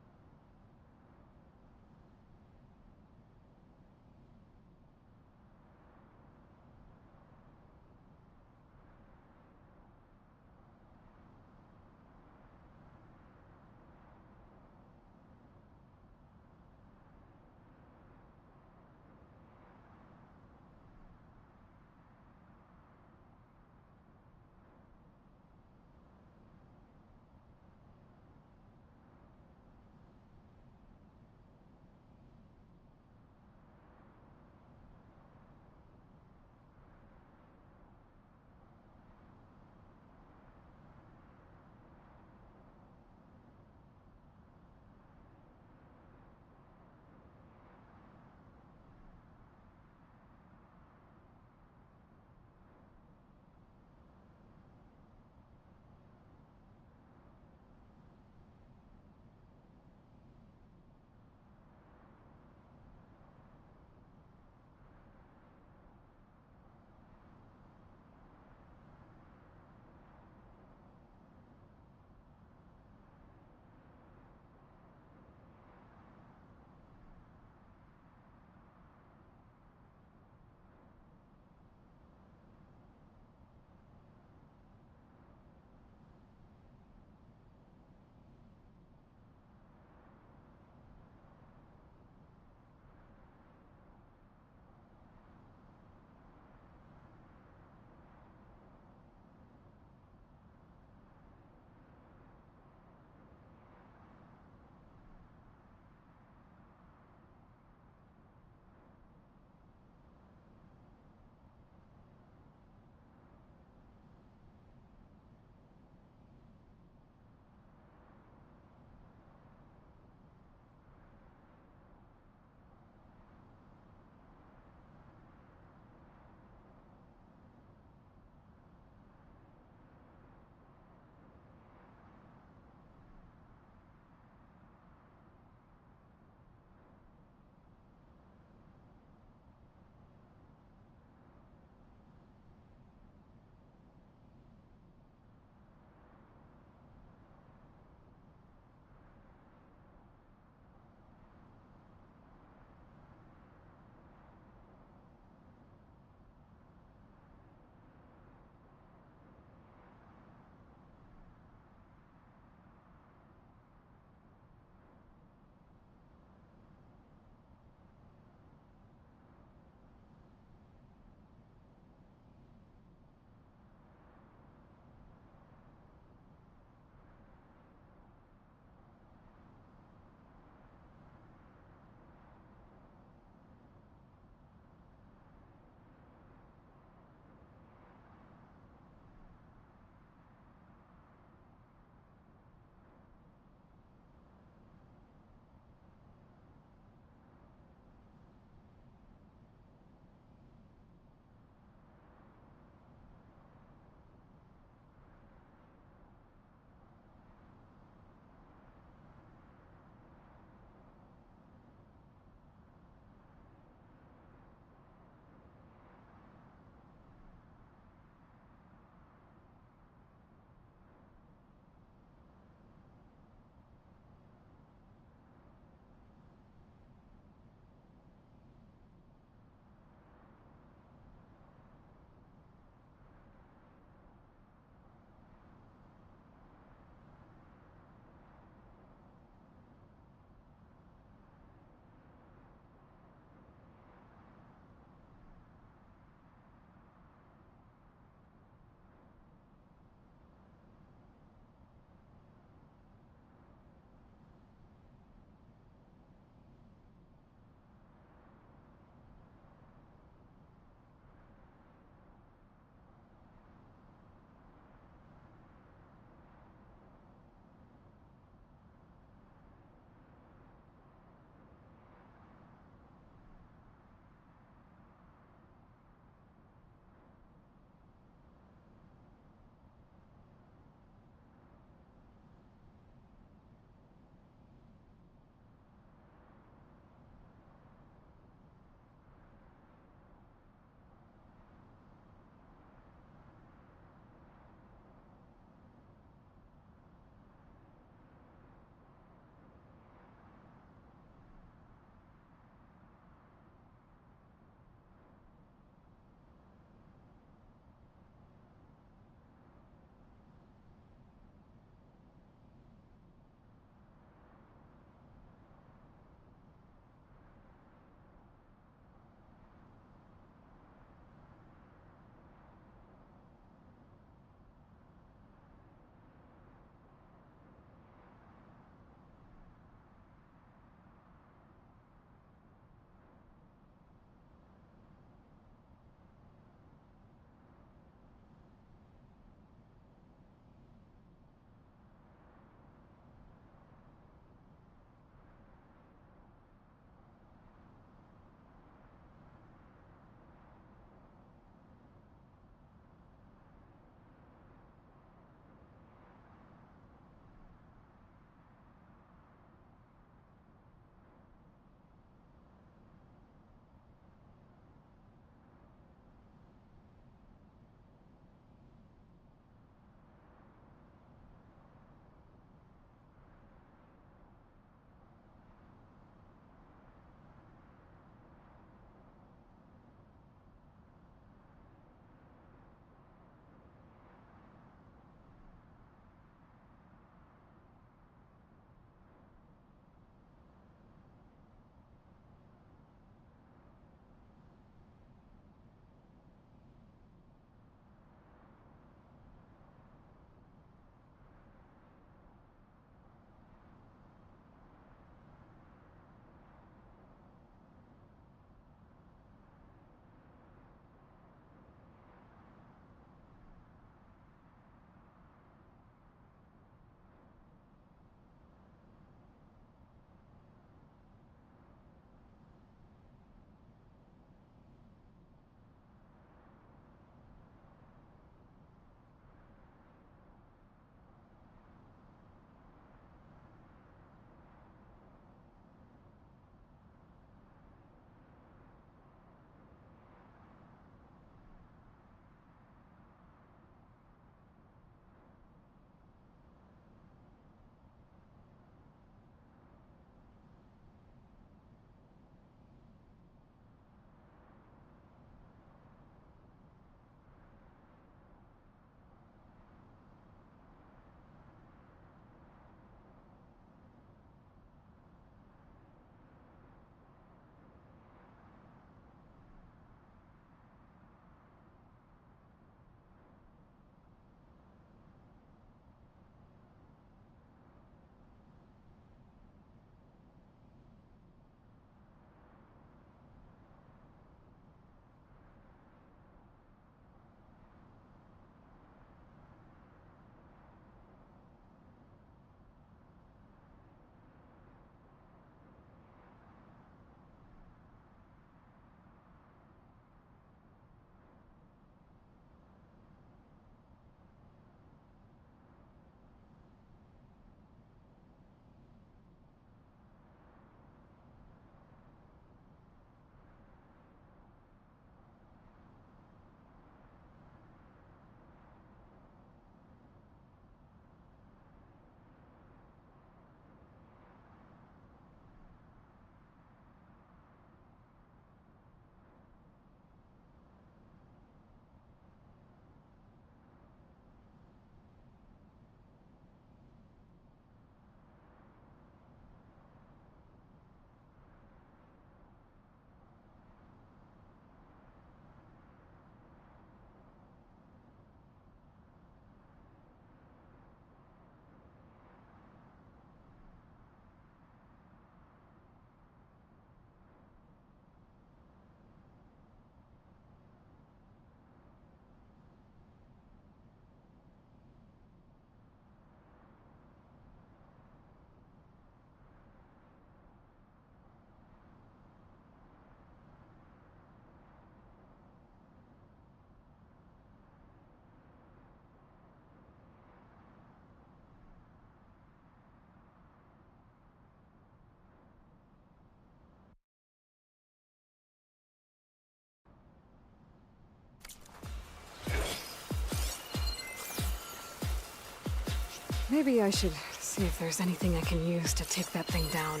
S1: Maybe I should see if there's anything I can use to take that thing down.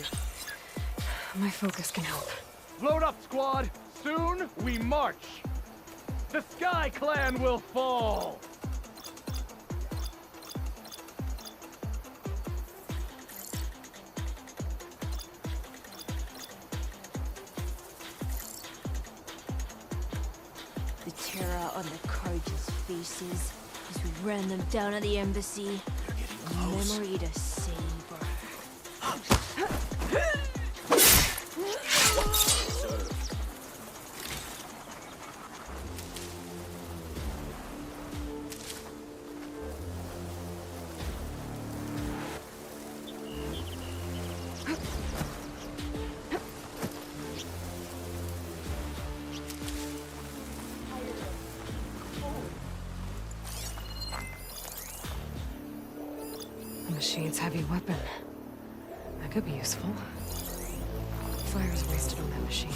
S1: My focus can help.
S10: Load up, squad! Soon we march! The Sky Clan will fall!
S6: The terror on the Carja's faces as we ran them down at the embassy. A memory to savor.
S1: The machine's heavy weapon. That could be useful. Fire's wasted on that machine.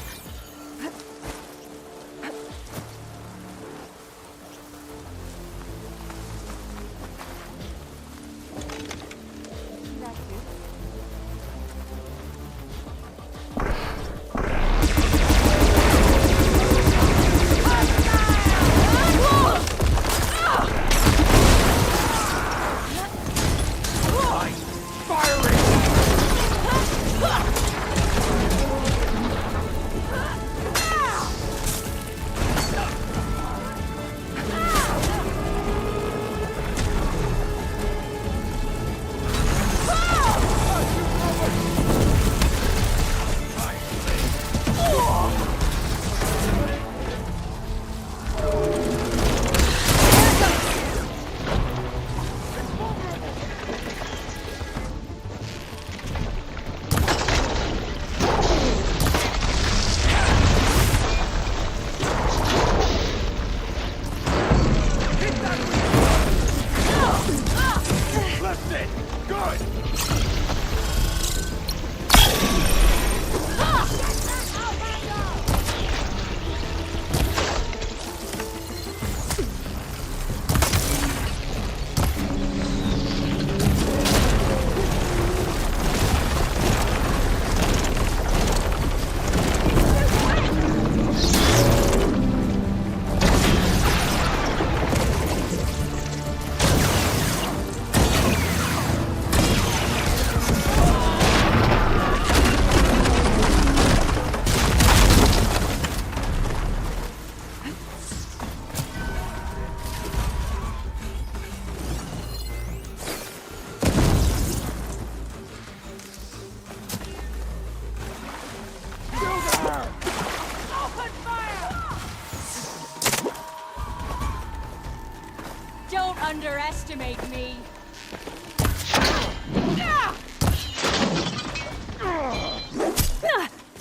S6: Don't underestimate me.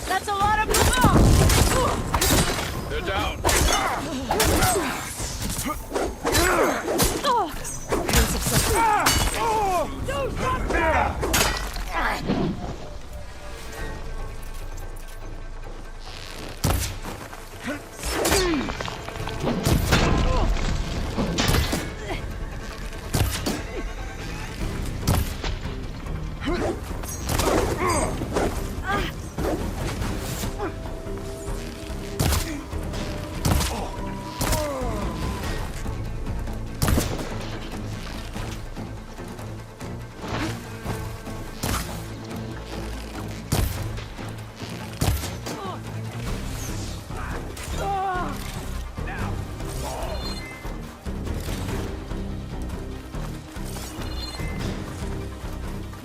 S6: That's a lot of...
S10: They're down.
S6: Don't drop that!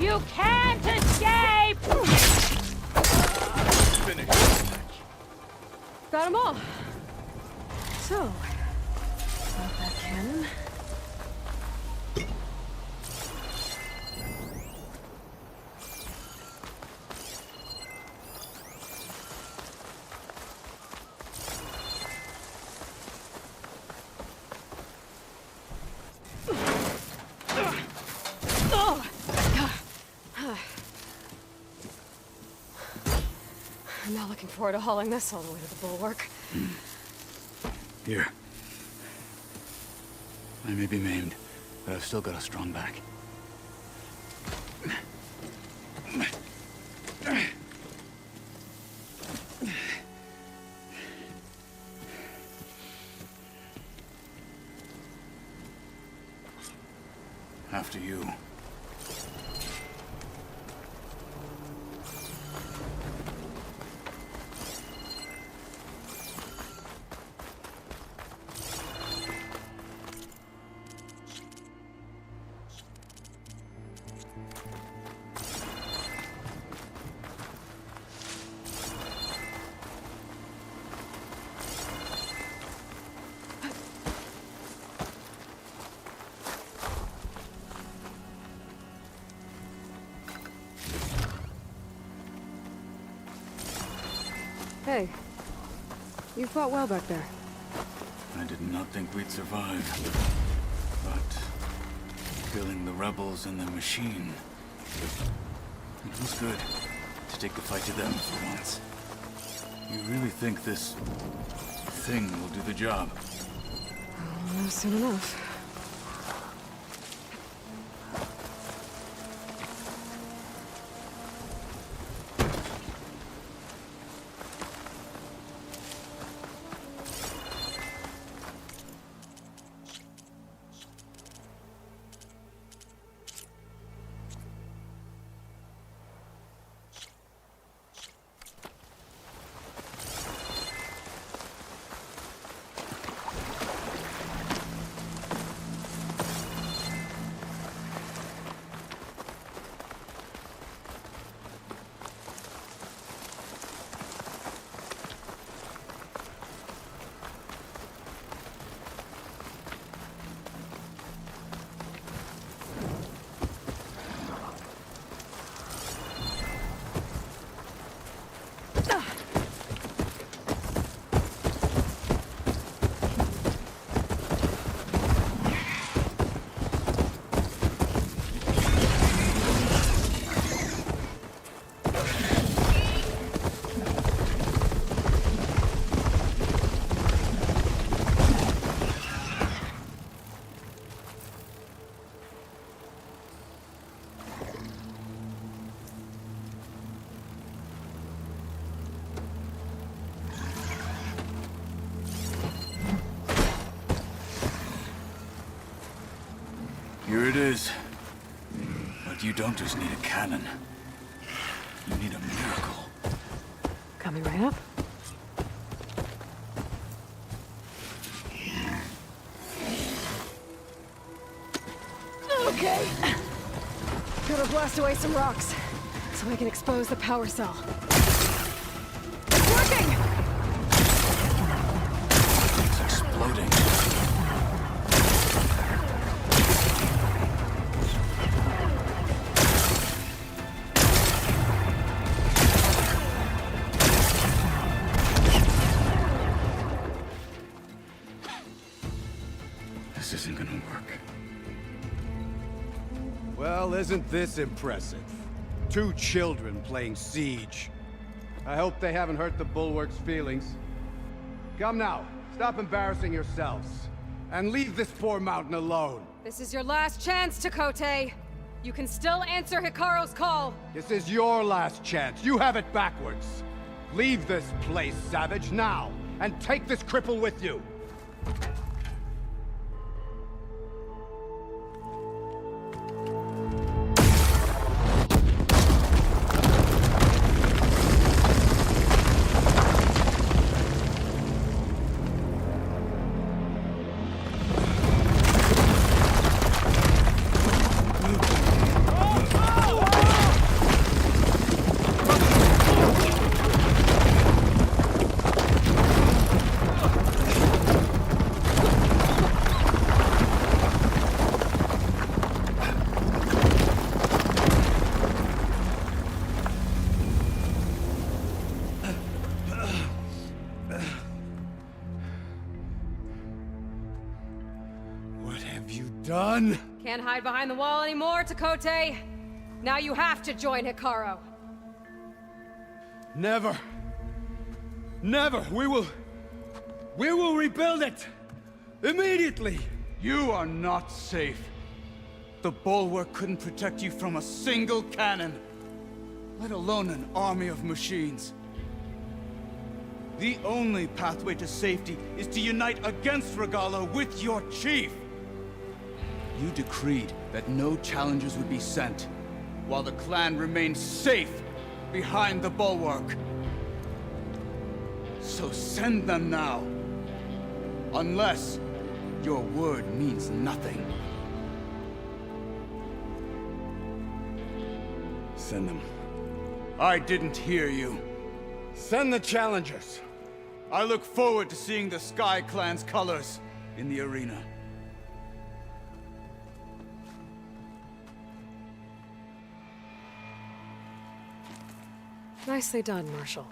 S6: You can't escape!
S1: Got them all. So, about that cannon. I'm not looking forward to hauling this all the way to the bulwark.
S15: Here. I may be maimed, but I've still got a strong back.
S8: after you.
S1: Hey, you fought well back there.
S8: I did not think we'd survive. But killing the rebels and the machine, it was good to take the fight to them for once. You really think this thing will do the job?
S1: I'll know soon enough.
S8: Here it is. But you don't just need a cannon. You need a miracle.
S1: Coming right up. Okay. Gotta blast away some rocks, so I can expose the power cell. It's working!
S8: It's exploding.
S15: This isn't gonna work.
S22: Well, isn't this impressive? 2 children playing siege. I hope they haven't hurt the Bulwark's feelings. Come now, stop embarrassing yourselves. And leave this poor mountain alone.
S1: This is your last chance, Chakotay. You can still answer Hikaru's call.
S22: This is your last chance. You have it backwards. Leave this place, Savage, now. And take this cripple with you. Done?
S1: Can't hide behind the wall anymore, Chakotay. Now you have to join Hikaru.
S22: Never. Never. We will rebuild it. Immediately.
S15: You are not safe. The Bulwark couldn't protect you from a single cannon, let alone an army of machines. The only pathway to safety is to unite against Regala with your chief. You decreed that no challengers would be sent, while the clan remained safe behind the bulwark. So send them now. Unless your word means nothing.
S22: Send them.
S15: I didn't hear you.
S22: Send the challengers.
S15: I look forward to seeing the Sky Clan's colors in the arena.
S1: Nicely done, Marshal.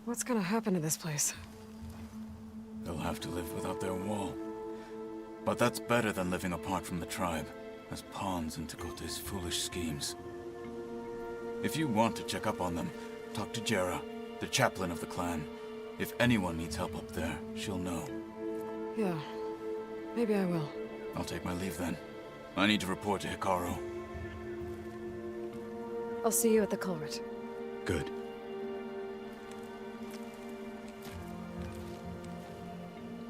S1: What's gonna happen to this place?
S8: They'll have to live without their wall. But that's better than living apart from the tribe, as pawns in Tekote's foolish schemes. If you want to check up on them, talk to Jera, the chaplain of the clan. If anyone needs help up there, she'll know.
S1: Yeah, maybe I will.
S8: I'll take my leave then. I need to report to Hikaru.
S1: I'll see you at the culvert.
S15: Good.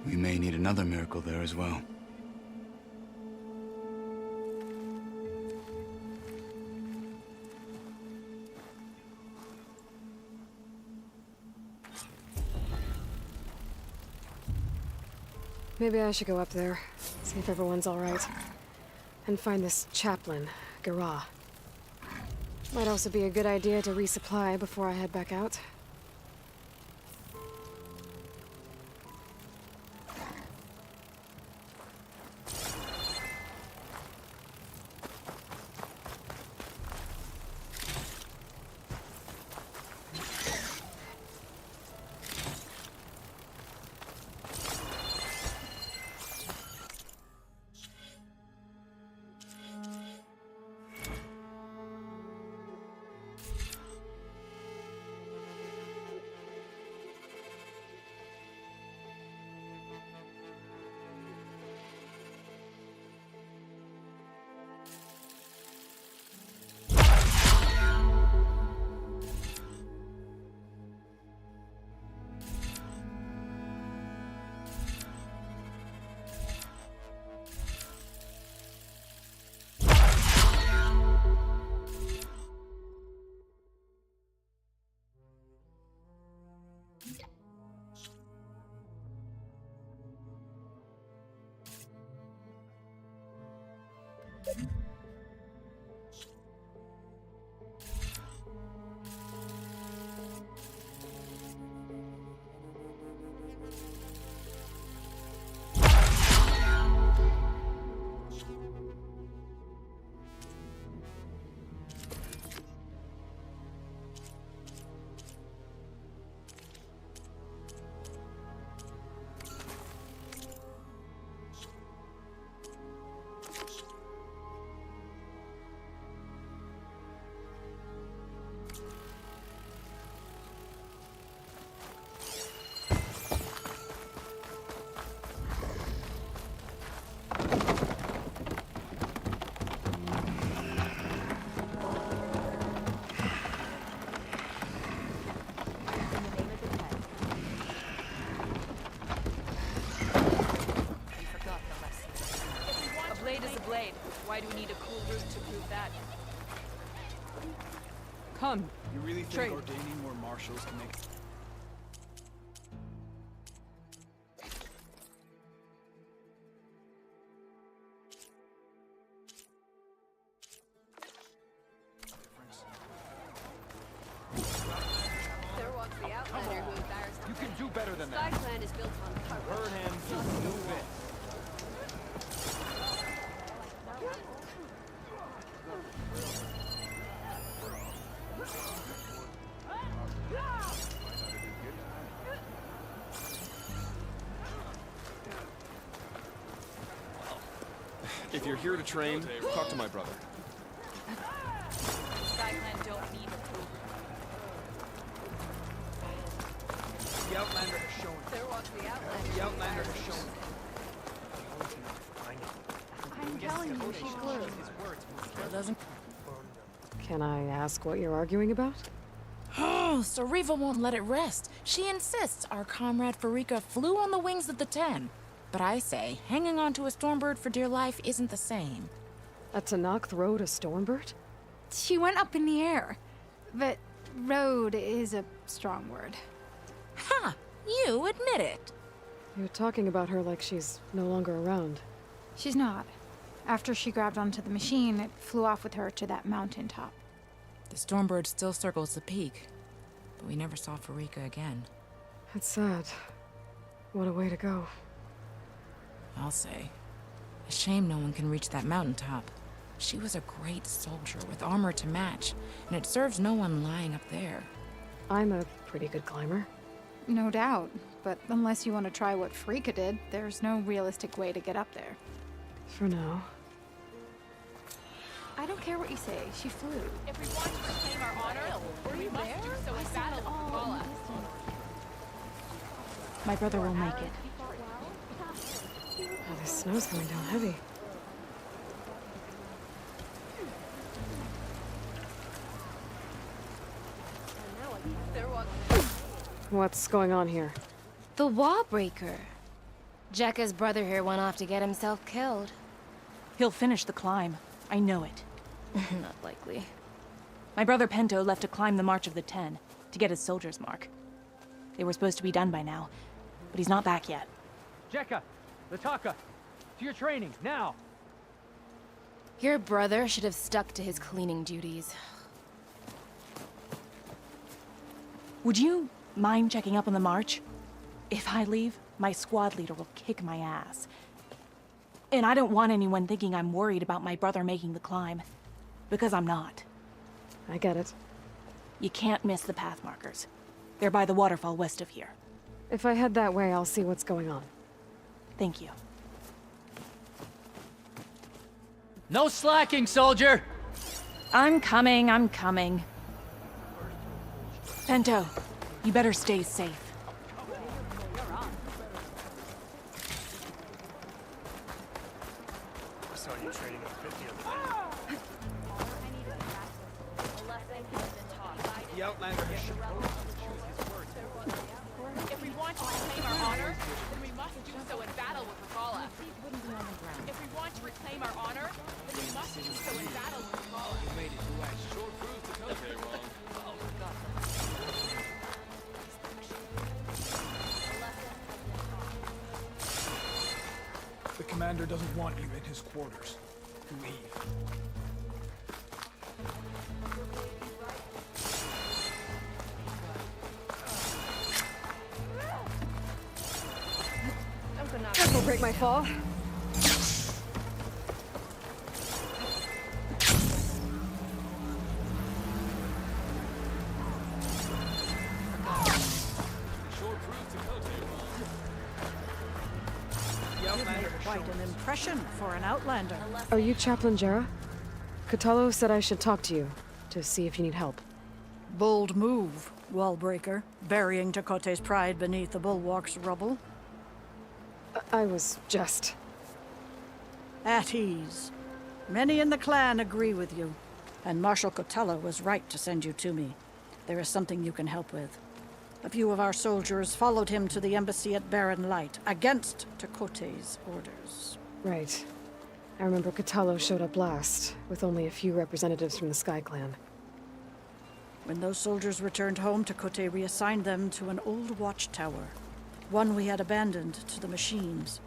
S15: We may need another miracle there as well.
S1: Maybe I should go up there, see if everyone's all right. And find this chaplain, Garah. Might also be a good idea to resupply before I head back out.
S5: Why do we need a cool route to prove that?
S20: Come.
S10: You really think
S20: Trade.
S10: ordaining more marshals can make...
S18: There walks the outlander who embarrassed
S10: You can do better than that.
S18: Sky Clan is built on cover.
S10: Heard him. You move it.
S3: If you're here to train, talk to my brother.
S5: Sky Clan don't need a cool route.
S10: The outlander has shown.
S5: There walks the outlander.
S10: The outlander has shown.
S19: I'm telling you, she's glue.
S1: Can I ask what you're arguing about?
S13: Oh, so Riva won't let it rest. She insists our comrade Farika flew on the wings of the 10.
S14: But I say, hanging on to a Stormbird for dear life isn't the same.
S1: A Tanakh rode a Stormbird?
S13: She went up in the air. But road is a strong word.
S14: Ha! You admit it.
S1: You're talking about her like she's no longer around.
S13: She's not. After she grabbed onto the machine, it flew off with her to that mountaintop.
S14: The Stormbird still circles the peak, but we never saw Farika again.
S1: It's sad. What a way to go.
S14: I'll say. A shame no one can reach that mountaintop. She was a great soldier with armor to match, and it serves no one lying up there.
S1: I'm a pretty good climber.
S13: No doubt, but unless you want to try what Farika did, there's no realistic way to get up there.
S1: For now.
S13: I don't care what you say, she flew.
S7: If we want to reclaim our honor, we must do so in battle with Regala.
S13: My brother will make it.
S1: Oh, this snow's coming down heavy. What's going on here?
S17: The wall breaker. Jekka's brother here went off to get himself killed.
S16: He'll finish the climb. I know it.
S17: Not likely.
S16: My brother Pento left to climb the March of the Ten, to get his soldier's mark. They were supposed to be done by now, but he's not back yet.
S10: Jekka! Lataka! To your training, now!
S17: Your brother should have stuck to his cleaning duties.
S16: Would you mind checking up on the march? If I leave, my squad leader will kick my ass. And I don't want anyone thinking I'm worried about my brother making the climb. Because I'm not.
S1: I get it.
S16: You can't miss the path markers. They're by the waterfall west of here.
S1: If I head that way, I'll see what's going on.
S16: Thank you.
S10: No slacking, soldier!
S16: I'm coming, I'm coming. Pento, you better stay safe.
S10: I saw you trading up 50 of
S11: The Outlander has shown
S7: If we want to reclaim our honor, then we must do so in battle with Regala. If we want to reclaim our honor, then we must do so in battle with Regala.
S11: You made it to us. Short cruise to Kote, wrong.
S23: The commander doesn't want you in his quarters. Leave.
S1: This will break my fall.
S24: Quite an impression for an Outlander.
S1: Are you Chaplain Jera? Katalo said I should talk to you, to see if you need help.
S24: Bold move, Wallbreaker, burying Tekote's pride beneath the bulwark's rubble.
S1: I was just...
S24: At ease. Many in the clan agree with you, and Marshal Kotala was right to send you to me. There is something you can help with. A few of our soldiers followed him to the embassy at Barren Light, against Tekote's orders.
S1: Right. I remember Katalo showed up last, with only a few representatives from the Sky Clan.
S24: When those soldiers returned home, Tekote reassigned them to an old watchtower, one we had abandoned to the machines.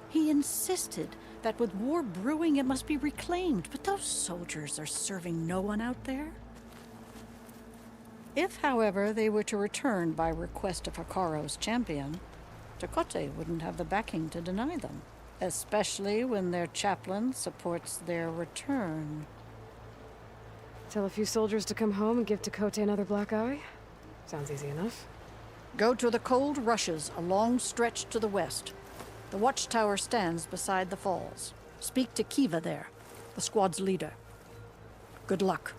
S24: He insisted that with war brewing it must be reclaimed, but those soldiers are serving no one out there. If, however, they were to return by request of Hikaro's champion, Tekote wouldn't have the backing to deny them, especially when their chaplain supports their return.
S1: Tell a few soldiers to come home and give Tekote another black eye? Sounds easy enough.
S24: Go to the cold rushes, a long stretch to the west. The watchtower stands beside the falls. Speak to Kiva there, the squad's leader. Good luck.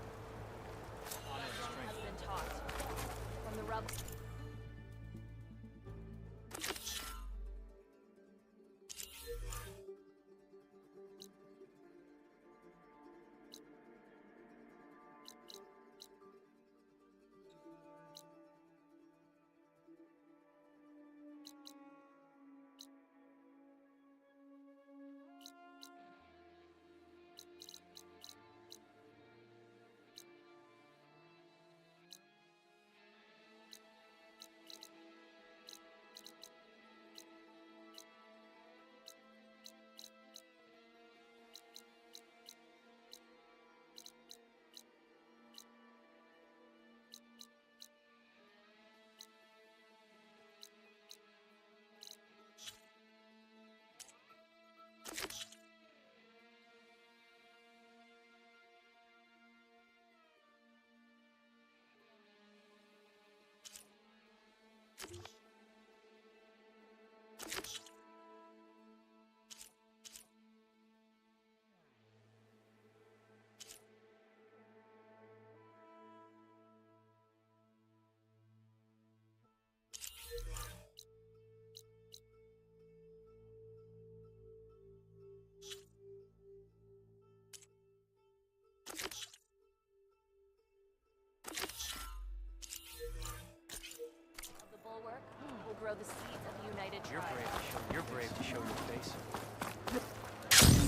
S18: grow the seeds of the united
S11: You're
S18: tribe.
S11: brave to show. You're brave to show your face.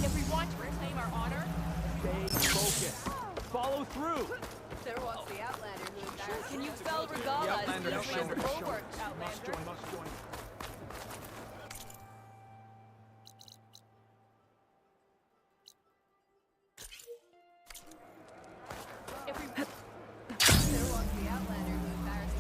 S7: If we want to reclaim our honor,
S10: Stay focused. Follow through.
S18: There was the Outlander who embarrassed.
S7: can you fell Regala as
S10: Outlander,
S7: easily as the bulwark,
S10: Must
S7: Outlander?
S10: join, must join.
S18: There was the Outlander who embarrassed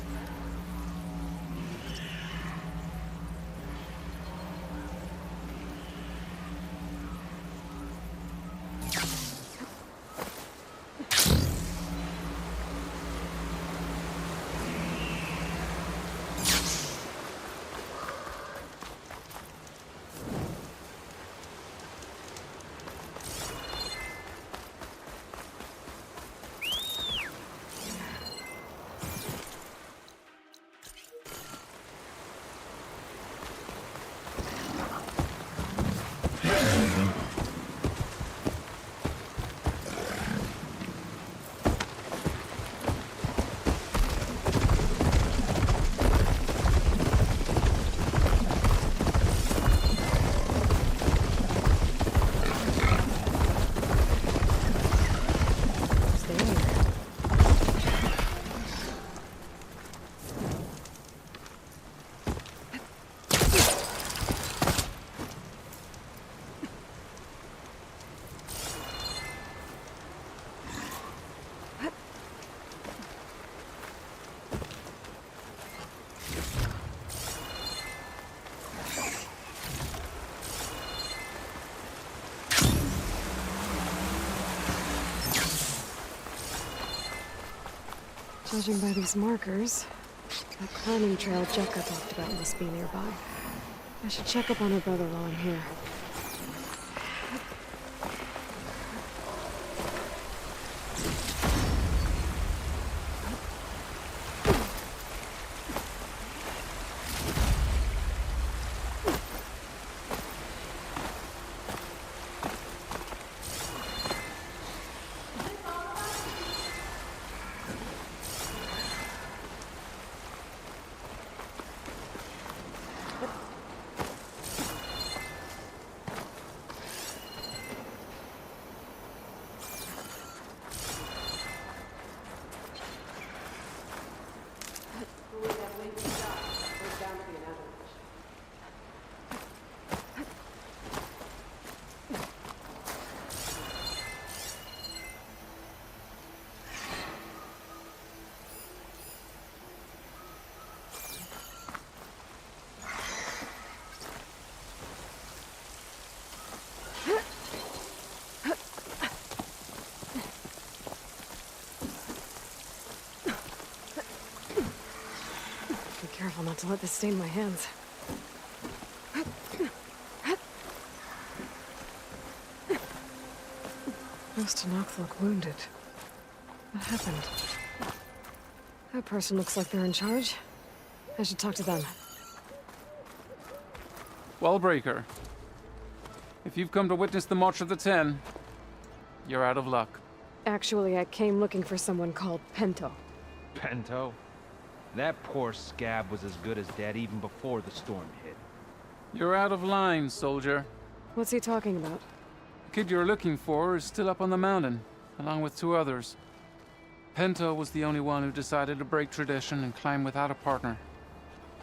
S1: Judging by these markers, that climbing trail Jekka talked about must be nearby. I should check up on her brother while I'm here. Be careful not to let this stain my hands. Most Tanakh look wounded. What happened? That person looks like they're in charge. I should talk to them.
S2: Wallbreaker. If you've come to witness the March of the Ten, you're out of luck.
S1: Actually, I came looking for someone called Pento.
S10: Pento? That poor scab was as good as dead even before the storm hit.
S2: You're out of line, soldier.
S1: What's he talking about?
S2: The kid you're looking for is still up on the mountain, along with 2 others. Pento was the only one who decided to break tradition and climb without a partner.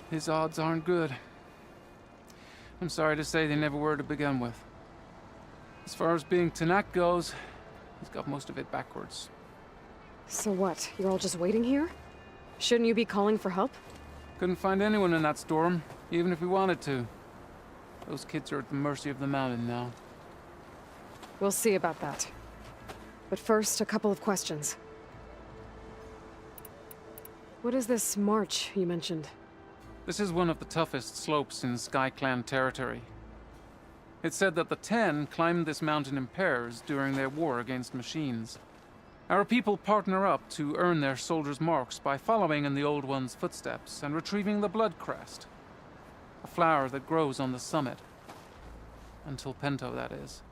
S2: His odds aren't good. I'm sorry to say they never were to begin with. As far as being Tanakh goes, he's got most of it backwards.
S1: So what? You're all just waiting here? Shouldn't you be calling for help?
S2: Couldn't find anyone in that storm, even if we wanted to. Those kids are at the mercy of the mountain now.
S1: We'll see about that. But first, a couple of questions. What is this march you mentioned?
S2: This is one of the toughest slopes in Sky Clan territory. It's said that the Ten climbed this mountain in pairs during their war against machines. Our people partner up to earn their soldiers' marks by following in the Old One's footsteps and retrieving the Blood Crest, a flower that grows on the summit. Until Pento, that is.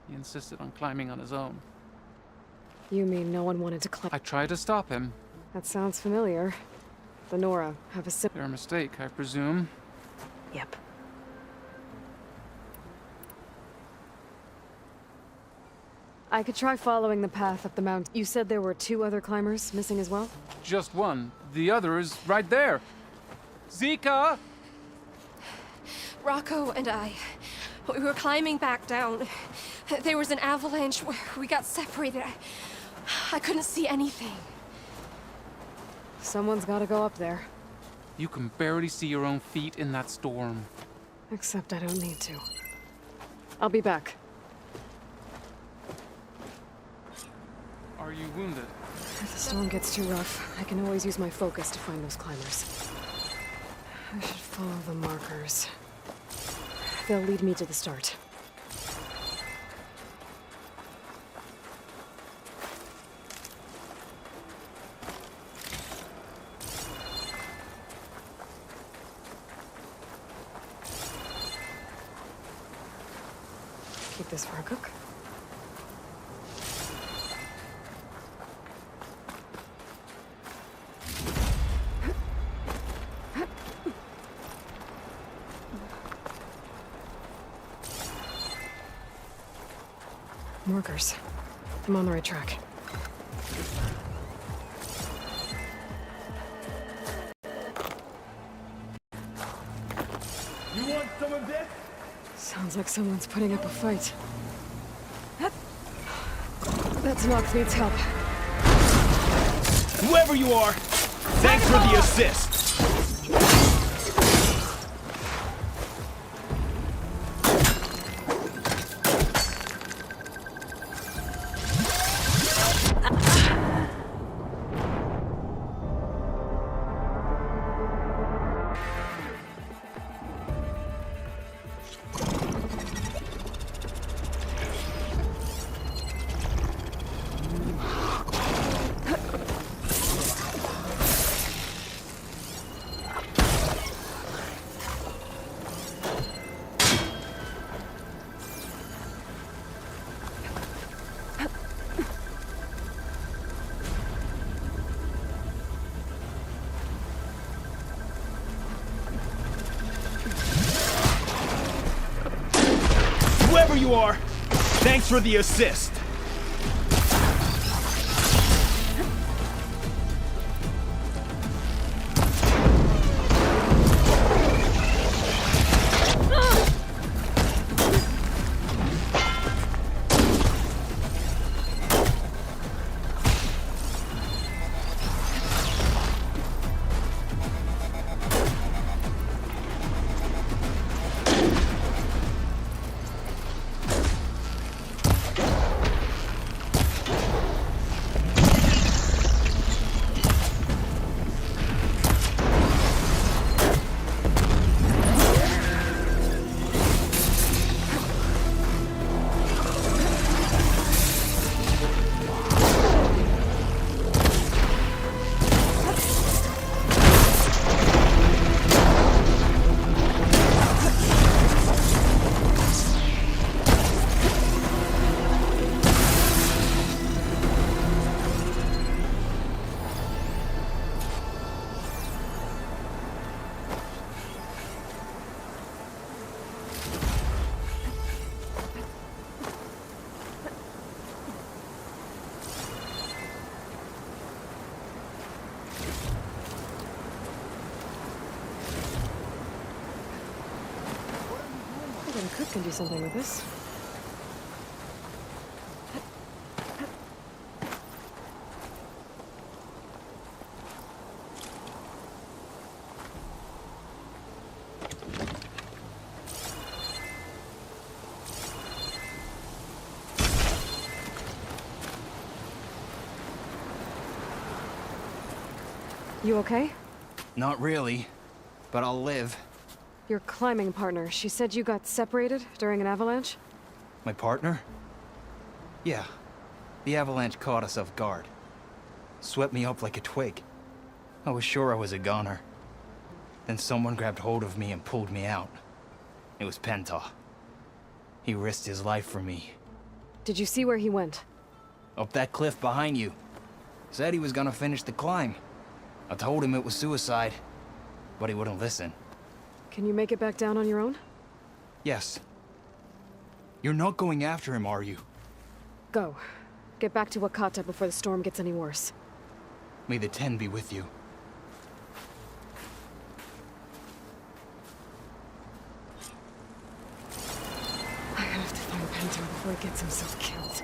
S2: He insisted on climbing on his own.
S1: You mean no one wanted to climb?
S2: I tried to stop him.
S1: That sounds familiar. the Nora, have a
S2: Their mistake, I presume.
S1: Yep. I could try following the path up the mountain. You said there were 2 other climbers missing as well?
S2: Just one. The other is right there. Zika!
S4: Rocco and I, we were climbing back down. There was an avalanche where we got separated. I couldn't see anything.
S1: Someone's gotta go up there.
S2: You can barely see your own feet in that storm.
S1: Except I don't need to. I'll be back.
S2: Are you wounded?
S1: If the storm gets too rough, I can always use my focus to find those climbers. I should follow the markers. They'll lead me to the start. Keep this for a cook. Markers. I'm on the right track.
S10: You want some of this?
S1: Sounds like someone's putting up a fight. That's Nox needs help.
S10: Whoever you are, thanks for the assist. Whoever you are, thanks for the assist.
S1: I bet a cook can do something with this. You okay?
S9: Not really, but I'll live.
S1: Your climbing partner, she said you got separated during an avalanche?
S9: My partner? Yeah. The avalanche caught us off guard. Swept me up like a twig. I was sure I was a goner. Then someone grabbed hold of me and pulled me out. It was Penta. He risked his life for me.
S1: Did you see where he went?
S9: Up that cliff behind you. Said he was gonna finish the climb. I told him it was suicide, but he wouldn't listen.
S1: Can you make it back down on your own?
S9: Yes. You're not going after him, are you?
S1: Go. Get back to Wakata before the storm gets any worse.
S9: May the 10 be with you.
S1: I have to find Pento before he gets himself killed.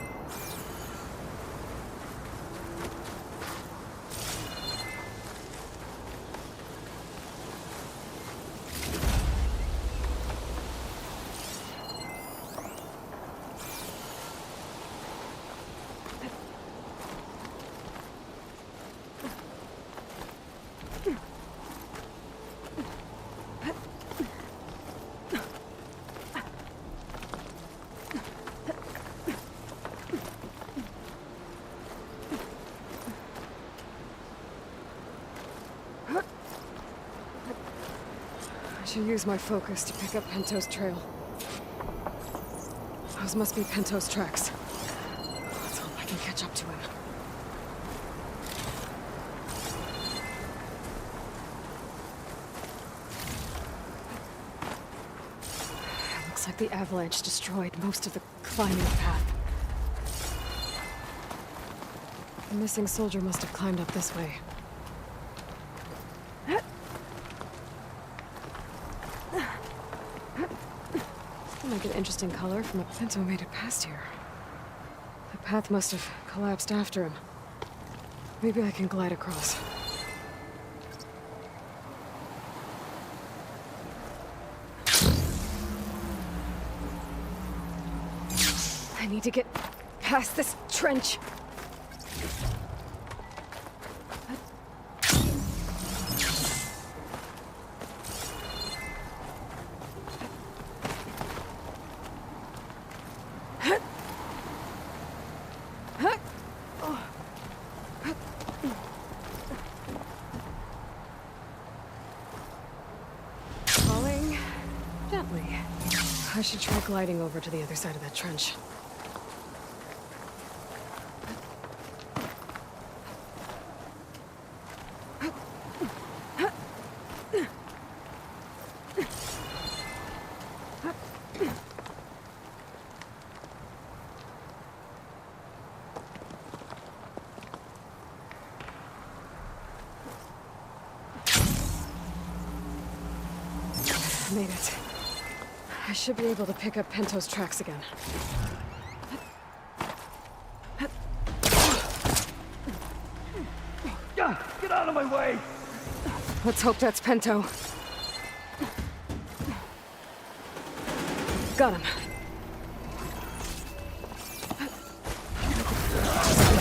S1: I should use my focus to pick up Pento's trail. Those must be Pento's tracks. Let's hope I can catch up to him. Looks like the avalanche destroyed most of the climbing path. The missing soldier must have climbed up this way. Make an interesting color from a Pento made it past here. The path must have collapsed after him. Maybe I can glide across. I need to get past this trench. Falling gently. I should try gliding over to the other side of that trench. Made it. I should be able to pick up Pento's tracks again.
S10: Get out of my way!
S1: Let's hope that's Pento. Got him. I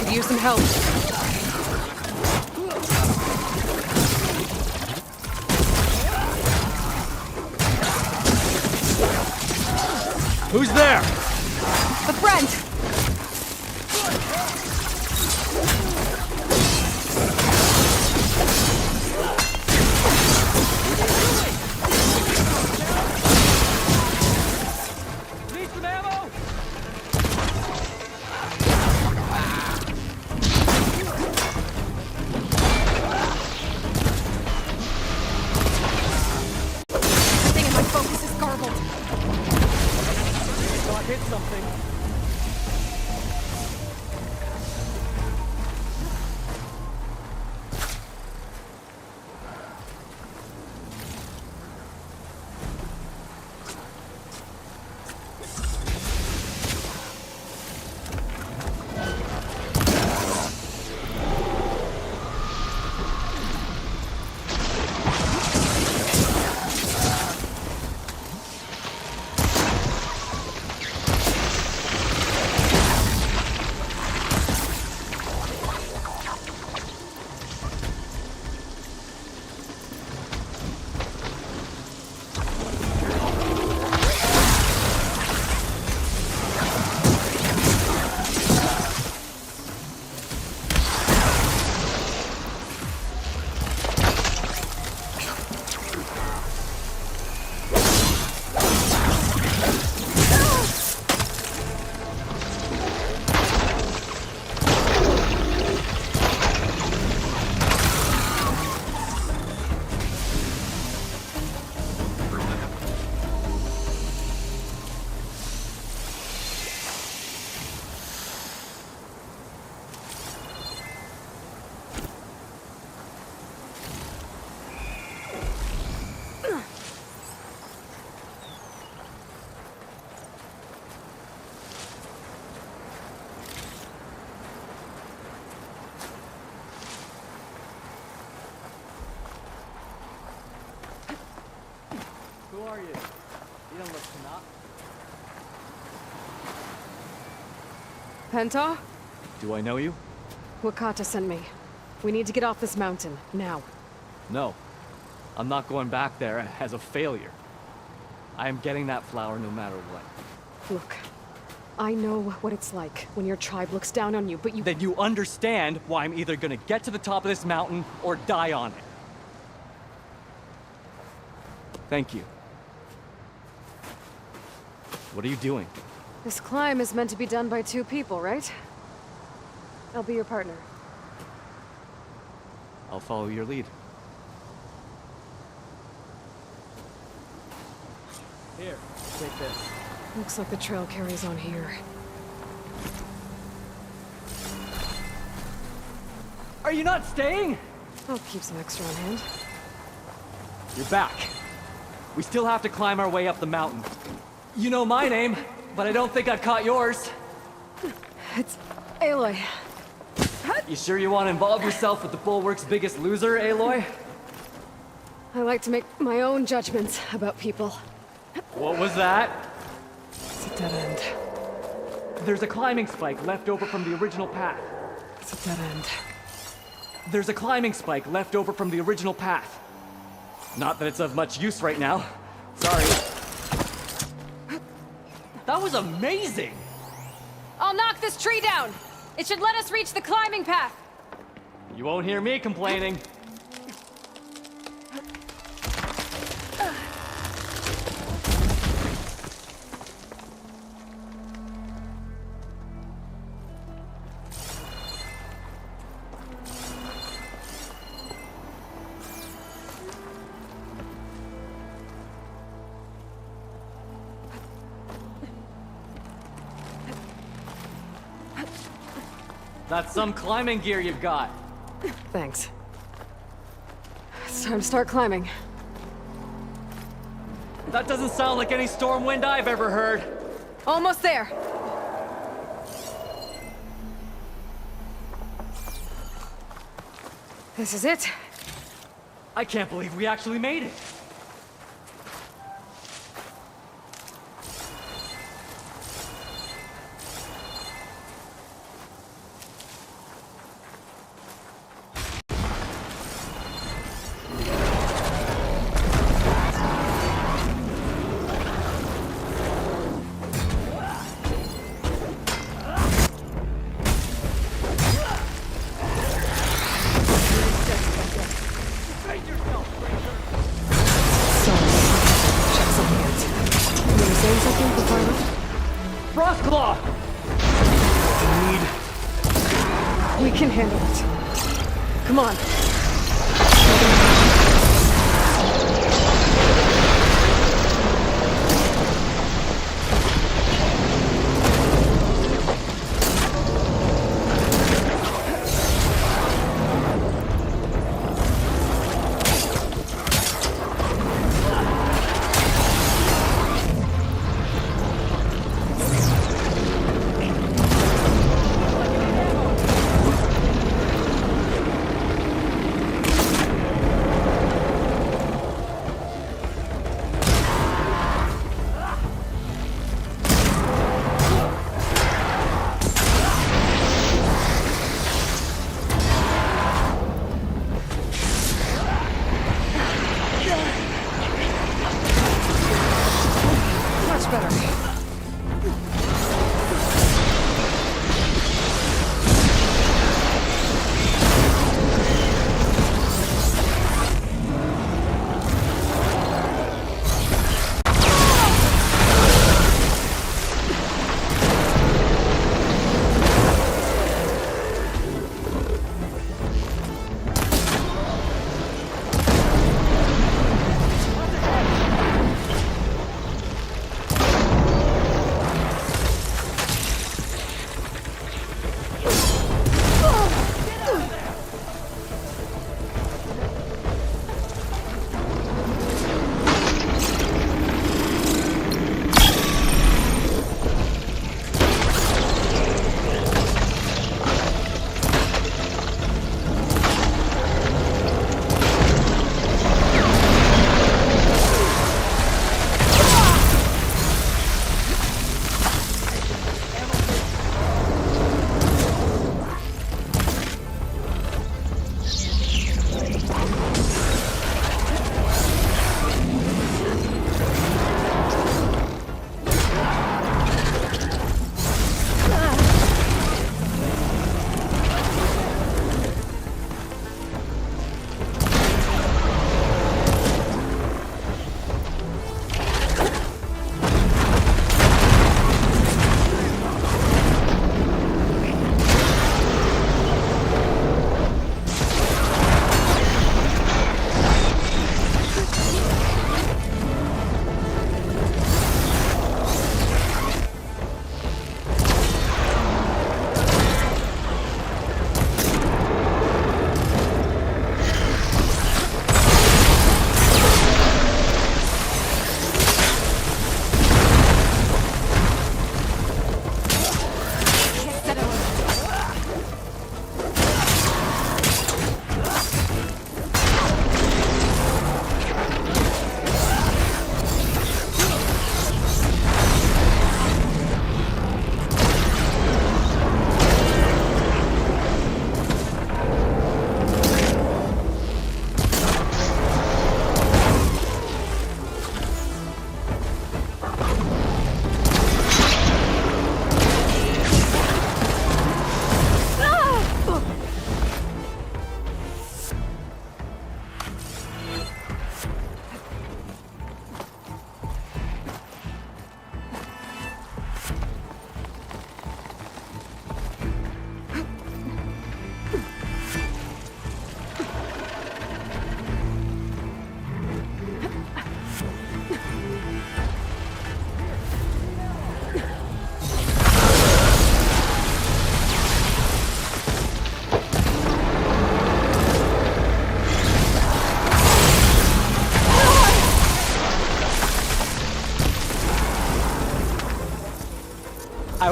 S1: could use some help.
S10: Who's there?
S1: A friend!
S10: Need some ammo? Everything in my focus is garbled. Not hit are you? You don't look not.
S1: Penta?
S10: Do I know you?
S1: Wakata sent me. We need to get off this mountain, now.
S10: No. I'm not going back there as a failure. I am getting that flower no matter what.
S1: Look, I know what it's like when your tribe looks down on you, but you—
S10: Then you understand why I'm either gonna get to the top of this mountain or die on it. Thank you. What are you doing?
S1: This climb is meant to be done by 2 people, right? I'll be your partner.
S10: I'll follow your lead. Here, take this.
S1: Looks like the trail carries on here.
S10: Are you not staying?
S1: I'll keep some extra on hand.
S10: You're back. We still have to climb our way up the mountain. You know my name, but I don't think I've caught yours.
S1: It's Aloy.
S10: You sure you want to involve yourself with the Bulwark's biggest loser, Aloy?
S1: I like to make my own judgments about people.
S10: What was that?
S1: It's a dead end.
S10: There's a climbing spike left over from the original path.
S1: It's a dead end.
S10: There's a climbing spike left over from the original path. Not that it's of much use right now. Sorry. That was amazing!
S1: I'll knock this tree down! It should let us reach the climbing path!
S10: You won't hear me complaining. That's some climbing gear you've got.
S1: Thanks. It's time to start climbing.
S10: That doesn't sound like any storm wind I've ever heard.
S1: Almost there. This is it.
S10: I can't believe we actually made it.
S1: We can handle it. Come on.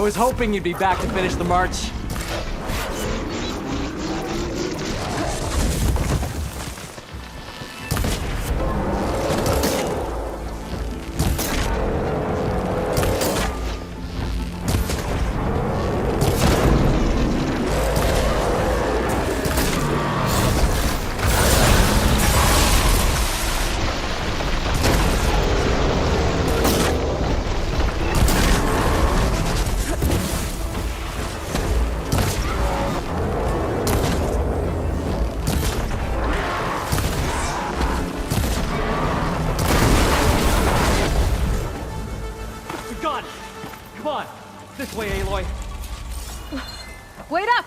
S10: was hoping you'd be back to finish the march. This way, Aloy.
S1: Wait up!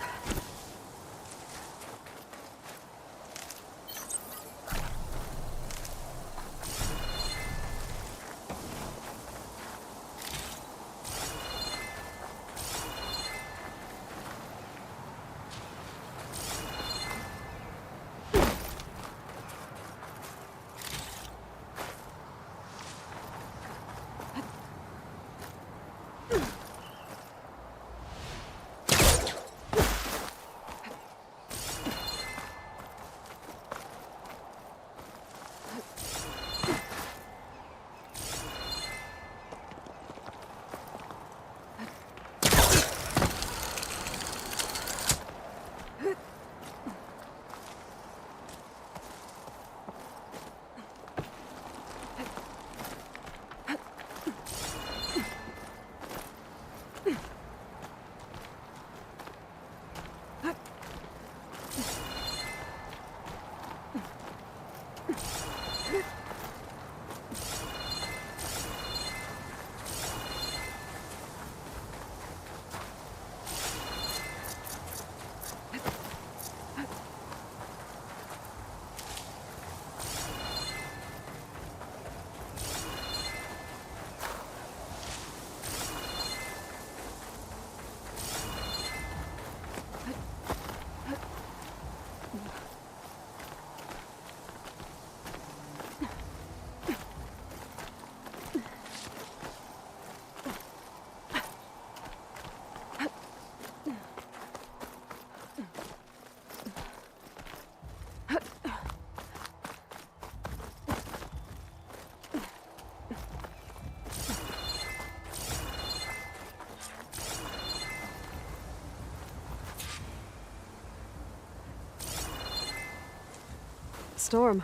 S1: Storm.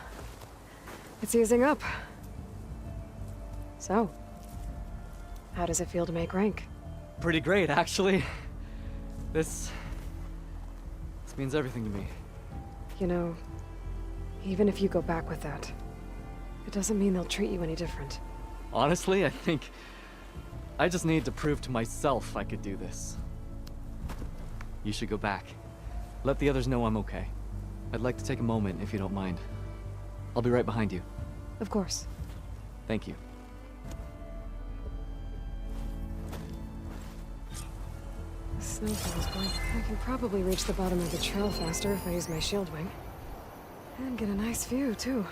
S1: It's easing up. So, how does it feel to make rank?
S10: Pretty great, actually. This means everything to me.
S1: You know, even if you go back with that, it doesn't mean they'll treat you any different.
S10: Honestly, I think I just need to prove to myself I could do this. You should go back. Let the others know I'm okay. I'd like to take a moment, if you don't mind. I'll be right behind you.
S1: Of course.
S10: Thank you.
S1: The snowfall's going. I can probably reach the bottom of the trail faster if I use my shield wing. And get a nice view, too.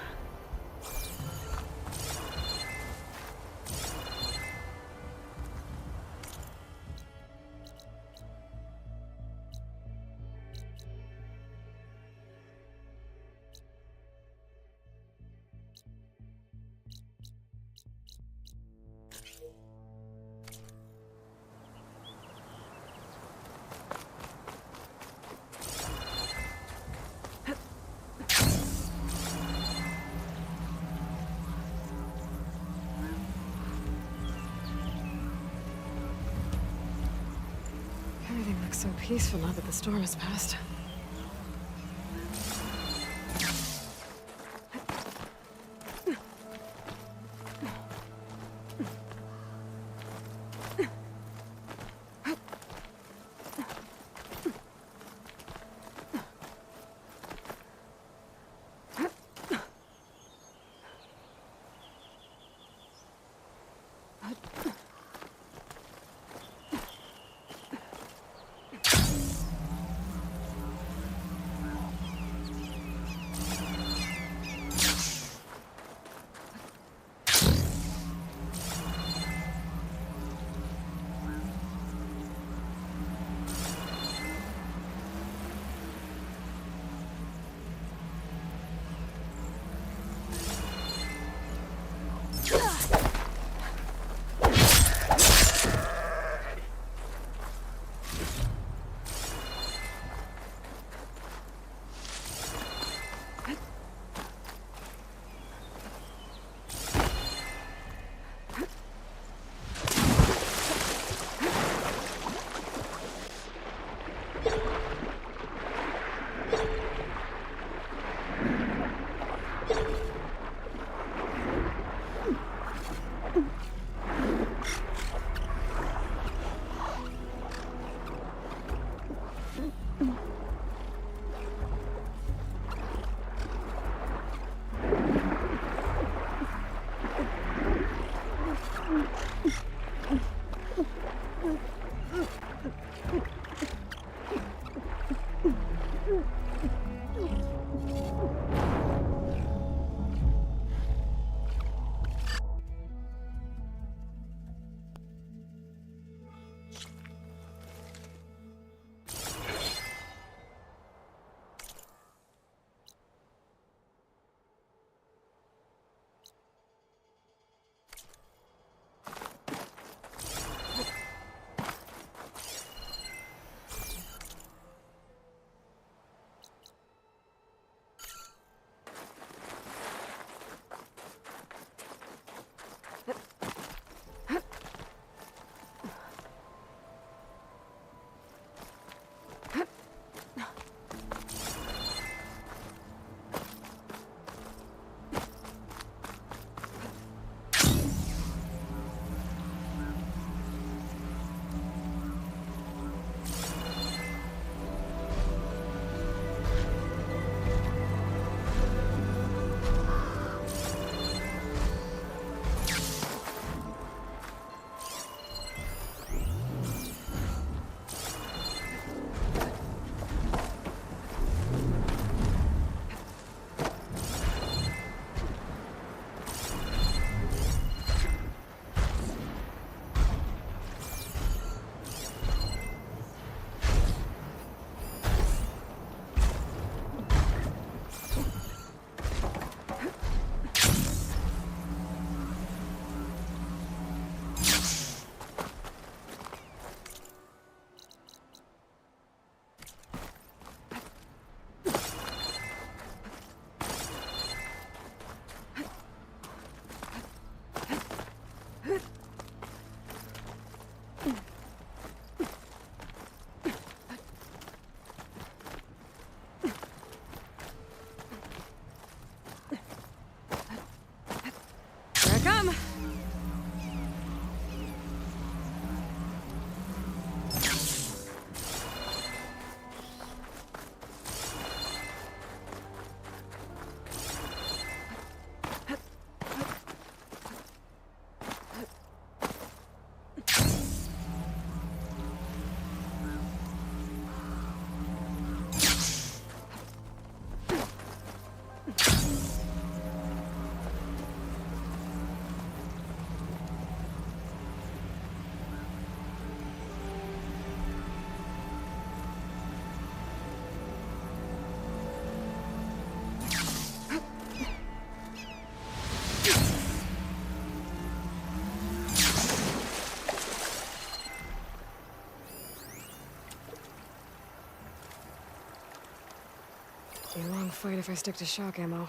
S1: Everything looks so peaceful now that the storm has passed. fight if I stick to shock ammo.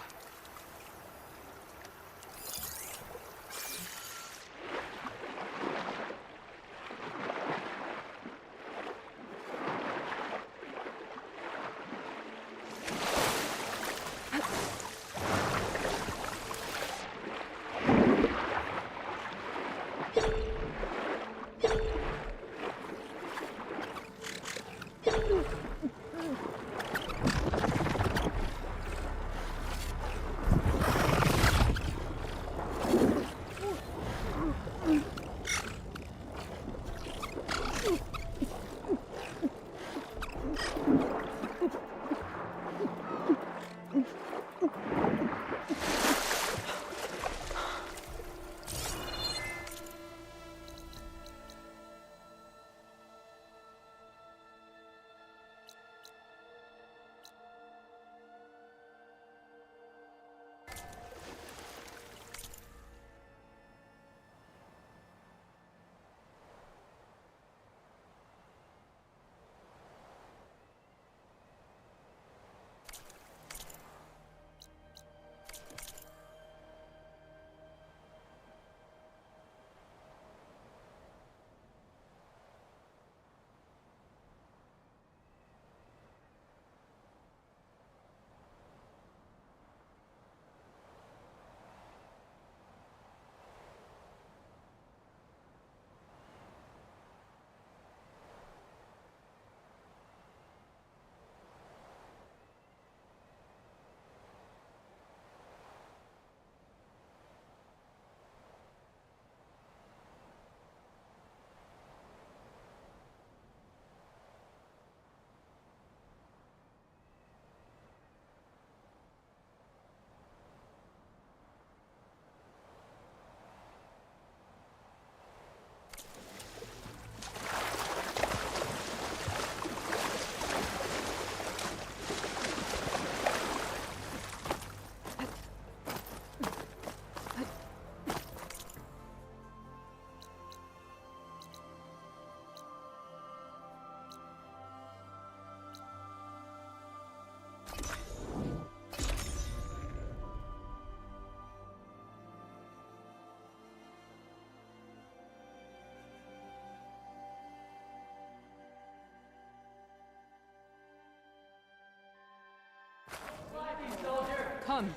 S20: Come.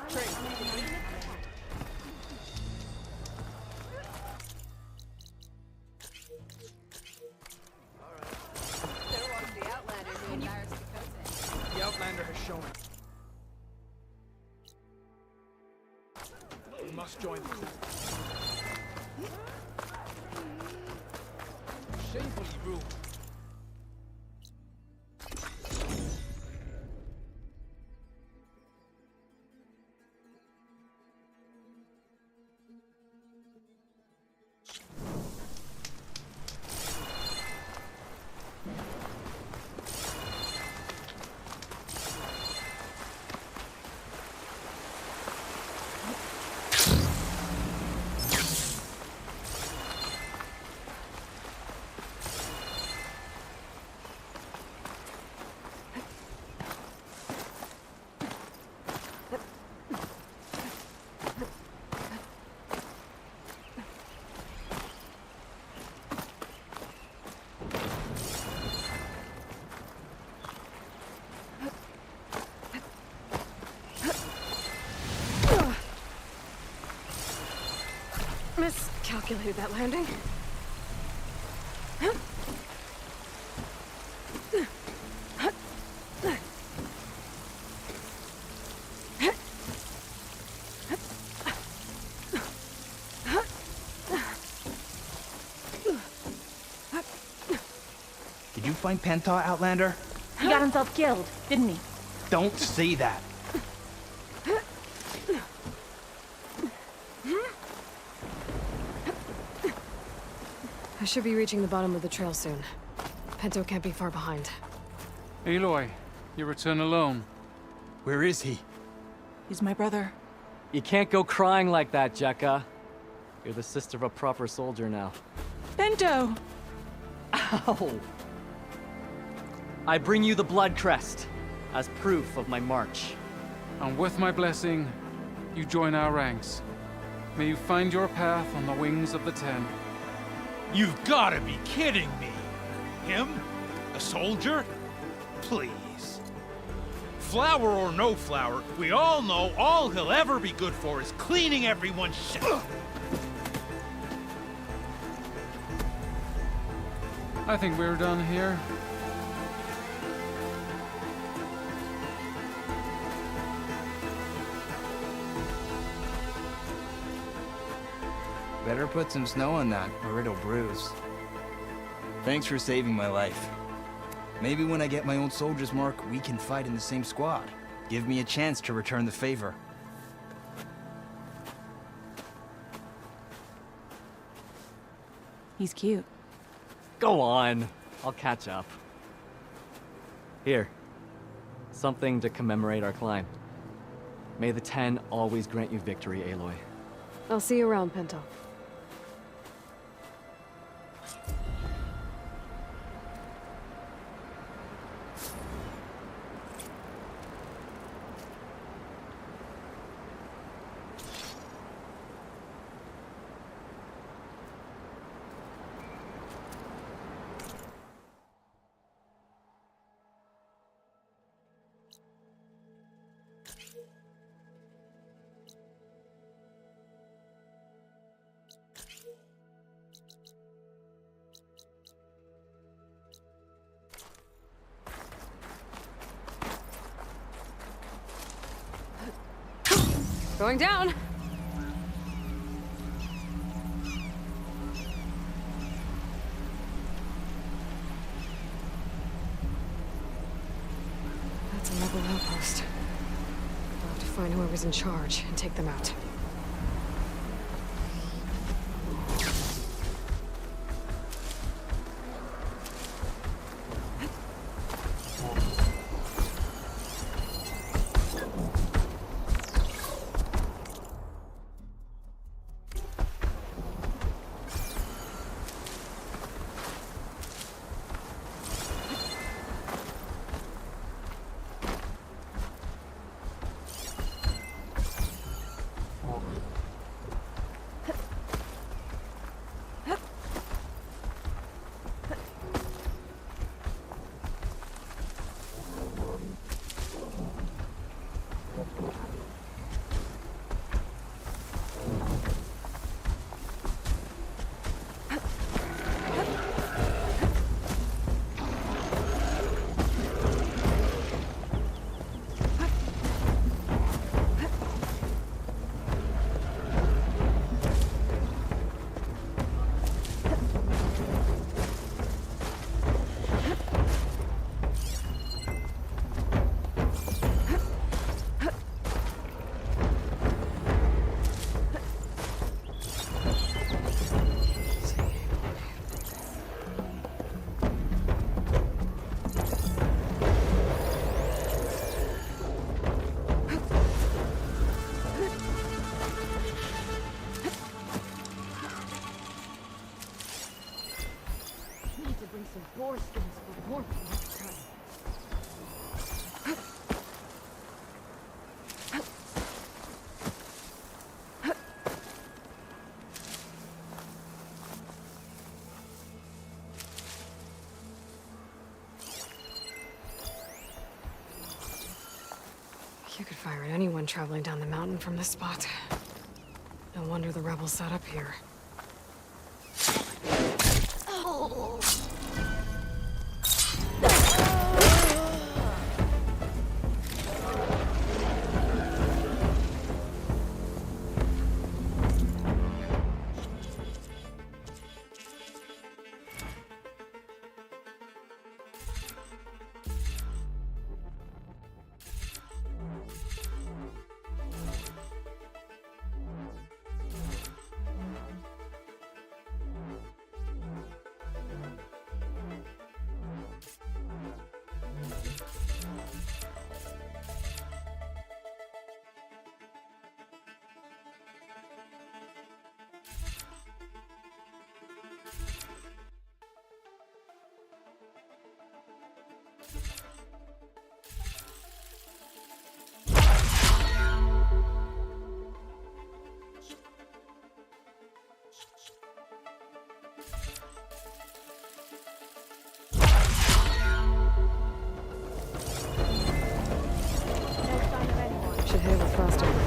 S20: Trade. The Outlander has shown it. We must join the crew. Shamefully rude.
S1: Miscalculated that landing.
S9: Did you find Pentaw, Outlander?
S16: He got himself killed, didn't he?
S9: Don't say that.
S1: I should be reaching the bottom of the trail soon. Pinto can't be far behind.
S2: Aloy, you return alone.
S9: Where is he?
S16: He's my brother.
S10: You can't go crying like that, Jekka. You're the sister of a proper soldier now.
S16: Bento!
S10: Ow! I bring you the blood crest. as proof of my march.
S2: And with my blessing, you join our ranks. May you find your path on the wings of the 10.
S6: You've gotta be kidding me! Him? A soldier? Please. Flower or no flower, we all know all he'll ever be good for is cleaning everyone's shit.
S2: I think we're done here.
S9: Better put some snow on that, or it'll bruise. Thanks for saving my life. Maybe when I get my own soldier's mark, we can fight in the same squad. Give me a chance to return the favor.
S16: He's cute.
S10: Go on. I'll catch up. Here. Something to commemorate our climb. May the 10 always grant you victory, Aloy.
S1: I'll see you around, Pinto. Going down! That's a rebel outpost. I'll have to find whoever's in charge and take them out. Boar skins for warmth next time. You could fire at anyone traveling down the mountain from this spot. No wonder the rebels set up here. should hit it with frost over.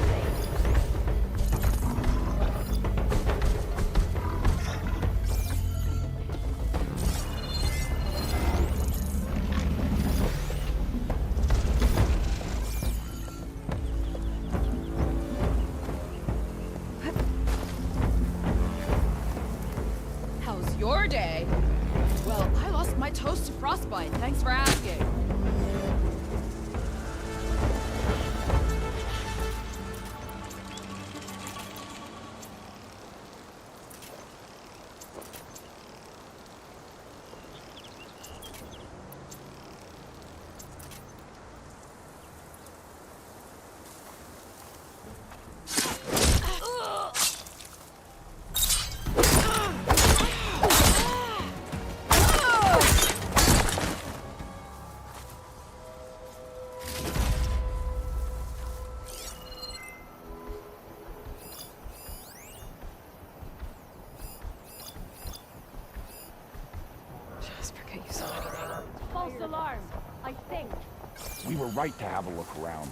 S5: How's your day? Well, I lost my toes to frostbite. Thanks for asking.
S18: False alarm, I think.
S11: We were right to have a look around.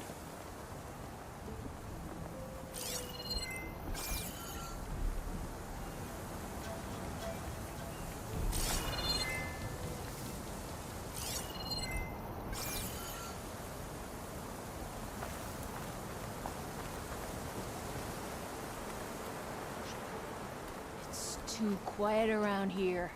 S18: It's too quiet around here.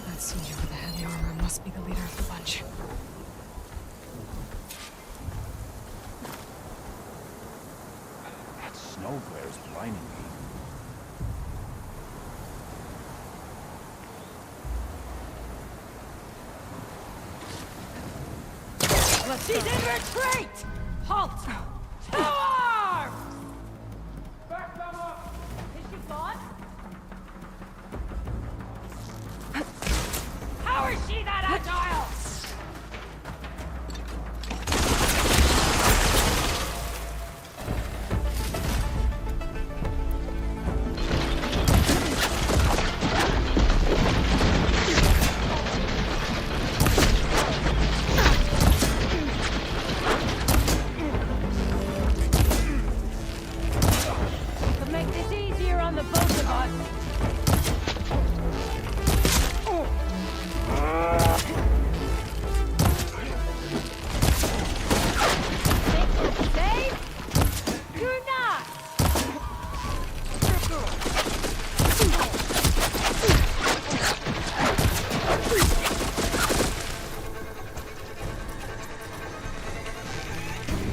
S1: That soldier with the heavy armor must be the leader of the bunch.
S11: That snow glare's blinding me.
S18: She's in retreat! Halt! To arms! Back them up! Is she gone? How is she that agile? To make this easier on the both of us. Safe? You're not.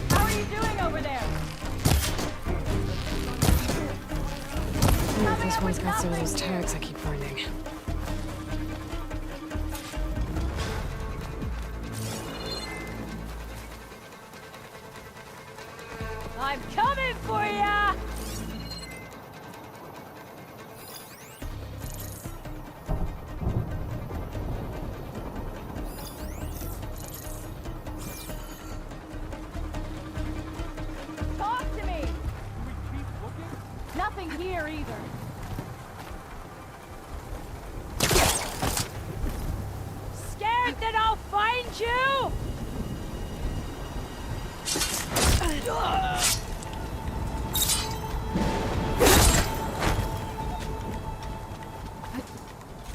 S18: How are you doing over there?
S1: Ooh, this one's got some of those tags I keep finding.
S18: I'm coming for ya! Talk to me! Nothing here either. Scared that I'll find you?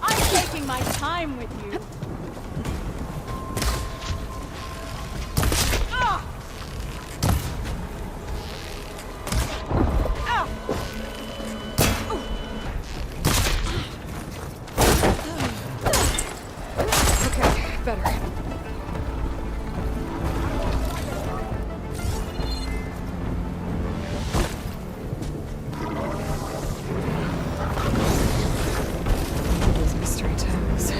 S18: I'm taking my time with you. Ah! Ah!
S1: Okay, better. Those mystery tags.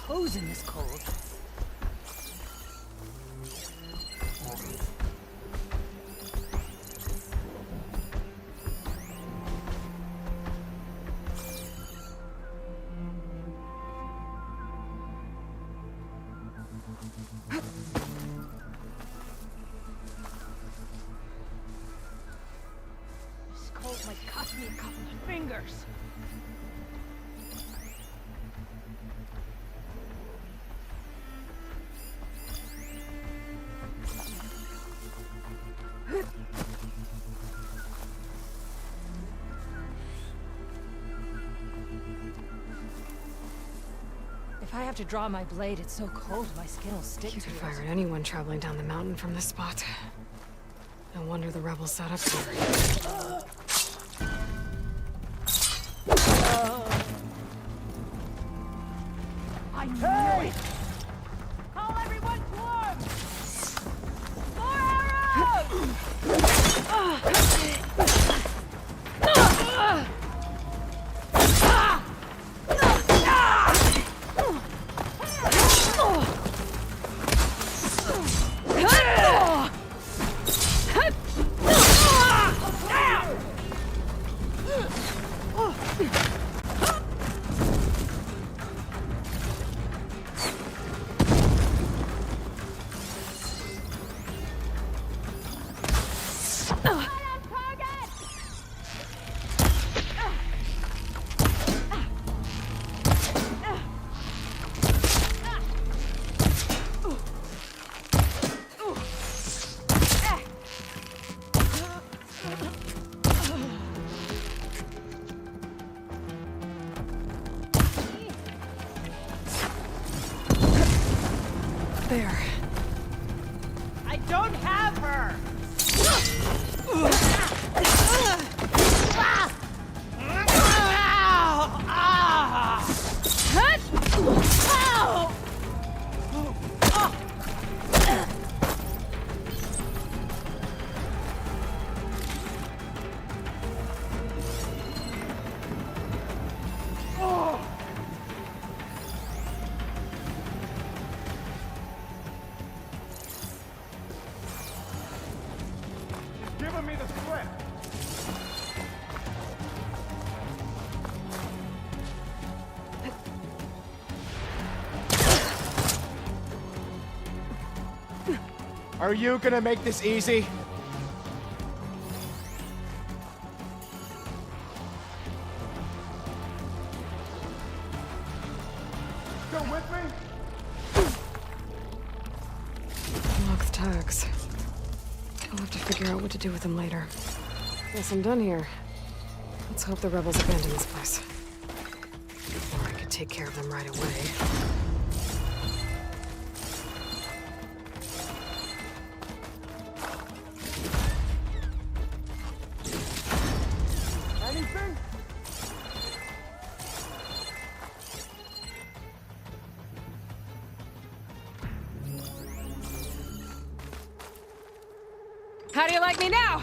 S19: toes in this cold. This cold might cost me a couple of fingers. If I have to draw my blade, it's so cold my skin will stick
S1: You
S19: to
S1: could
S19: it.
S1: fire at anyone traveling down the mountain from this spot. No wonder the rebels set up here.
S19: I knew it! Call everyone to arms! More
S1: There.
S19: I don't have her!
S8: Giving me the slip.
S12: Are you gonna make this easy? Still with me?
S1: Locked tags. I'll have to figure out what to do with them later. Guess I'm done here. Let's hope the rebels abandon this place. Or I could take care of them right away.
S12: Anything?
S1: How do you like me now?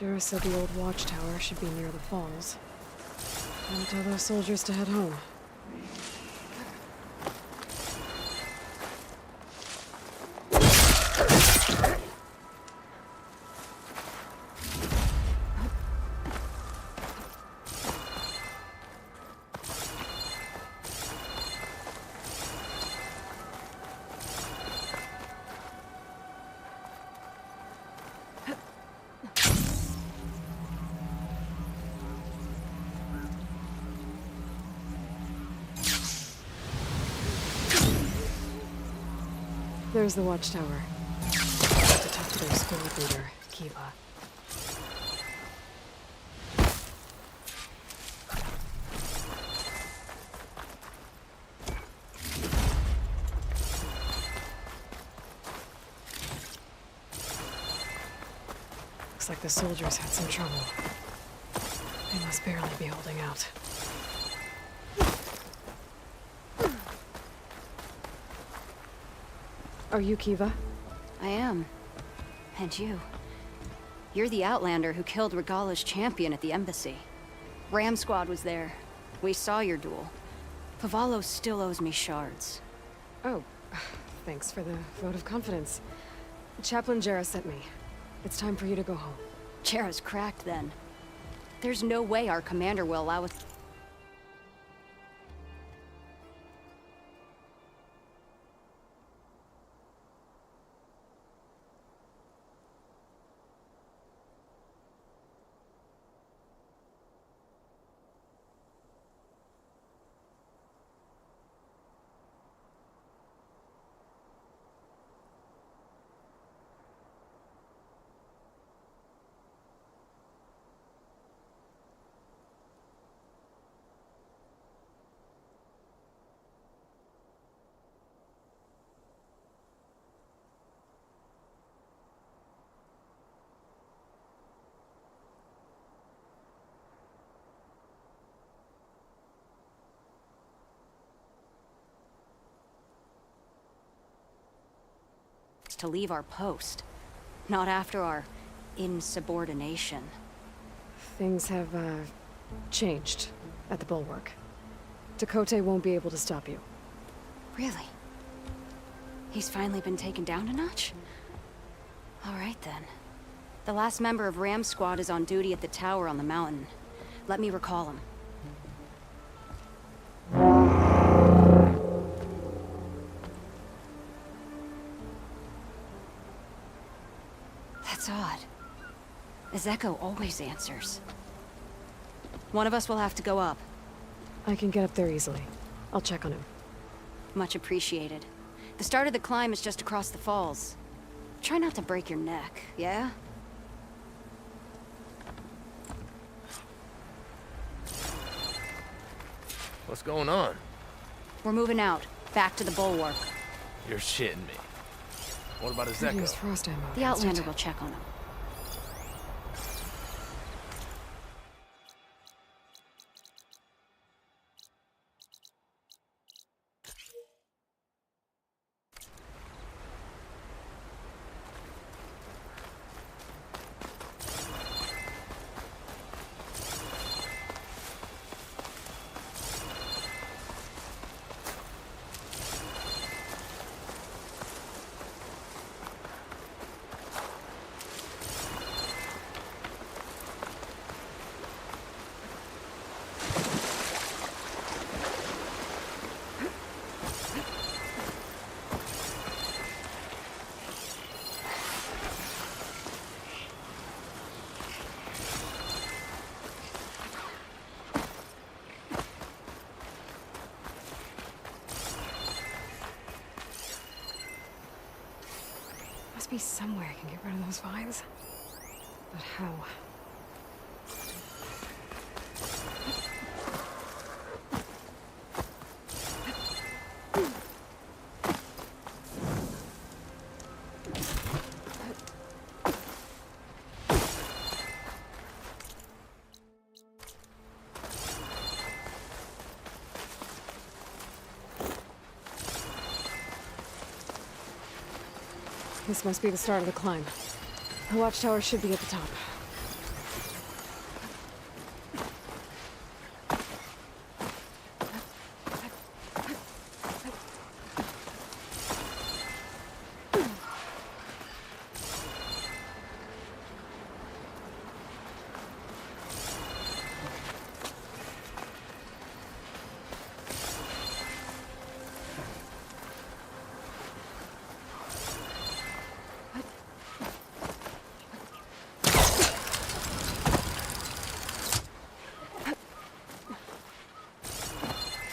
S1: Jarrah said the old watchtower should be near the falls. Time to tell those soldiers to head home. There's the watchtower. To talk to their squad leader, Kiva. Looks like the soldiers had some trouble. They must barely be holding out. Are you Kiva?
S18: I am. And you. You're the Outlander who killed Regala's champion at the embassy. Ram Squad was there. We saw your duel. Pavalo still owes me shards.
S1: Oh, thanks for the vote of confidence. Chaplain Jarrah sent me. It's time for you to go home.
S18: Jarrah's cracked then. There's no way our commander will allow us... to leave our post. Not after our insubordination.
S1: Things have, changed at the Bulwark. Dakota won't be able to stop you.
S18: Really? He's finally been taken down a notch? All right then. The last member of Ram Squad is on duty at the tower on the mountain. Let me recall him. That's odd. Ezeko always answers. One of us will have to go up.
S1: I can get up there easily. I'll check on him.
S18: Much appreciated. The start of the climb is just across the falls. Try not to break your neck, yeah?
S3: What's going on?
S18: We're moving out. Back to the Bulwark.
S3: You're shitting me. What about
S1: Could
S3: Ezeko?
S1: use frost ammo.
S18: The Outlander will check on him.
S1: Must be somewhere I can get rid of those vines. But how? This must be the start of the climb. The watchtower should be at the top. If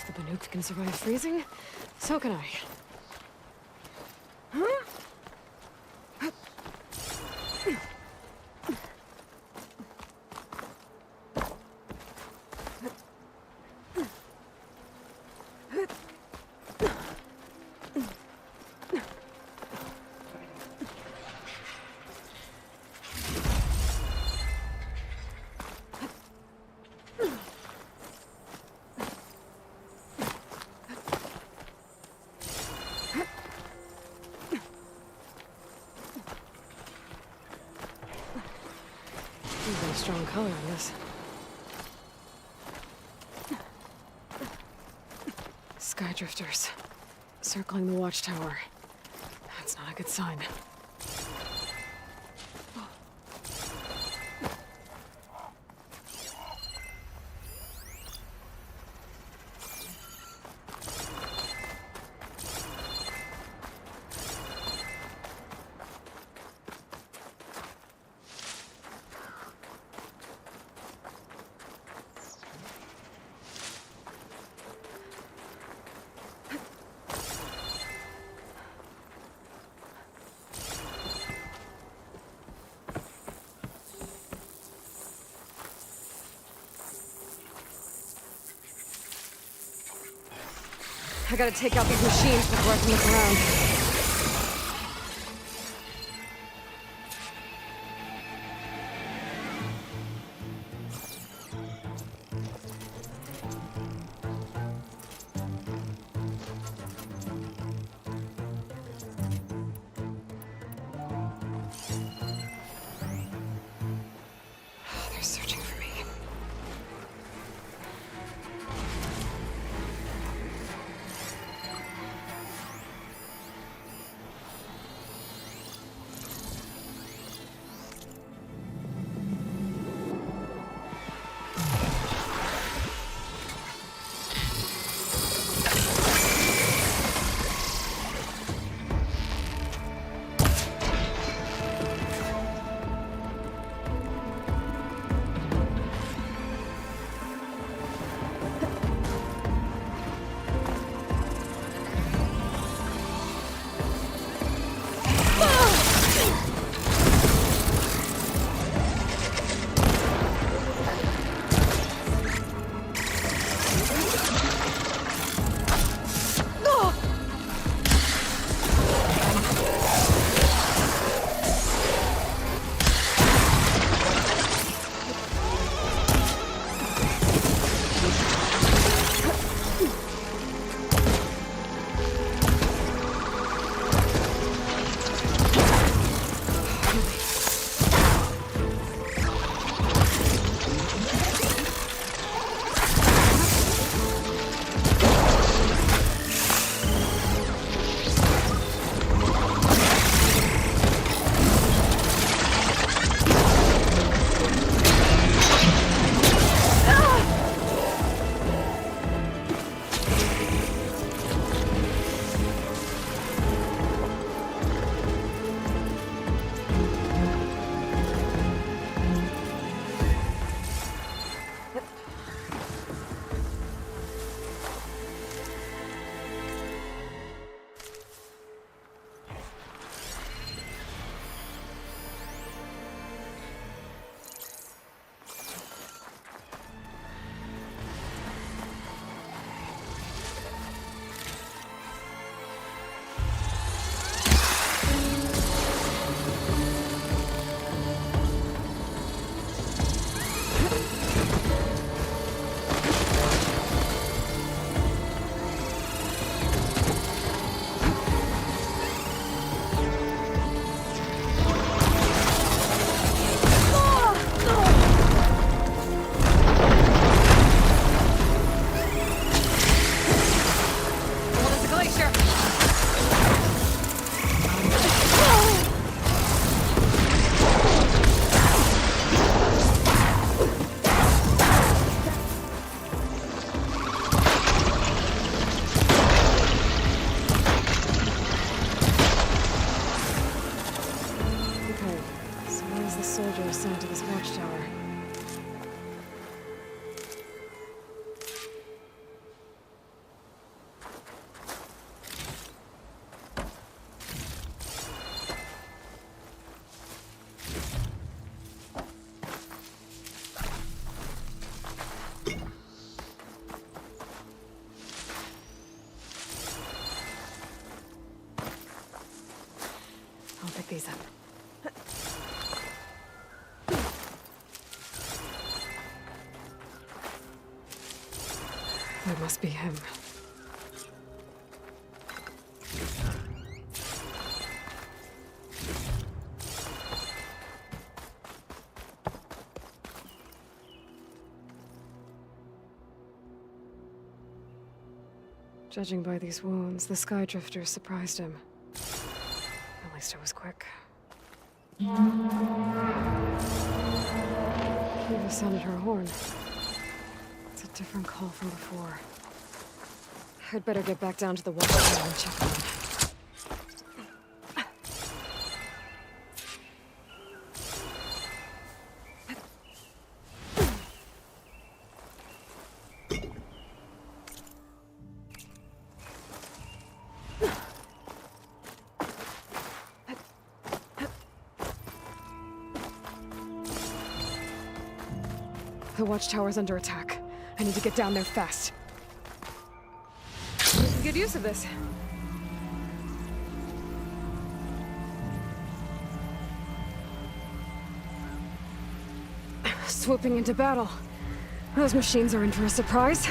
S1: the Banuk can survive freezing, so can I. Really strong color on this. Sky drifters. Circling the watchtower. That's not a good sign. I gotta take out these machines before I can look around. They're searching for me. assigned to this watchtower. I'll pick these up. That must be him. Judging by these wounds, the Skydrifter surprised him. At least it was quick. Eva sounded her horn. It's a different call from before. I'd better get back down to the watchtower and check on him. The watchtower's under attack. I need to get down there fast. We can get use of this. Swooping into battle. Those machines are in for a surprise.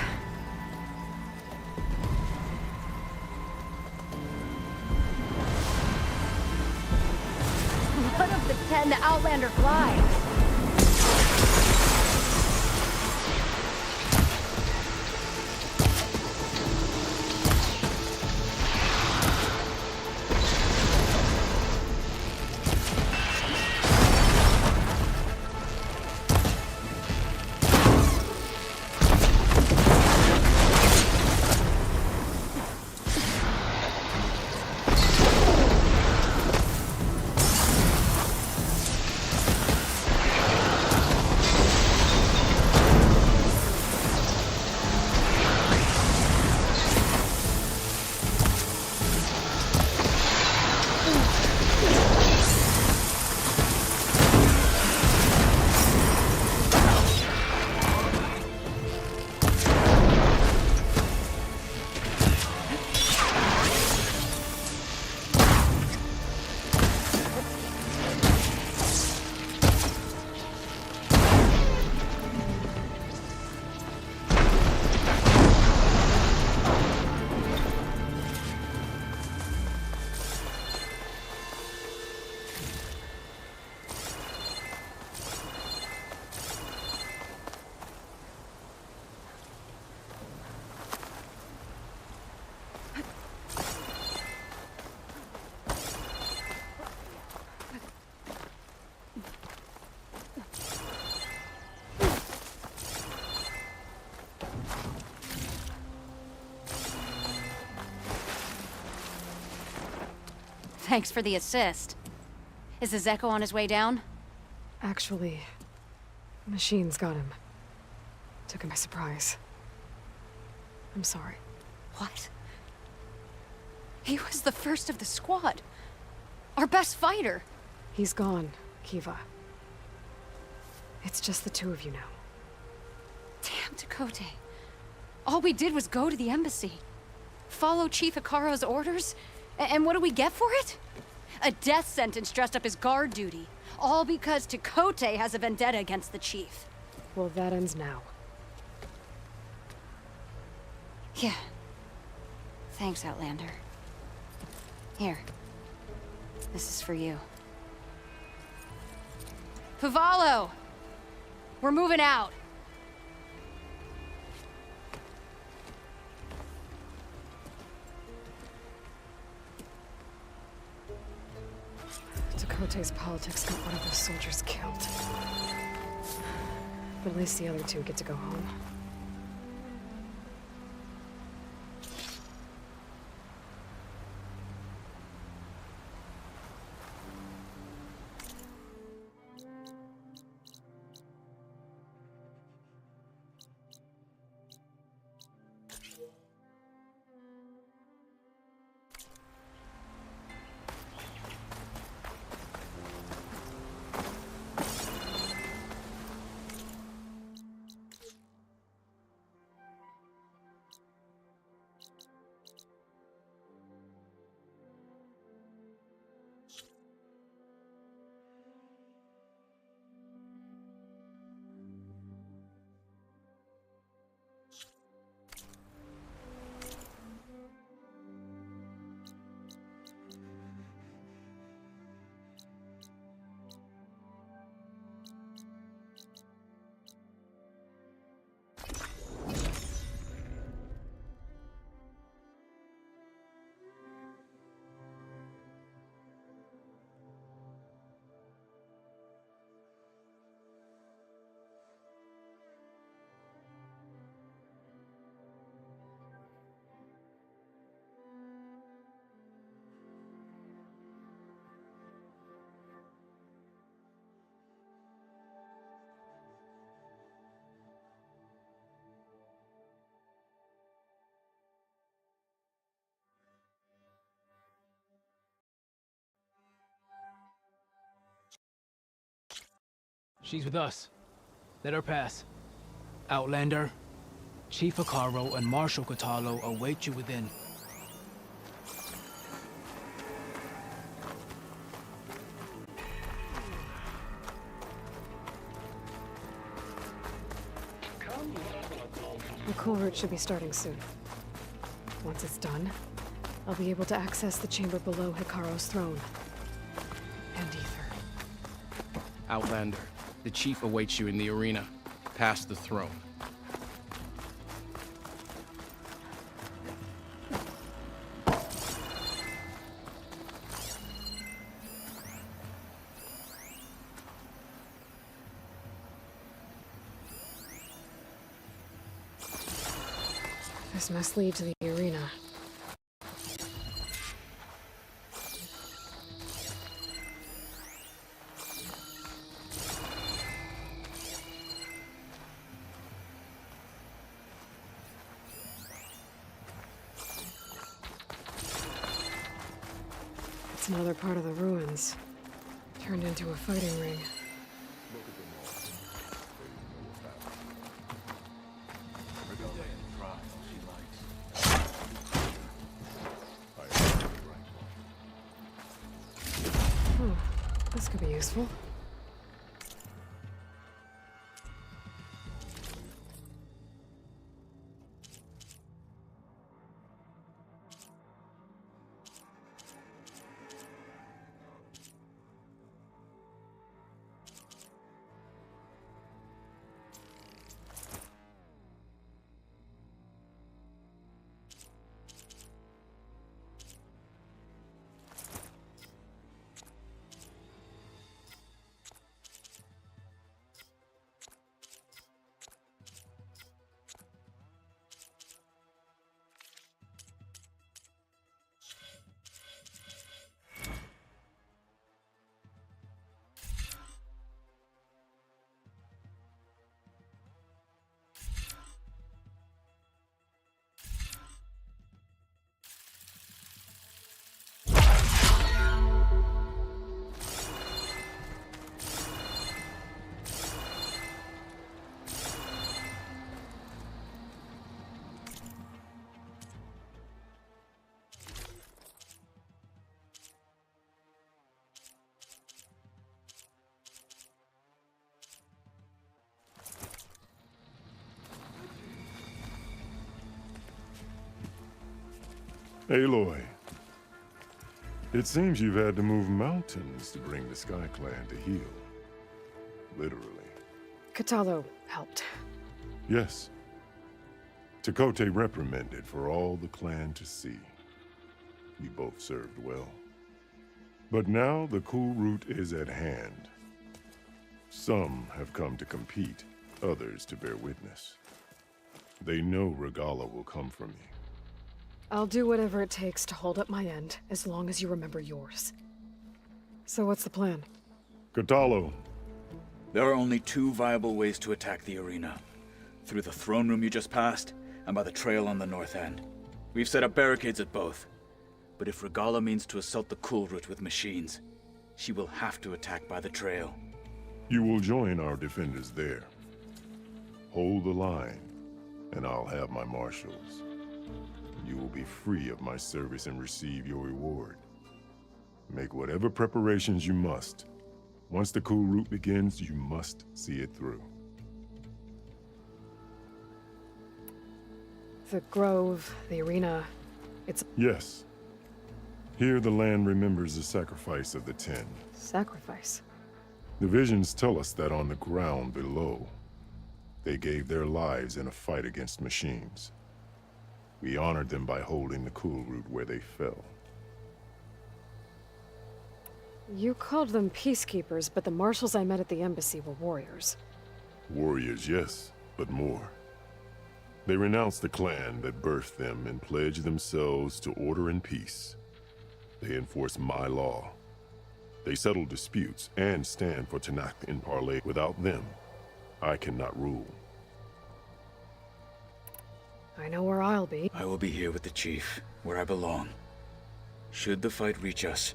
S18: One of the 10 Outlander fly. Thanks for the assist. Is the Zeko on his way down?
S1: Actually, machines got him. Took him by surprise. I'm sorry.
S18: What? He was the first of the squad. Our best fighter.
S1: He's gone, Kiva. It's just the two of you now.
S18: Damn Dakota. All we did was go to the embassy. Follow Chief Hikaro's orders? And what do we get for it? A death sentence dressed up as guard duty. All because Takote has a vendetta against the chief.
S1: Well, that ends now.
S18: Yeah. Thanks, Outlander. Here. This is for you. Pavalo! We're moving out.
S1: Dakote's politics got one of those soldiers killed. But at least the other two get to go home.
S23: She's with us. Let her pass. Outlander, Chief Hikaru and Marshal Katalo await you within.
S1: The cool route should be starting soon. Once it's done, I'll be able to access the chamber below Hikaru's throne. And Ether.
S14: Outlander, the chief awaits you in the arena, past the throne.
S1: This must lead to the arena. It's another part of the ruins, turned into a fighting ring. This could be useful.
S15: Aloy, it seems you've had to move mountains to bring the Sky Clan to heel. Literally.
S1: Katalo helped.
S15: Yes. Tekote reprimanded for all the clan to see. We both served well. But now the cool route is at hand. Some have come to compete, others to bear witness. They know Regala will come for me.
S1: I'll do whatever it takes to hold up my end, as long as you remember yours. So what's the plan?
S15: Katalo.
S21: There are only two viable ways to attack the arena. Through the throne room you just passed, and by the trail on the north end. We've set up barricades at both. But if Regala means to assault the cool route with machines, she will have to attack by the trail.
S15: You will join our defenders there. Hold the line, and I'll have my marshals. You will be free of my service and receive your reward. Make whatever preparations you must. Once the cool route begins, you must see it through.
S1: The grove, the arena, it's...
S15: Yes. Here the land remembers the sacrifice of the 10.
S1: Sacrifice?
S15: The visions tell us that on the ground below, they gave their lives in a fight against machines. We honored them by holding the cool route where they fell.
S1: You called them peacekeepers, but the marshals I met at the embassy were warriors.
S15: Warriors, yes, but more. They renounced the clan that birthed them and pledged themselves to order and peace. They enforce my law. They settle disputes and stand for Tanakh in Parley. Without them, I cannot rule.
S1: I know where I'll be.
S21: I will be here with the chief, where I belong. Should the fight reach us,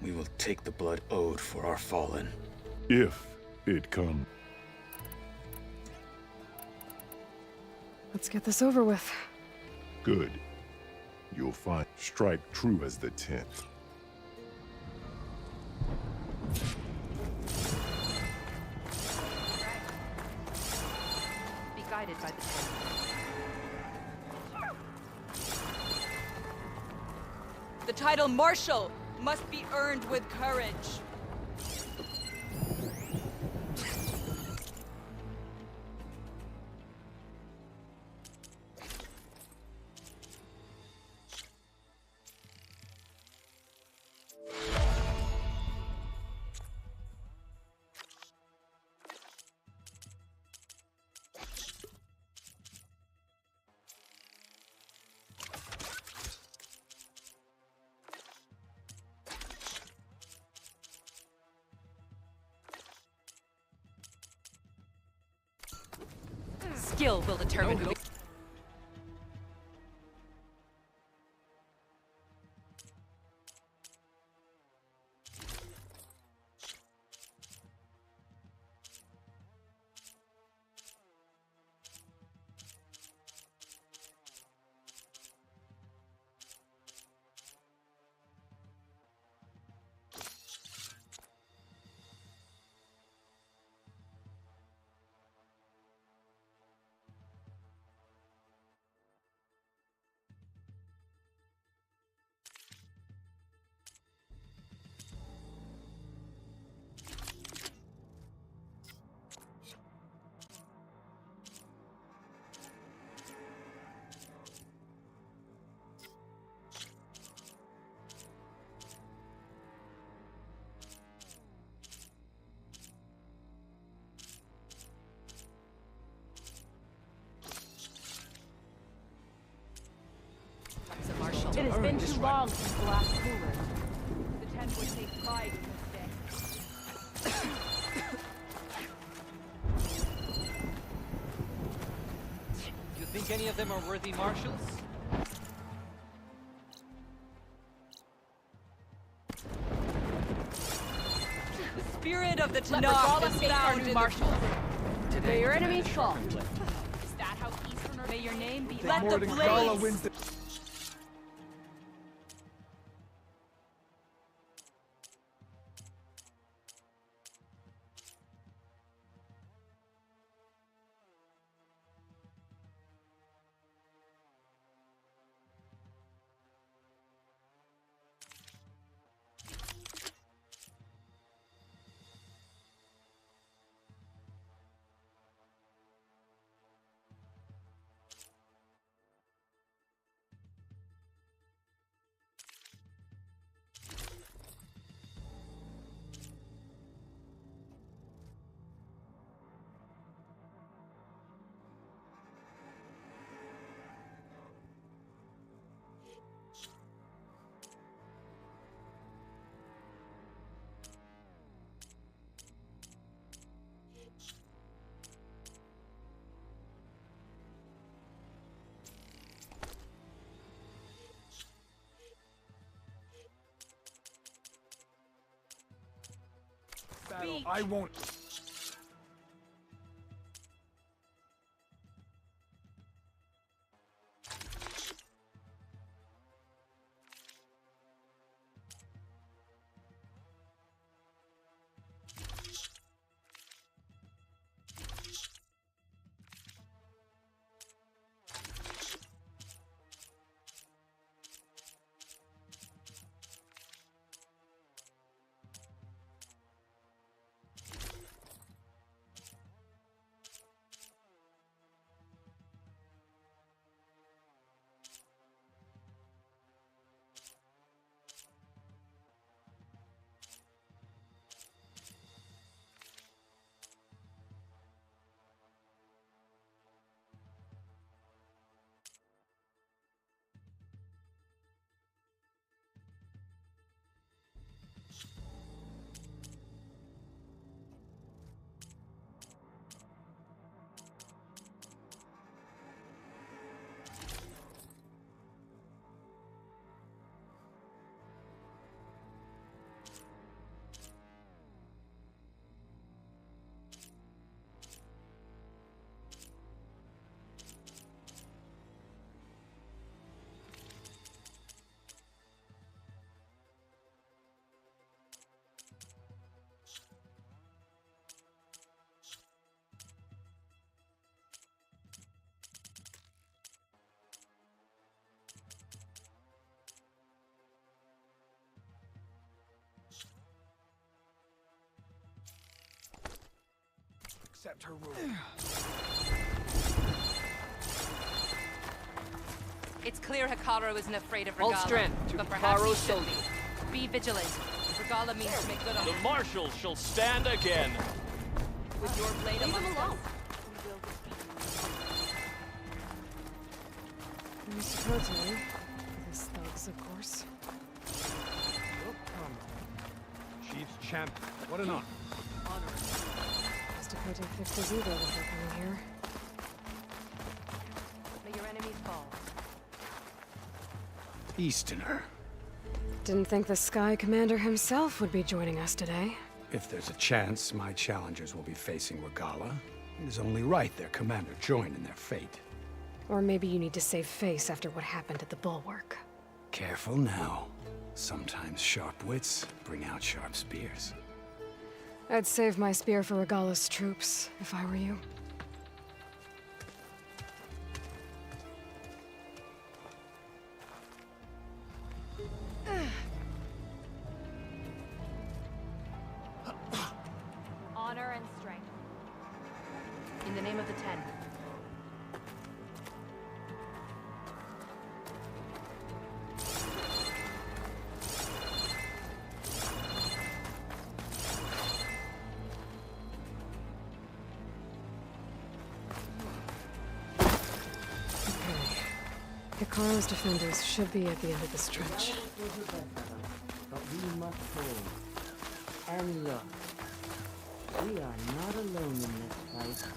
S21: we will take the blood owed for our fallen.
S15: If It comes.
S1: Let's get this over with.
S15: Good. You'll find stripe true as the tent.
S13: Be guided by the
S17: The title Marshal must be earned with courage.
S13: skill will determine who.
S5: It has been too long since the last cooler. The tent would take pride in this day.
S22: You think any of them are worthy marshals?
S17: The spirit of the
S5: Let
S17: Tanakh
S5: Regala
S17: is
S5: face our
S17: found
S5: new
S17: in
S5: marshal.
S17: the...
S5: May your enemies fall.
S17: Is that how Easterners... May your name be...
S12: Let the blaze! Wins the battle. I won't. accept her rule.
S17: It's clear Hikaru isn't afraid of
S22: All
S17: Regala.
S22: strength to
S17: but perhaps
S22: Hikaru's
S17: he should
S22: soldiers.
S17: be. Be vigilant. Regala means to make good on
S4: The Marshal shall stand again.
S17: with your blade
S18: Leave him
S17: amongst
S18: alone.
S1: Mr. Cote, with his thugs, of course.
S8: Chief's champ. What an honor.
S1: Mr. Cote fixed his ego before coming here.
S17: May your enemies fall.
S8: Easterner.
S1: Didn't think the Sky Commander himself would be joining us today.
S8: If there's a chance my challengers will be facing Regala, it is only right their commander join in their fate.
S1: Or maybe you need to save face after what happened at the Bulwark.
S8: Careful now. Sometimes sharp wits bring out sharp spears.
S1: I'd save my spear for Regala's troops, if I were you.
S5: Honor and strength.
S17: In the name of the Ten.
S1: Hikaru's defenders should be at the end of this trench.
S11: But we must hold. And look, we are not alone in this fight.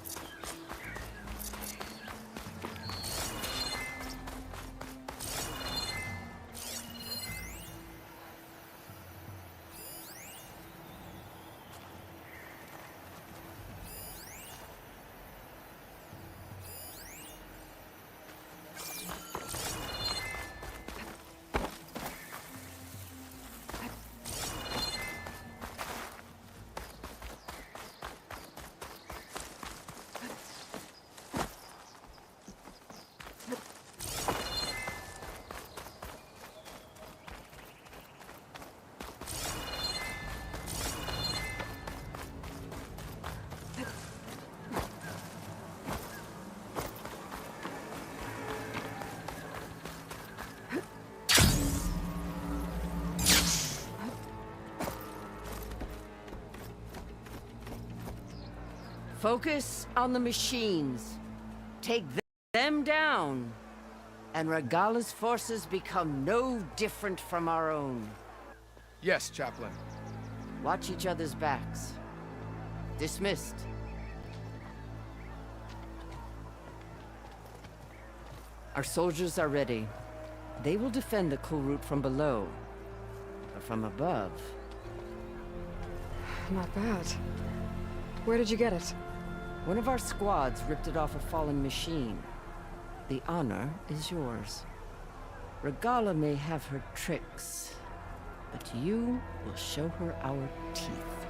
S11: Focus on the machines. Take them down. And Regala's forces become no different from our own.
S12: Yes, Chaplain.
S11: Watch each other's backs. Dismissed. Our soldiers are ready. They will defend the cool route from below. But from above...
S1: Not bad. Where did you get it?
S11: One of our squads ripped it off a fallen machine. The honor is yours. Regala may have her tricks, but you will show her our teeth.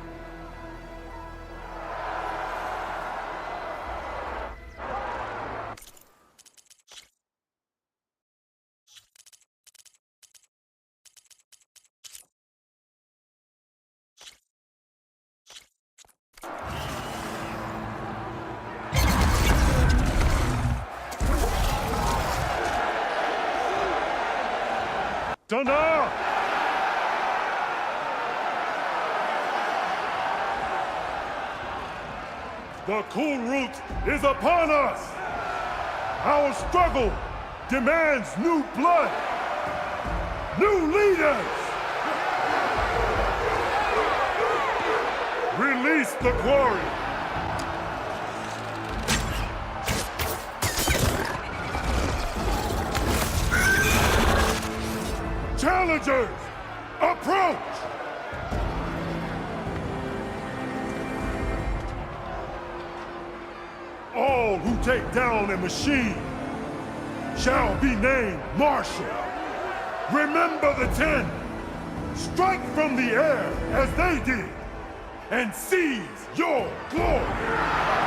S15: Thunder! The cool route is upon us! Our struggle demands new blood! New leaders! Release the quarry! Challengers, approach! All who take down a machine shall be named Marshal. Remember the 10. Strike from the air as they did, and seize your glory!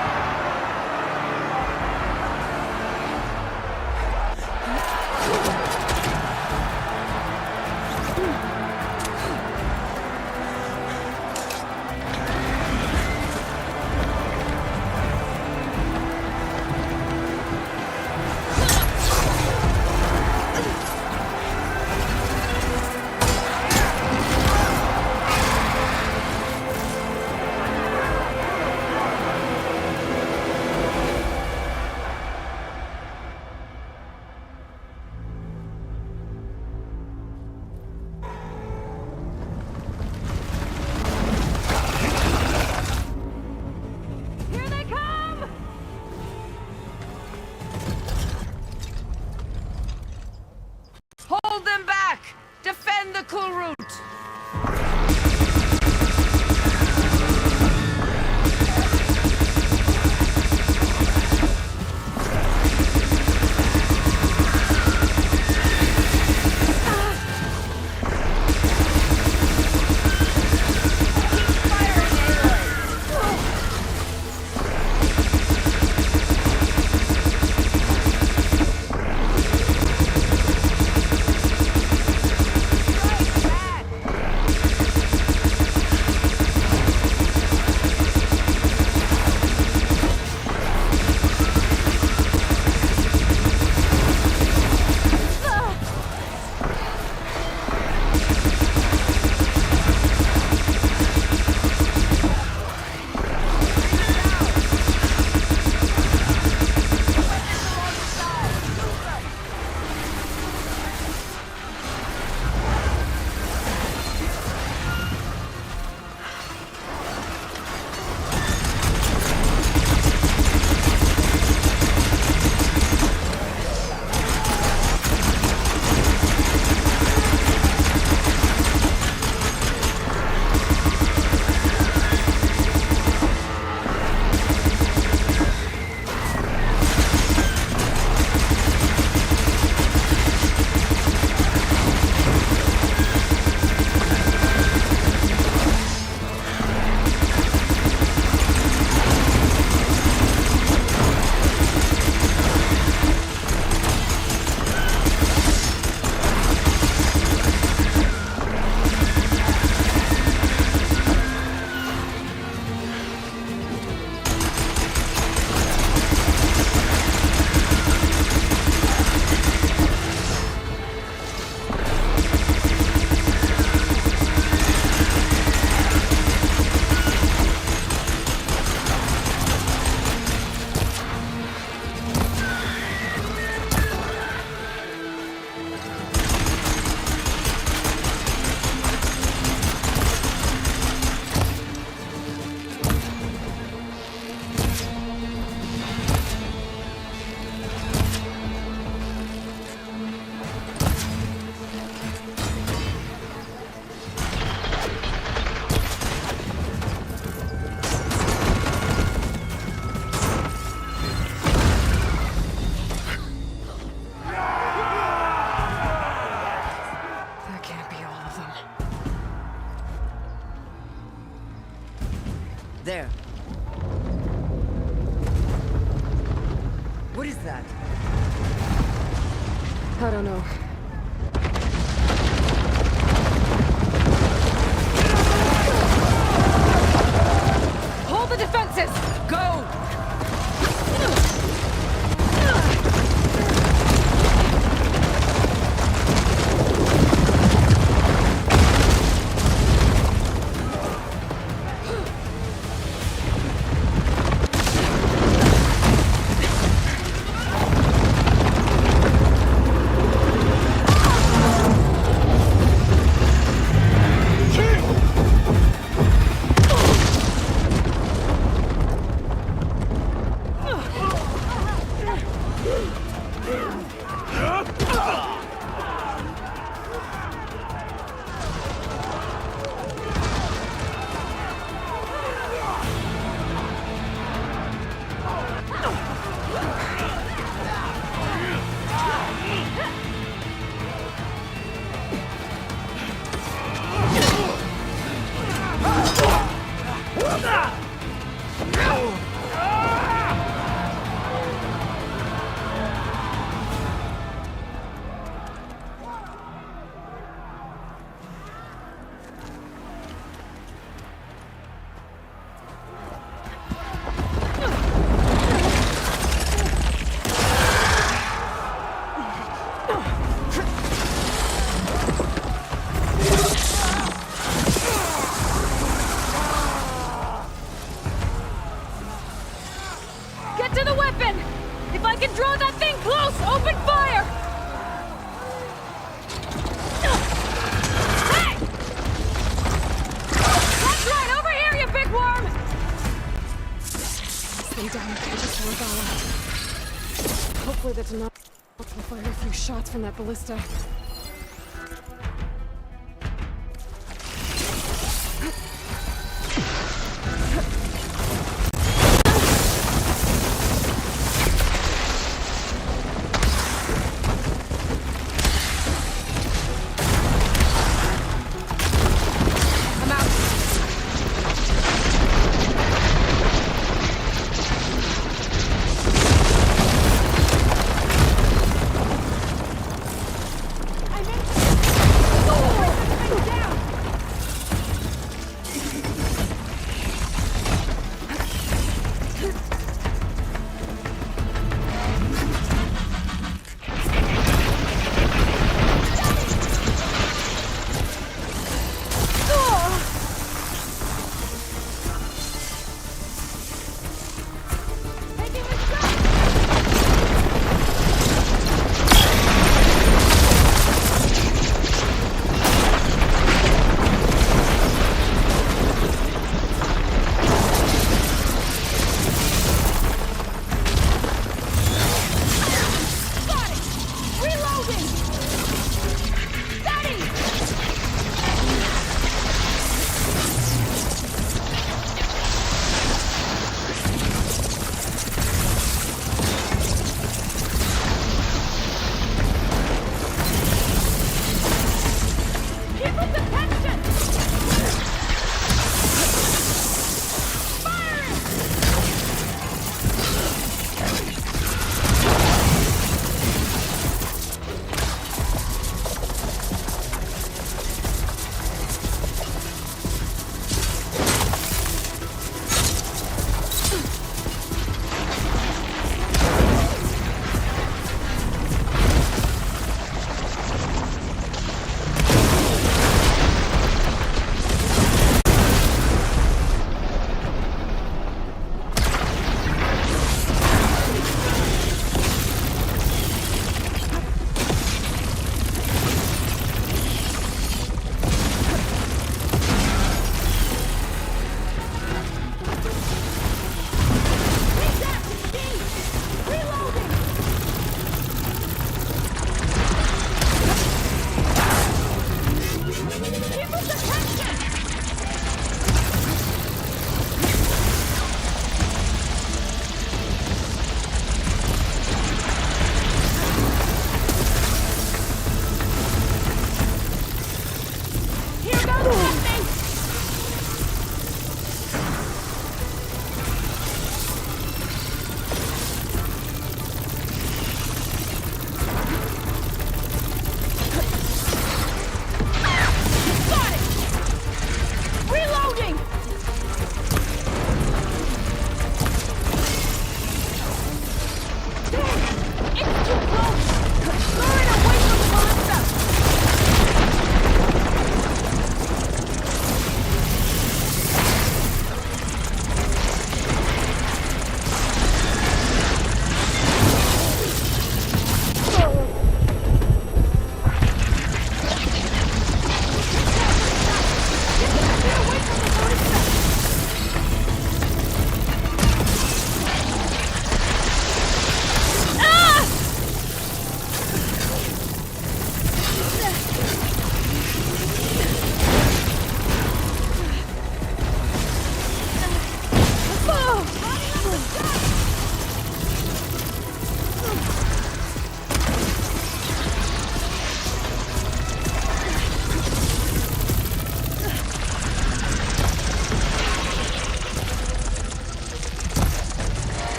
S11: There. What is that?
S1: I don't know.
S5: Hold the defenses!
S11: Go!
S5: Get to the weapon! If I can draw that thing close, open fire! Hey! That's right, over here, you big worm!
S1: Stay down, just Regala. Hopefully that's enough. We'll fire a few shots from that ballista.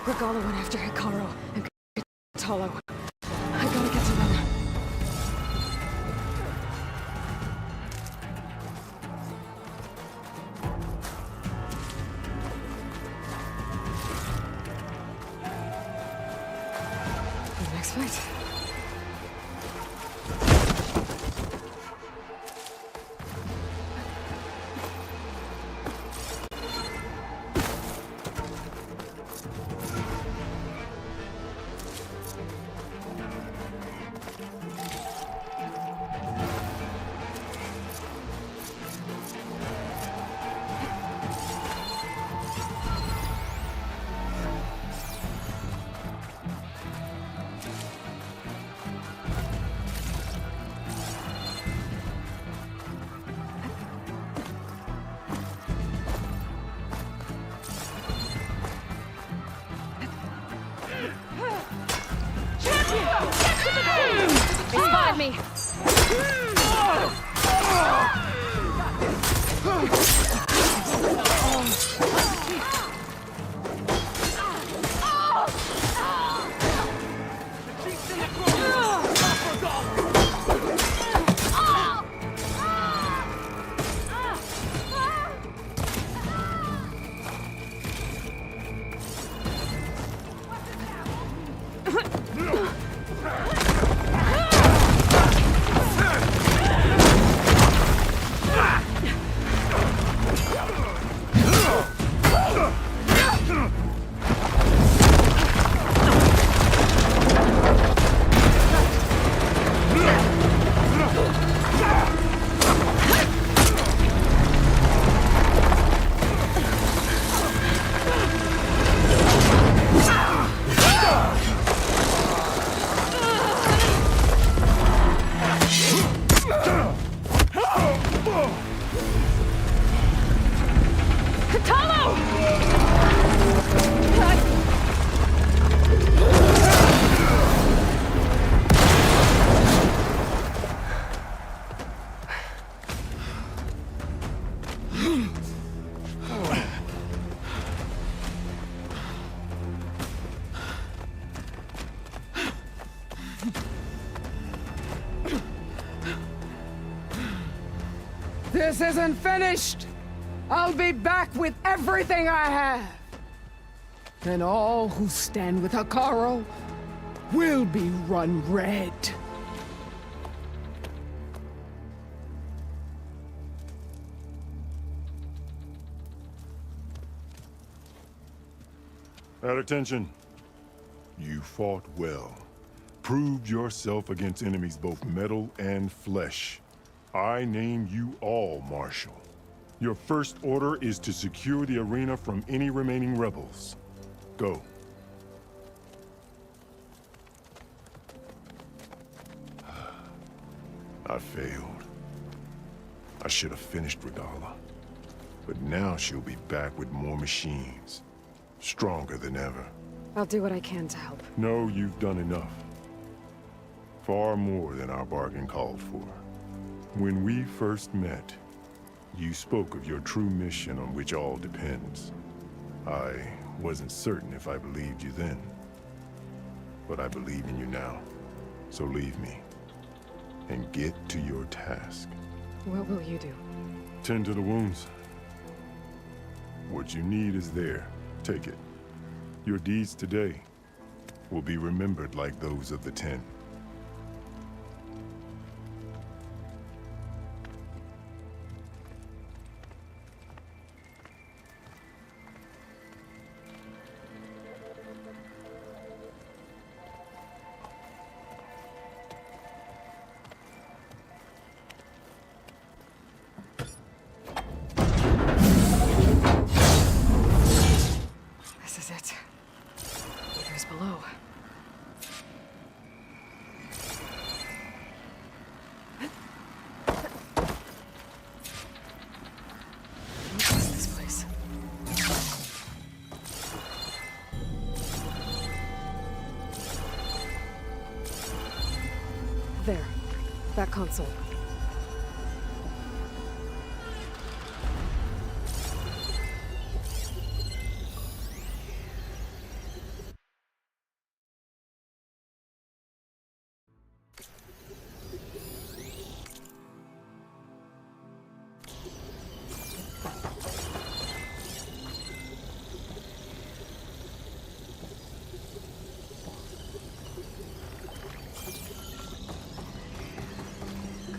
S1: Regala went after Hikaru and Talo. I gotta get to them. The next fight.
S5: They spotted me!
S6: This isn't finished! I'll be back with everything I have! And all who stand with Hikaru will be run red.
S15: At attention. You fought well. Proved yourself against enemies both metal and flesh. I name you all Marshal. Your first order is to secure the arena from any remaining rebels. Go. I failed. I should have finished Regala. But now she'll be back with more machines. Stronger than ever.
S1: I'll do what I can to help.
S15: No, you've done enough. Far more than our bargain called for. When we first met, you spoke of your true mission on which all depends. I wasn't certain if I believed you then. But I believe in you now. So leave me. And get to your task.
S1: What will you do?
S15: Tend to the wounds. What you need is there. Take it. Your deeds today will be remembered like those of the 10.
S1: This is it. There's below. What is this place? There. That console.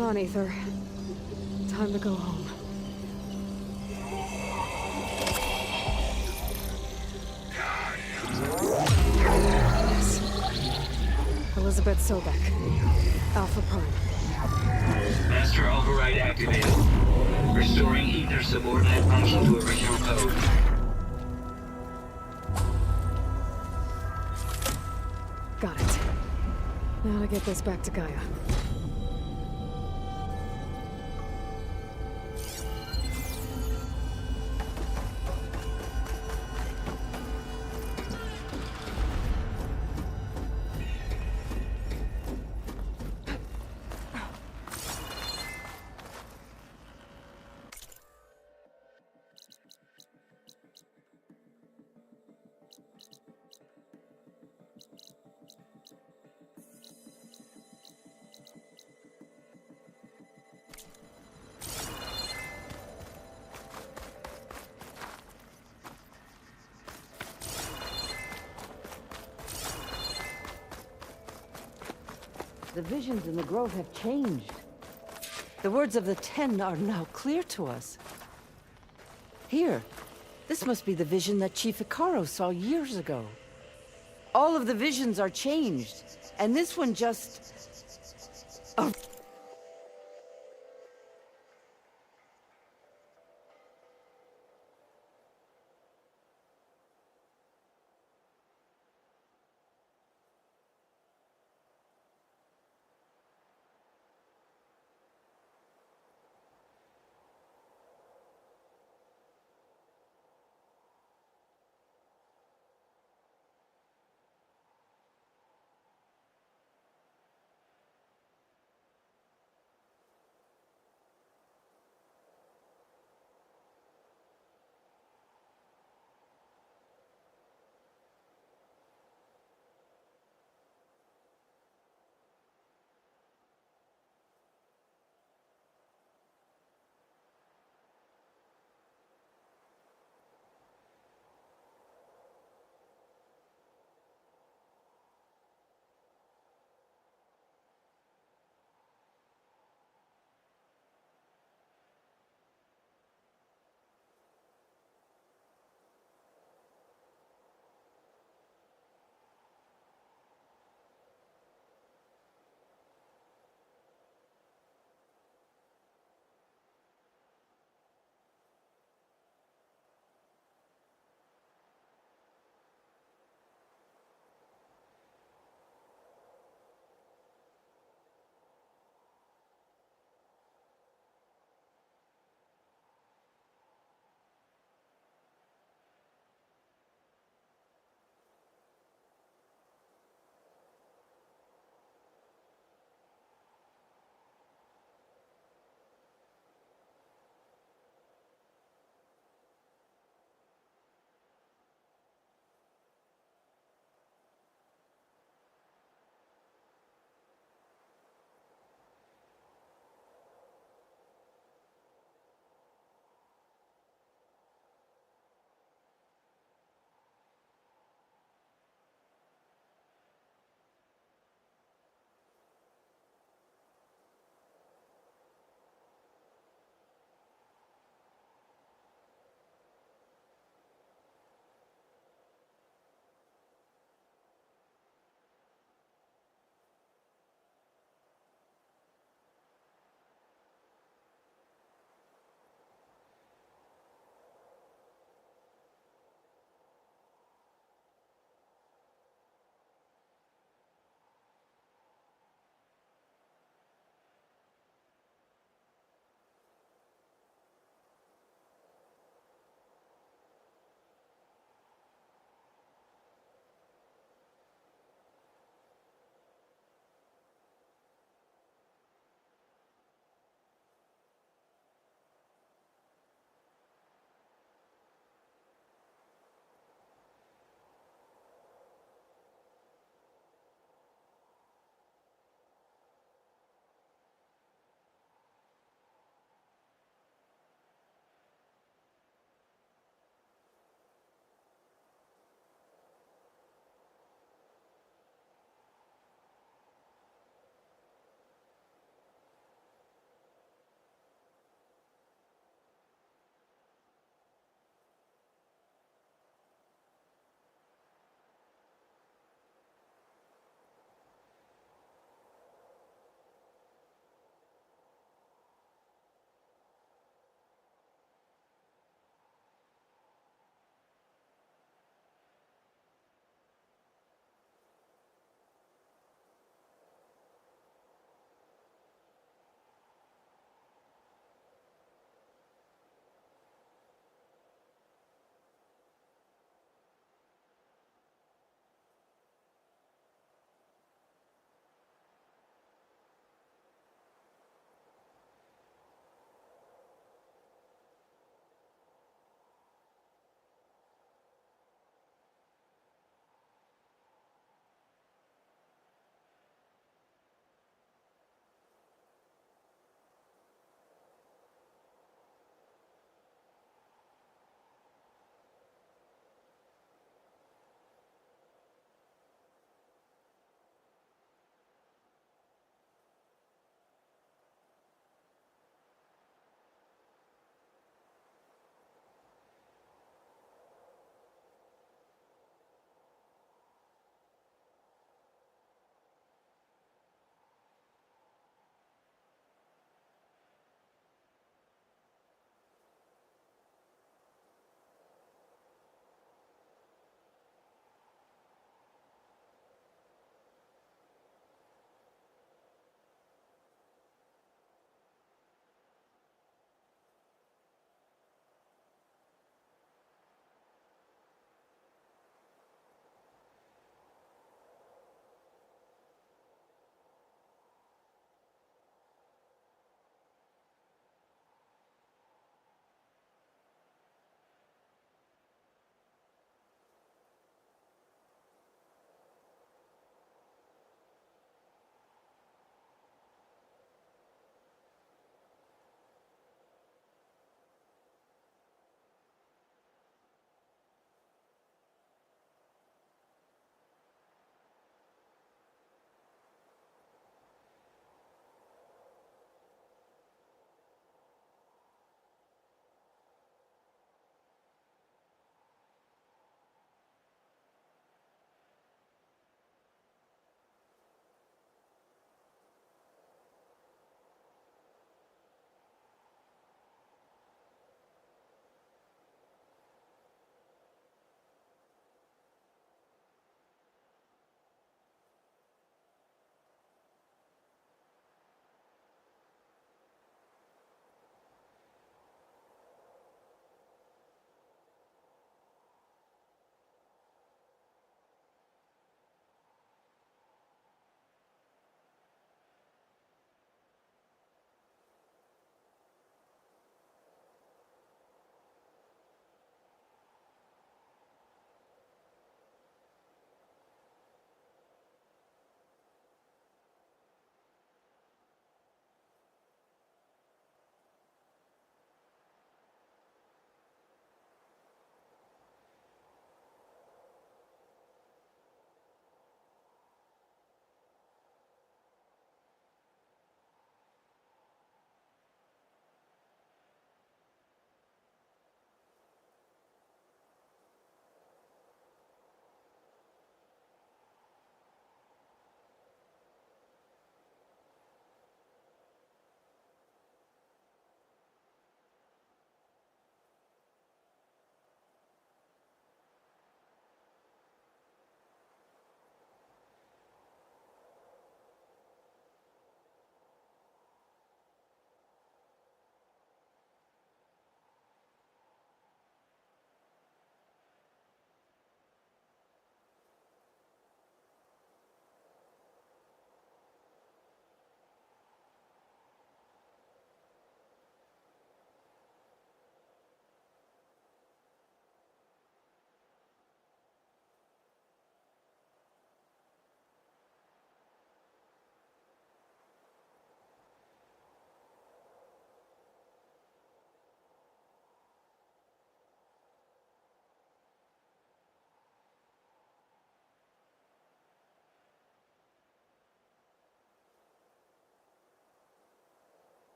S1: Come on, Ether. Time to go home. Yes. Elizabeth Sobek. Alpha Prime.
S2: Master override activated. Restoring Ether subordinate function to original code.
S1: Got it. Now to get this back to Gaia.
S11: The visions in the grove have changed. The words of the Ten are now clear to us. Here, this must be the vision that Chief Icaro saw years ago. All of the visions are changed, and this one just... Oh.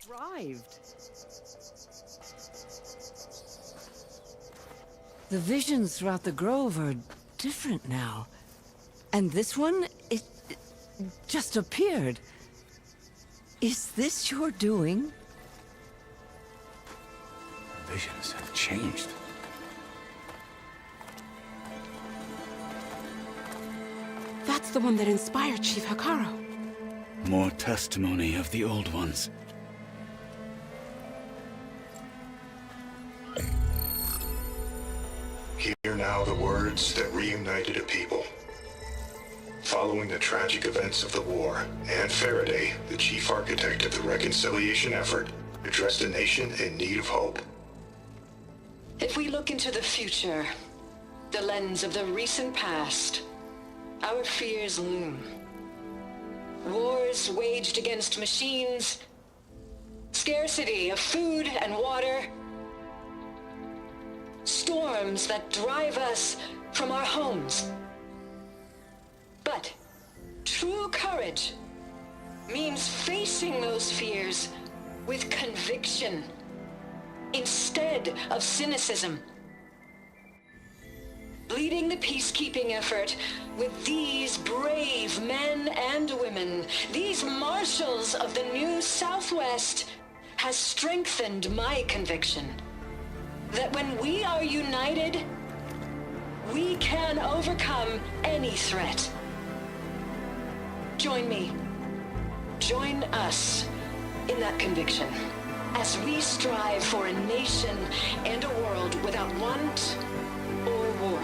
S11: arrived. The visions throughout the grove are different now. And this one, it just appeared. Is this your doing?
S8: Visions have changed.
S16: That's the one that inspired Chief Hikaru.
S21: More testimony of the old ones.
S7: Hear now the words that reunited a people. Following the tragic events of the war, Anne Faraday, the chief architect of the reconciliation effort, addressed a nation in need of hope.
S9: If we look into the future, the lens of the recent past, our fears loom. Wars waged against machines, scarcity of food and water, storms that drive us from our homes. But true courage means facing those fears with conviction instead of cynicism. Leading the peacekeeping effort with these brave men and women, these marshals of the new Southwest, has strengthened my conviction that when we are united, we can overcome any threat. Join me. Join us in that conviction as we strive for a nation and a world without want or war.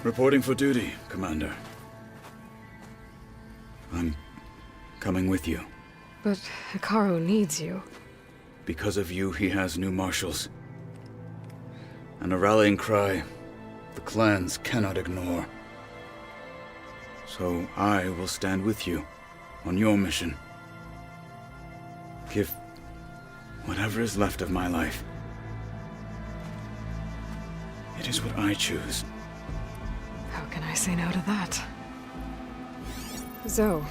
S21: Reporting for duty, Commander. I'm coming with you.
S1: But Hikaru needs you.
S21: Because of you, he has new marshals. And a rallying cry the clans cannot ignore. So I will stand with you on your mission. Give whatever is left of my life. It is what I choose.
S1: How can I say no to that? Zoe,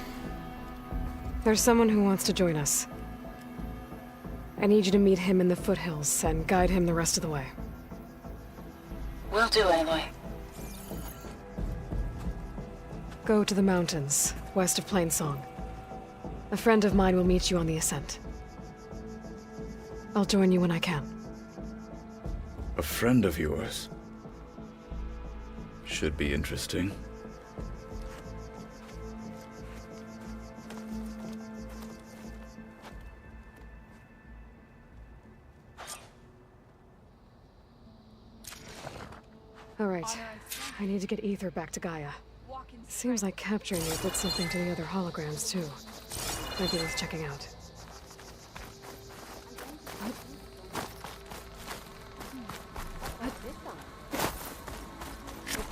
S1: there's someone who wants to join us. I need you to meet him in the foothills and guide him the rest of the way.
S9: Will do, Aloy.
S1: Go to the mountains, west of Plainsong. A friend of mine will meet you on the ascent. I'll join you when I can.
S21: A friend of yours? Should be interesting.
S1: All right. I need to get Ether back to Gaia. Seems like capturing it did something to the other holograms, too. Maybe worth checking out.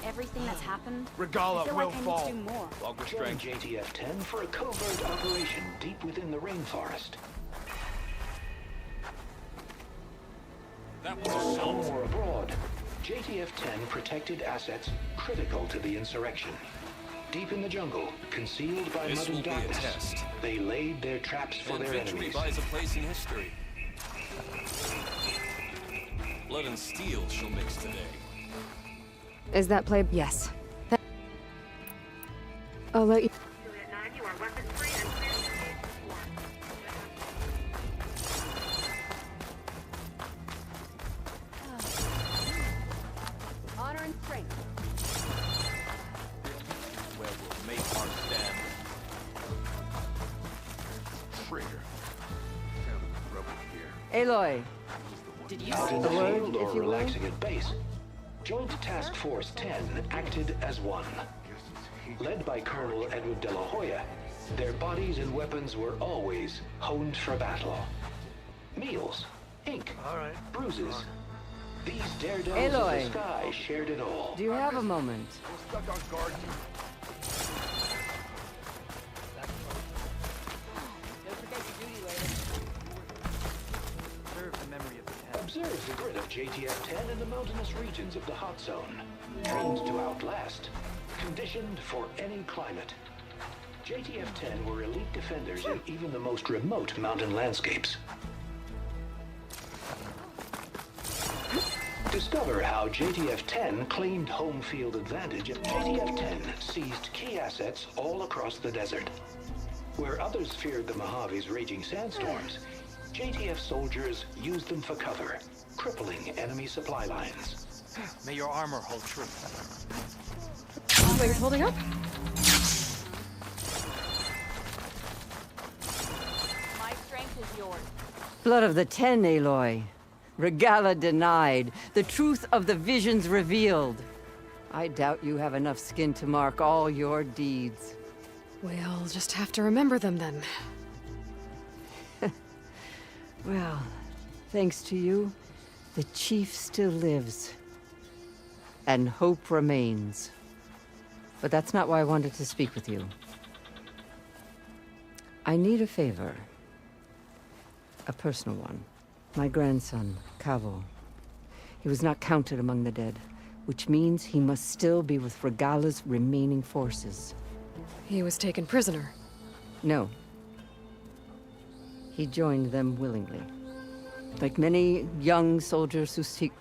S19: Everything that's happened,
S12: Regala
S19: I feel
S12: will
S19: like I
S12: fall.
S19: need to do more.
S2: Logger Strike JTF-10 for a covert operation deep within the rainforest.
S4: That was a shot.
S2: More abroad. JTF-10 protected assets critical to the insurrection. Deep in the jungle, concealed by
S4: This
S2: mud
S4: will
S2: and
S4: be a
S2: darkness,
S4: test.
S2: they laid their traps for
S4: And
S2: their
S4: victory
S2: enemies.
S4: buys a place in history. Blood and steel shall mix today.
S1: Is that play? Yes. I'll let you...
S5: Honor and strength.
S4: Where we'll make our stand.
S12: Traitor. Found the rubble here.
S11: Aloy,
S9: Did you
S2: Out
S9: see
S2: in the
S9: the
S2: field or
S11: if you will?
S2: relaxing at base, Joint Task Force 10 acted as one.
S12: Guess it's
S2: Led by Colonel Edward de la Hoya, their bodies and weapons were always honed for battle. Meals, ink, bruises. These daredevils of the sky shared it all.
S11: Do you have a moment?
S12: Stuck on guard.
S17: Don't forget your duty later.
S22: Serve the memory of the 10.
S2: Observe the grit of JTF-10 in the mountainous regions of the hot zone. Trained to outlast, conditioned for any climate. JTF-10 were elite defenders in even the most remote mountain landscapes. Discover how JTF-10 claimed home field advantage. JTF-10 seized key assets all across the desert. Where others feared the Mojave's raging sandstorms, JTF soldiers used them for cover, crippling enemy supply lines.
S22: May your armor hold true.
S1: Wings holding up?
S5: My strength is yours.
S11: Blood of the 10, Aloy. Regala denied. The truth of the visions revealed. I doubt you have enough skin to mark all your deeds.
S1: We'll just have to remember them then.
S11: Well, thanks to you, the Chief still lives. And hope remains. But that's not why I wanted to speak with you. I need a favor. A personal one. My grandson, Cavo. He was not counted among the dead, which means he must still be with Regala's remaining forces.
S1: He was taken prisoner.
S11: No. He joined them willingly. Like many young soldiers who seek...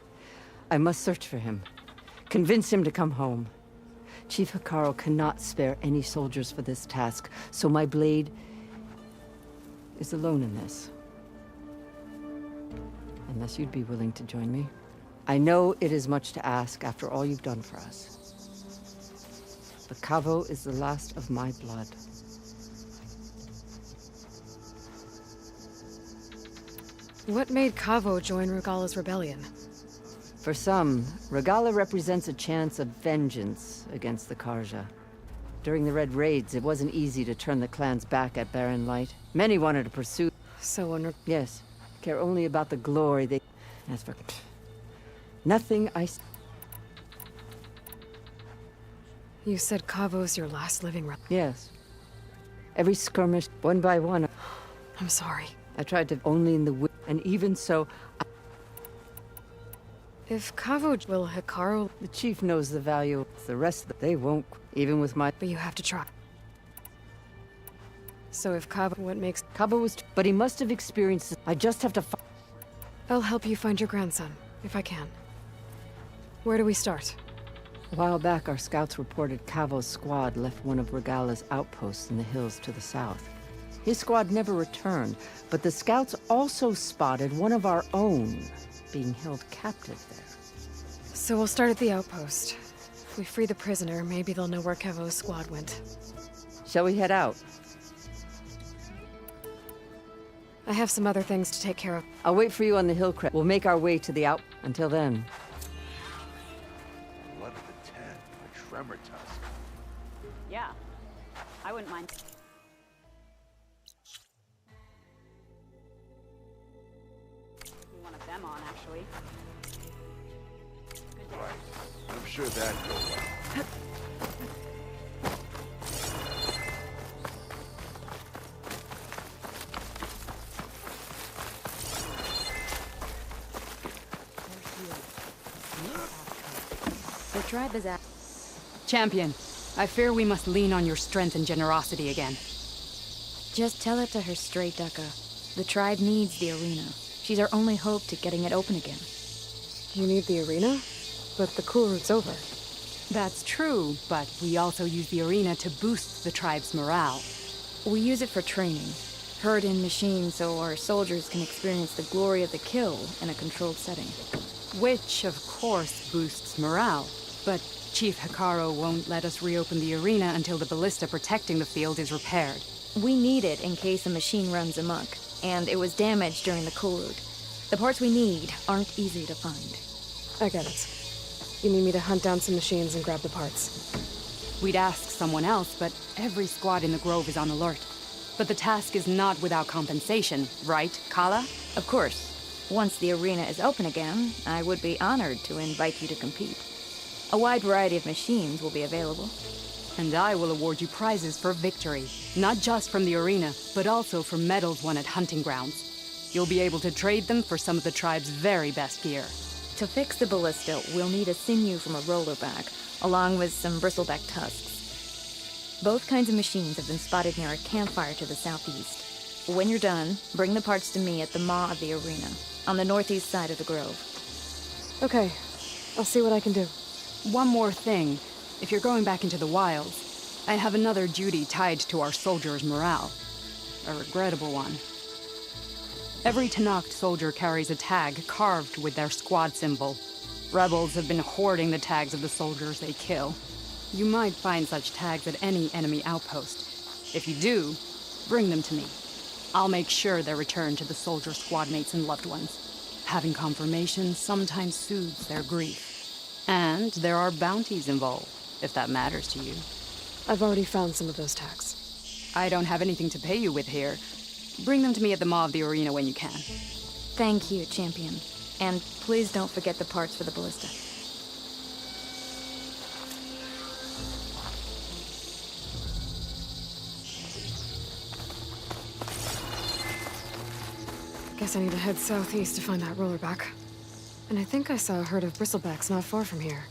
S11: I must search for him. Convince him to come home. Chief Hikaru cannot spare any soldiers for this task, so my blade is alone in this. Unless you'd be willing to join me. I know it is much to ask after all you've done for us. But Cavo is the last of my blood.
S1: What made Cavo join Regala's rebellion?
S11: For some, Regala represents a chance of vengeance against the Karja. During the Red Raids, it wasn't easy to turn the clan's back at Barren Light. Many wanted to pursue...
S1: So when...
S11: Yes. Care only about the glory they... As for... Nothing I...
S1: You said Cavo's your last living relative?
S11: Yes. Every skirmish, one by one...
S1: I'm sorry.
S11: I tried to only in the... And even so...
S1: If Cavo will Hikaru...
S11: The Chief knows the value. The rest, they won't. Even with my...
S1: But you have to try. So if Cavo... What makes...
S11: Cavo was... But he must have experienced... I just have to...
S1: I'll help you find your grandson, if I can. Where do we start?
S11: A while back, our scouts reported Cavo's squad left one of Regala's outposts in the hills to the south. His squad never returned, but the scouts also spotted one of our own being held captive there.
S1: So we'll start at the outpost. If we free the prisoner, maybe they'll know where Cavo's squad went.
S11: Shall we head out?
S1: I have some other things to take care of.
S11: I'll wait for you on the hill crest. We'll make our way to the out... Until then.
S12: Blood of the 10, a tremor tusk.
S5: Yeah, I wouldn't mind. One of them on, actually. Good day.
S12: Right. I'm sure that'd go well.
S3: The tribe is at... Champion, I fear we must lean on your strength and generosity again.
S10: Just tell it to her straight, Ducka. The tribe needs the arena. She's our only hope to getting it open again.
S1: You need the arena? But the cool route's over.
S3: That's true, but we also use the arena to boost the tribe's morale.
S10: We use it for training. Herd in machines so our soldiers can experience the glory of the kill in a controlled setting.
S3: Which, of course, boosts morale. But Chief Hikaru won't let us reopen the arena until the ballista protecting the field is repaired.
S10: We need it in case a machine runs amok, and it was damaged during the cool route. The parts we need aren't easy to find.
S1: I get it. You need me to hunt down some machines and grab the parts.
S3: We'd ask someone else, but every squad in the Grove is on alert. But the task is not without compensation, right, Kala?
S10: Of course. Once the arena is open again, I would be honored to invite you to compete. A wide variety of machines will be available.
S3: And I will award you prizes for victory. Not just from the arena, but also for medals won at hunting grounds. You'll be able to trade them for some of the tribe's very best gear.
S10: To fix the ballista, we'll need a sinew from a rollerback, along with some bristleback tusks. Both kinds of machines have been spotted near a campfire to the southeast. When you're done, bring the parts to me at the maw of the arena, on the northeast side of the grove.
S1: Okay, I'll see what I can do.
S3: One more thing. If you're going back into the wilds, I have another duty tied to our soldiers' morale. A regrettable one. Every Tenakth soldier carries a tag carved with their squad symbol. Rebels have been hoarding the tags of the soldiers they kill. You might find such tags at any enemy outpost. If you do, bring them to me. I'll make sure they're returned to the soldier squad mates and loved ones. Having confirmation sometimes soothes their grief. And there are bounties involved, if that matters to you.
S1: I've already found some of those tags.
S3: I don't have anything to pay you with here. Bring them to me at the maw of the arena when you can.
S10: Thank you, champion. And please don't forget the parts for the ballista.
S1: Guess I need to head southeast to find that rollerback. And I think I saw a herd of bristlebacks not far from here.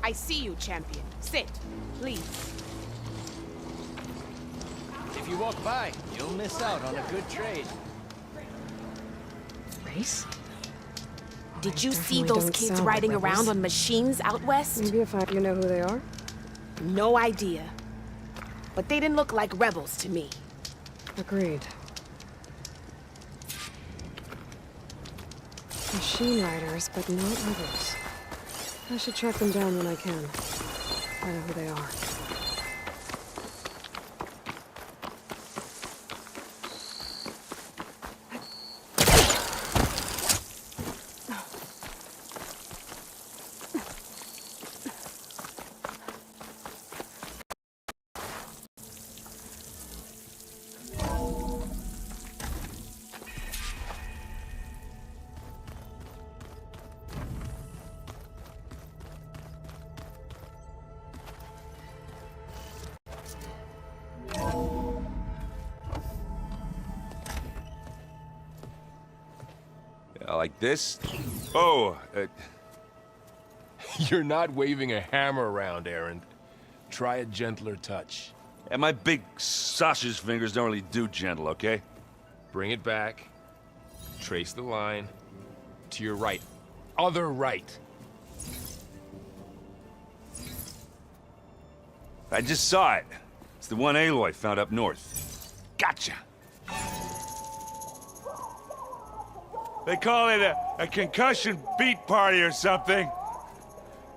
S14: I see you, champion. Sit, please.
S22: If you walk by, you'll miss out on a good trade.
S1: Race?
S14: Did you see those kids riding around on machines out west?
S1: Maybe if you know who they are?
S14: No idea. But they didn't look like rebels to me.
S1: Agreed. Machine riders, but not rebels. I should track them down when I can. I know who they are.
S20: Like this? Oh,
S23: You're not waving a hammer around, Aaron. Try a gentler touch.
S20: And my big sausage fingers don't really do gentle, okay?
S23: Bring it back. Trace the line. To your right. Other right.
S20: I just saw it. It's the one Aloy found up north. Gotcha! They call it a concussion beat party or something.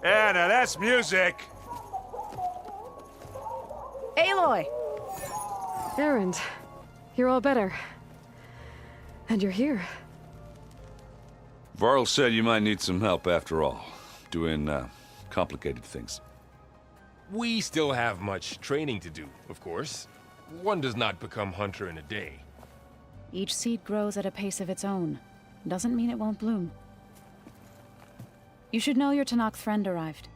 S20: Yeah, now that's music.
S14: Aloy!
S1: Erend, you're all better. And you're here.
S6: Varl said you might need some help after all, doing complicated things.
S23: We still have much training to do, of course. One does not become hunter in a day.
S13: Each seed grows at a pace of its own. Doesn't mean it won't bloom. You should know your Tanakh friend arrived.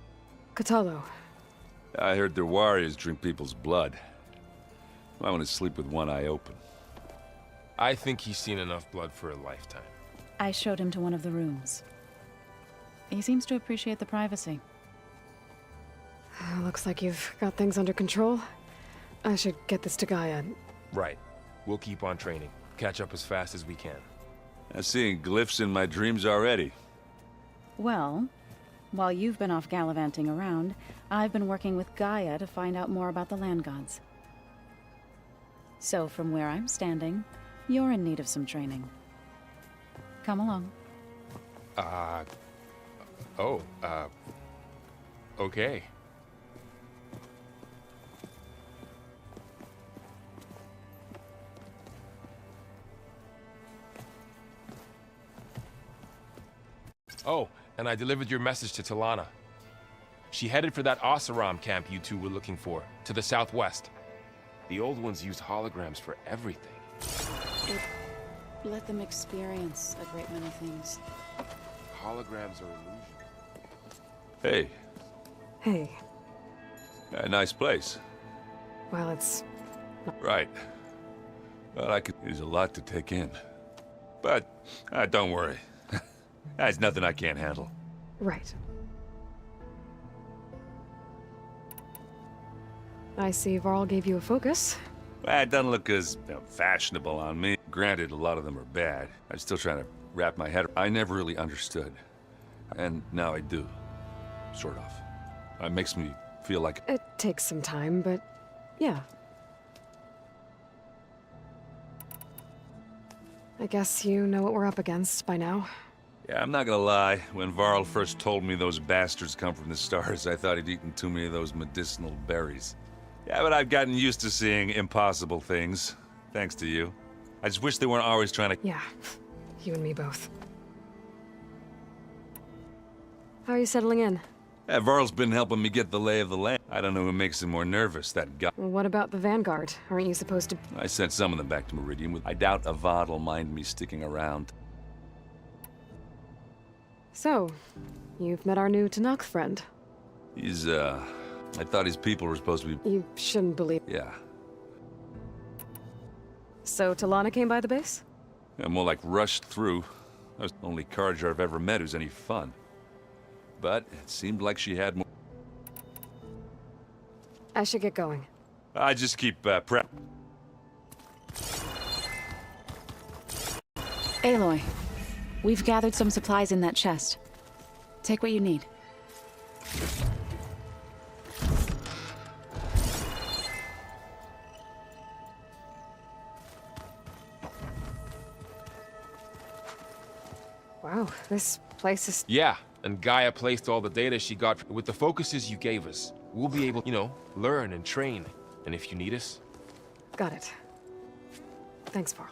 S1: Katalo.
S6: I heard their warriors drink people's blood. Might want to sleep with one eye open.
S23: I think he's seen enough blood for a lifetime.
S13: I showed him to one of the rooms. He seems to appreciate the privacy.
S1: Looks like you've got things under control. I should get this to Gaia.
S23: Right. We'll keep on training. Catch up as fast as we can.
S6: I'm seeing glyphs in my dreams already.
S13: Well, while you've been off gallivanting around, I've been working with Gaia to find out more about the land gods. So from where I'm standing, you're in need of some training. Come along.
S23: Okay. Oh, and I delivered your message to Talana. She headed for that Oseram camp you two were looking for, to the southwest. The old ones used holograms for everything.
S13: Let them experience a great many things.
S23: Holograms are illusions.
S6: Hey.
S1: Hey.
S6: A nice place.
S1: Well, it's...
S6: Right. Well, there's a lot to take in. But, don't worry. That's nothing I can't handle.
S1: Right. I see Varl gave you a focus.
S6: Well, it doesn't look as fashionable on me. Granted, a lot of them are bad. I'm still trying to wrap my head. I never really understood. And now I do. Sort of. It makes me feel like...
S1: It takes some time, but yeah. I guess you know what we're up against by now.
S6: Yeah, I'm not gonna lie. When Varl first told me those bastards come from the stars, I thought he'd eaten too many of those medicinal berries. Yeah, but I've gotten used to seeing impossible things. Thanks to you. I just wish they weren't always trying to...
S1: Yeah, you and me both. How are you settling in?
S6: Yeah, Varl's been helping me get the lay of the land. I don't know who makes him more nervous, that guy.
S1: Well, what about the Vanguard? Aren't you supposed to...
S6: I sent some of them back to Meridian. I doubt Avad will mind me sticking around.
S1: So, you've met our new Tanakh friend.
S6: He's, I thought his people were supposed to be...
S1: You shouldn't believe...
S6: Yeah.
S1: So, Talana came by the base?
S6: Yeah, more like rushed through. I was the only Carja I've ever met who's any fun. But it seemed like she had more...
S1: I should get going.
S6: I just keep, prep.
S13: Aloy, we've gathered some supplies in that chest. Take what you need.
S1: Wow, this place is...
S23: Yeah, and Gaia placed all the data she got with the focuses you gave us. We'll be able, learn and train. And if you need us...
S1: Got it. Thanks, Varl.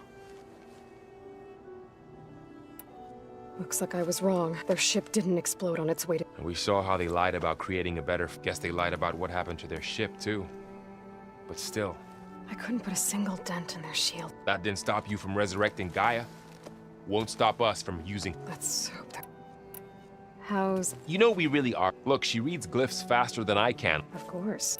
S1: Looks like I was wrong. Their ship didn't explode on its way to...
S23: And we saw how they lied about creating a better... Guess they lied about what happened to their ship, too. But still...
S1: I couldn't put a single dent in their shield.
S23: That didn't stop you from resurrecting Gaia. Won't stop us from using...
S1: Let's hope that... How's...
S23: You know we really are. Look, she reads glyphs faster than I can.
S1: Of course.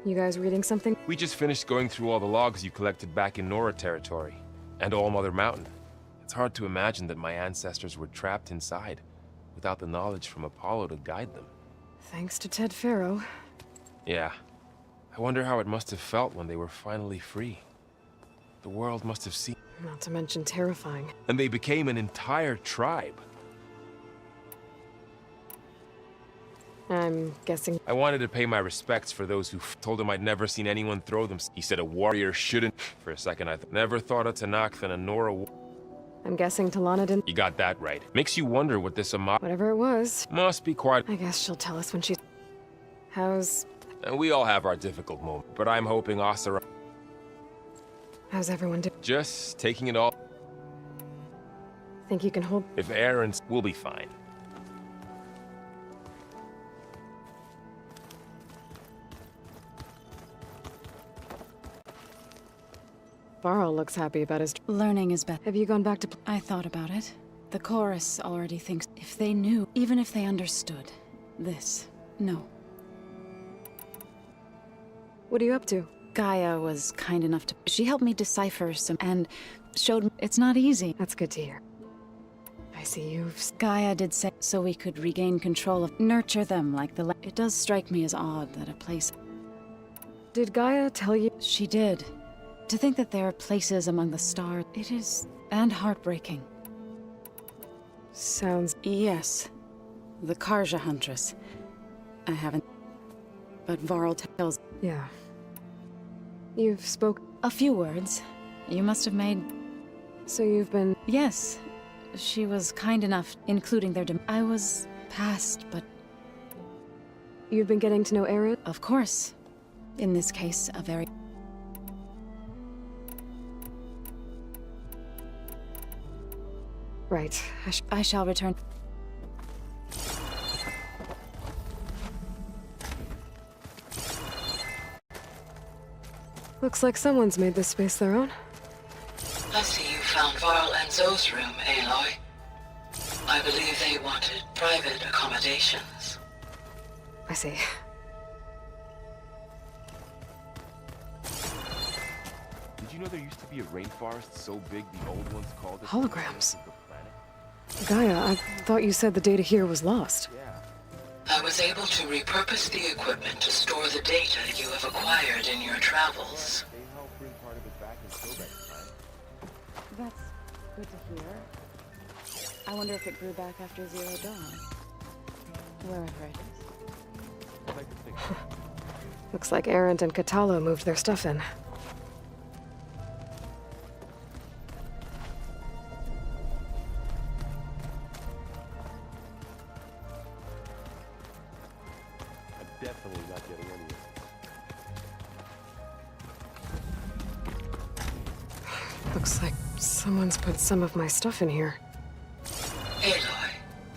S1: You guys reading something?
S23: We just finished going through all the logs you collected back in Nora territory. And All Mother Mountain. It's hard to imagine that my ancestors were trapped inside, without the knowledge from Apollo to guide them.
S1: Thanks to Ted Faro.
S23: Yeah. I wonder how it must have felt when they were finally free. The world must have seen...
S1: Not to mention terrifying.
S23: And they became an entire tribe.
S1: I'm guessing...
S23: I wanted to pay my respects for those who told him I'd never seen anyone throw them. He said a warrior shouldn't... For a second, I never thought of Tanakh than a Nora...
S1: I'm guessing Talana didn't...
S23: You got that right. Makes you wonder what this
S1: Whatever it was.
S23: Must be quite...
S1: I guess she'll tell us when she's... How's...
S23: And we all have our difficult moments, but I'm hoping Asura...
S1: How's everyone doing?
S23: Just taking it all.
S1: Think you can hold?
S23: If Aaron's, we'll be fine.
S1: Varl looks happy about his...
S13: Learning is better.
S1: Have you gone back to...
S13: I thought about it. The chorus already thinks if they knew, even if they understood. This. No.
S1: What are you up to?
S13: Gaia was kind enough to... She helped me decipher some... and showed me it's not easy.
S1: That's good to hear. I see you've...
S13: Gaia did say so we could regain control of... Nurture them like the... It does strike me as odd that a place...
S1: Did Gaia tell you?
S13: She did. To think that there are places among the stars, it is... and heartbreaking.
S1: Sounds...
S13: Yes. The Karja Huntress. I haven't... But Varl tells...
S1: Yeah. You've spoke...
S13: A few words. You must have made...
S1: So you've been...
S13: Yes. She was kind enough, including their... I was past, but...
S1: You've been getting to know Aaron?
S13: Of course. In this case, a very...
S1: Right.
S13: I shall return.
S1: Looks like someone's made this space their own.
S8: I see you found Varl and Zoe's room, Aloy. I believe they wanted private accommodations.
S1: I see.
S23: Did you know there used to be a rainforest so big the old ones called it...
S1: Holograms. Gaia, I thought you said the data here was lost.
S8: I was able to repurpose the equipment to store the data you have acquired in your travels.
S13: That's good to hear. I wonder if it grew back after Zero Dawn. Wherever it is.
S1: Looks like Arendt and Katalo moved their stuff in.
S23: Definitely not getting any of it.
S1: Looks like someone's put some of my stuff in here.
S8: Aloy,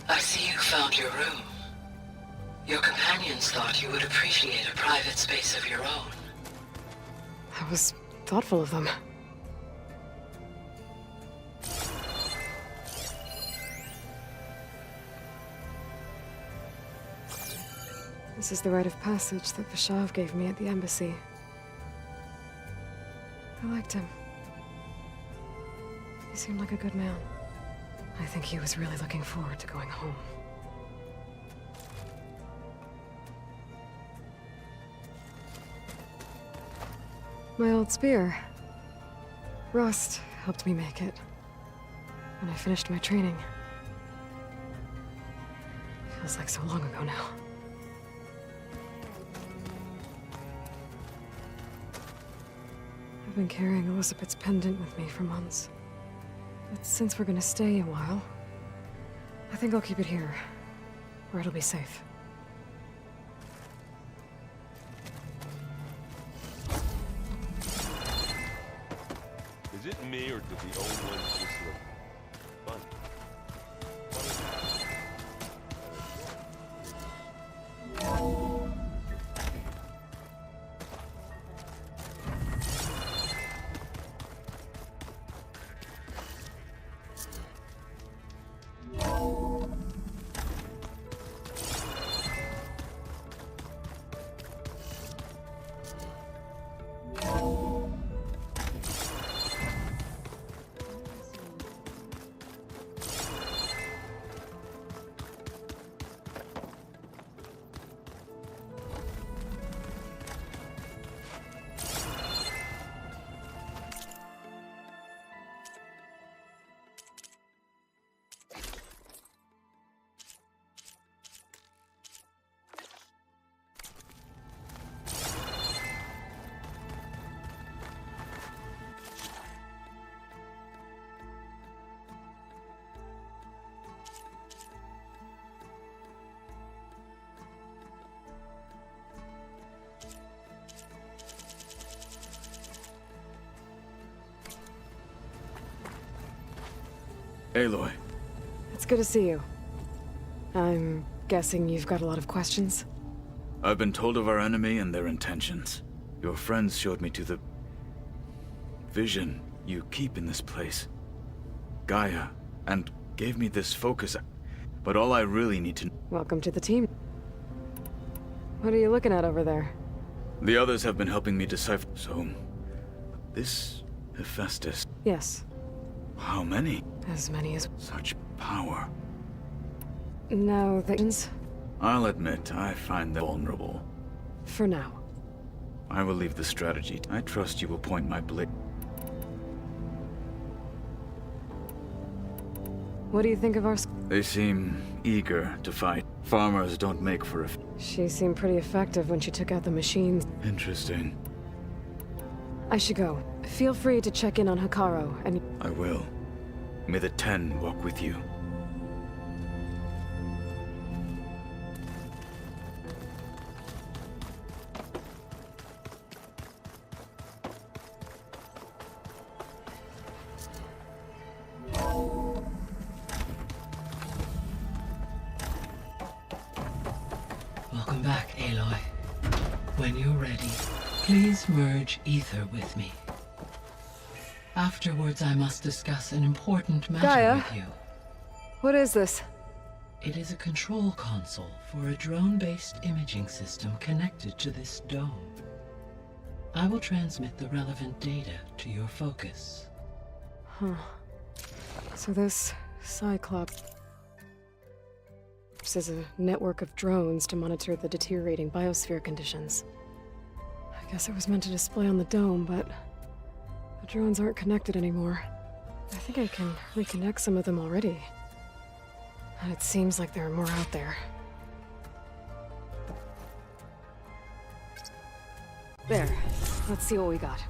S8: I see you found your room. Your companions thought you would appreciate a private space of your own.
S1: That was thoughtful of them. This is the rite of passage that Vashav gave me at the embassy. I liked him. He seemed like a good man. I think he was really looking forward to going home. My old spear. Rust helped me make it. When I finished my training. Feels like so long ago now. I've been carrying Elizabeth's pendant with me for months. But since we're gonna stay a while, I think I'll keep it here, where it'll be safe.
S23: Is it me, or did the old ones just look funny?
S21: Aloy.
S1: It's good to see you. I'm guessing you've got a lot of questions?
S21: I've been told of our enemy and their intentions. Your friends showed me to the vision you keep in this place, Gaia, and gave me this focus. But all I really need to...
S1: Welcome to the team. What are you looking at over there?
S21: The others have been helping me decipher. So, this Hephaestus...
S1: Yes.
S21: How many?
S1: As many as...
S21: Such power.
S1: No, things...
S21: I'll admit, I find them vulnerable.
S1: For now.
S21: I will leave the strategy. I trust you will point my blade.
S1: What do you think of our...
S21: They seem eager to fight. Farmers don't make for a...
S1: She seemed pretty effective when she took out the machines.
S21: Interesting.
S1: I should go. Feel free to check in on Hikaru, and...
S21: I will. May the 10 walk with you.
S8: Welcome back, Aloy. When you're ready, please merge ether with me. Afterwards, I must discuss an important matter
S1: Gaia?
S8: with you.
S1: What is this?
S8: It is a control console for a drone-based imaging system connected to this dome. I will transmit the relevant data to your focus.
S1: Huh. So this Cyclops is a network of drones to monitor the deteriorating biosphere conditions. I guess it was meant to display on the dome, but the drones aren't connected anymore. I think I can reconnect some of them already. And it seems like there are more out there. There. Let's see what we got.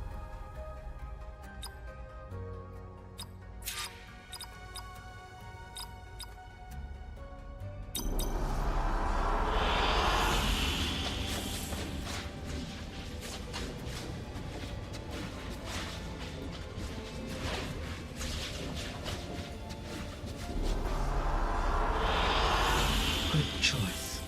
S8: Good choice.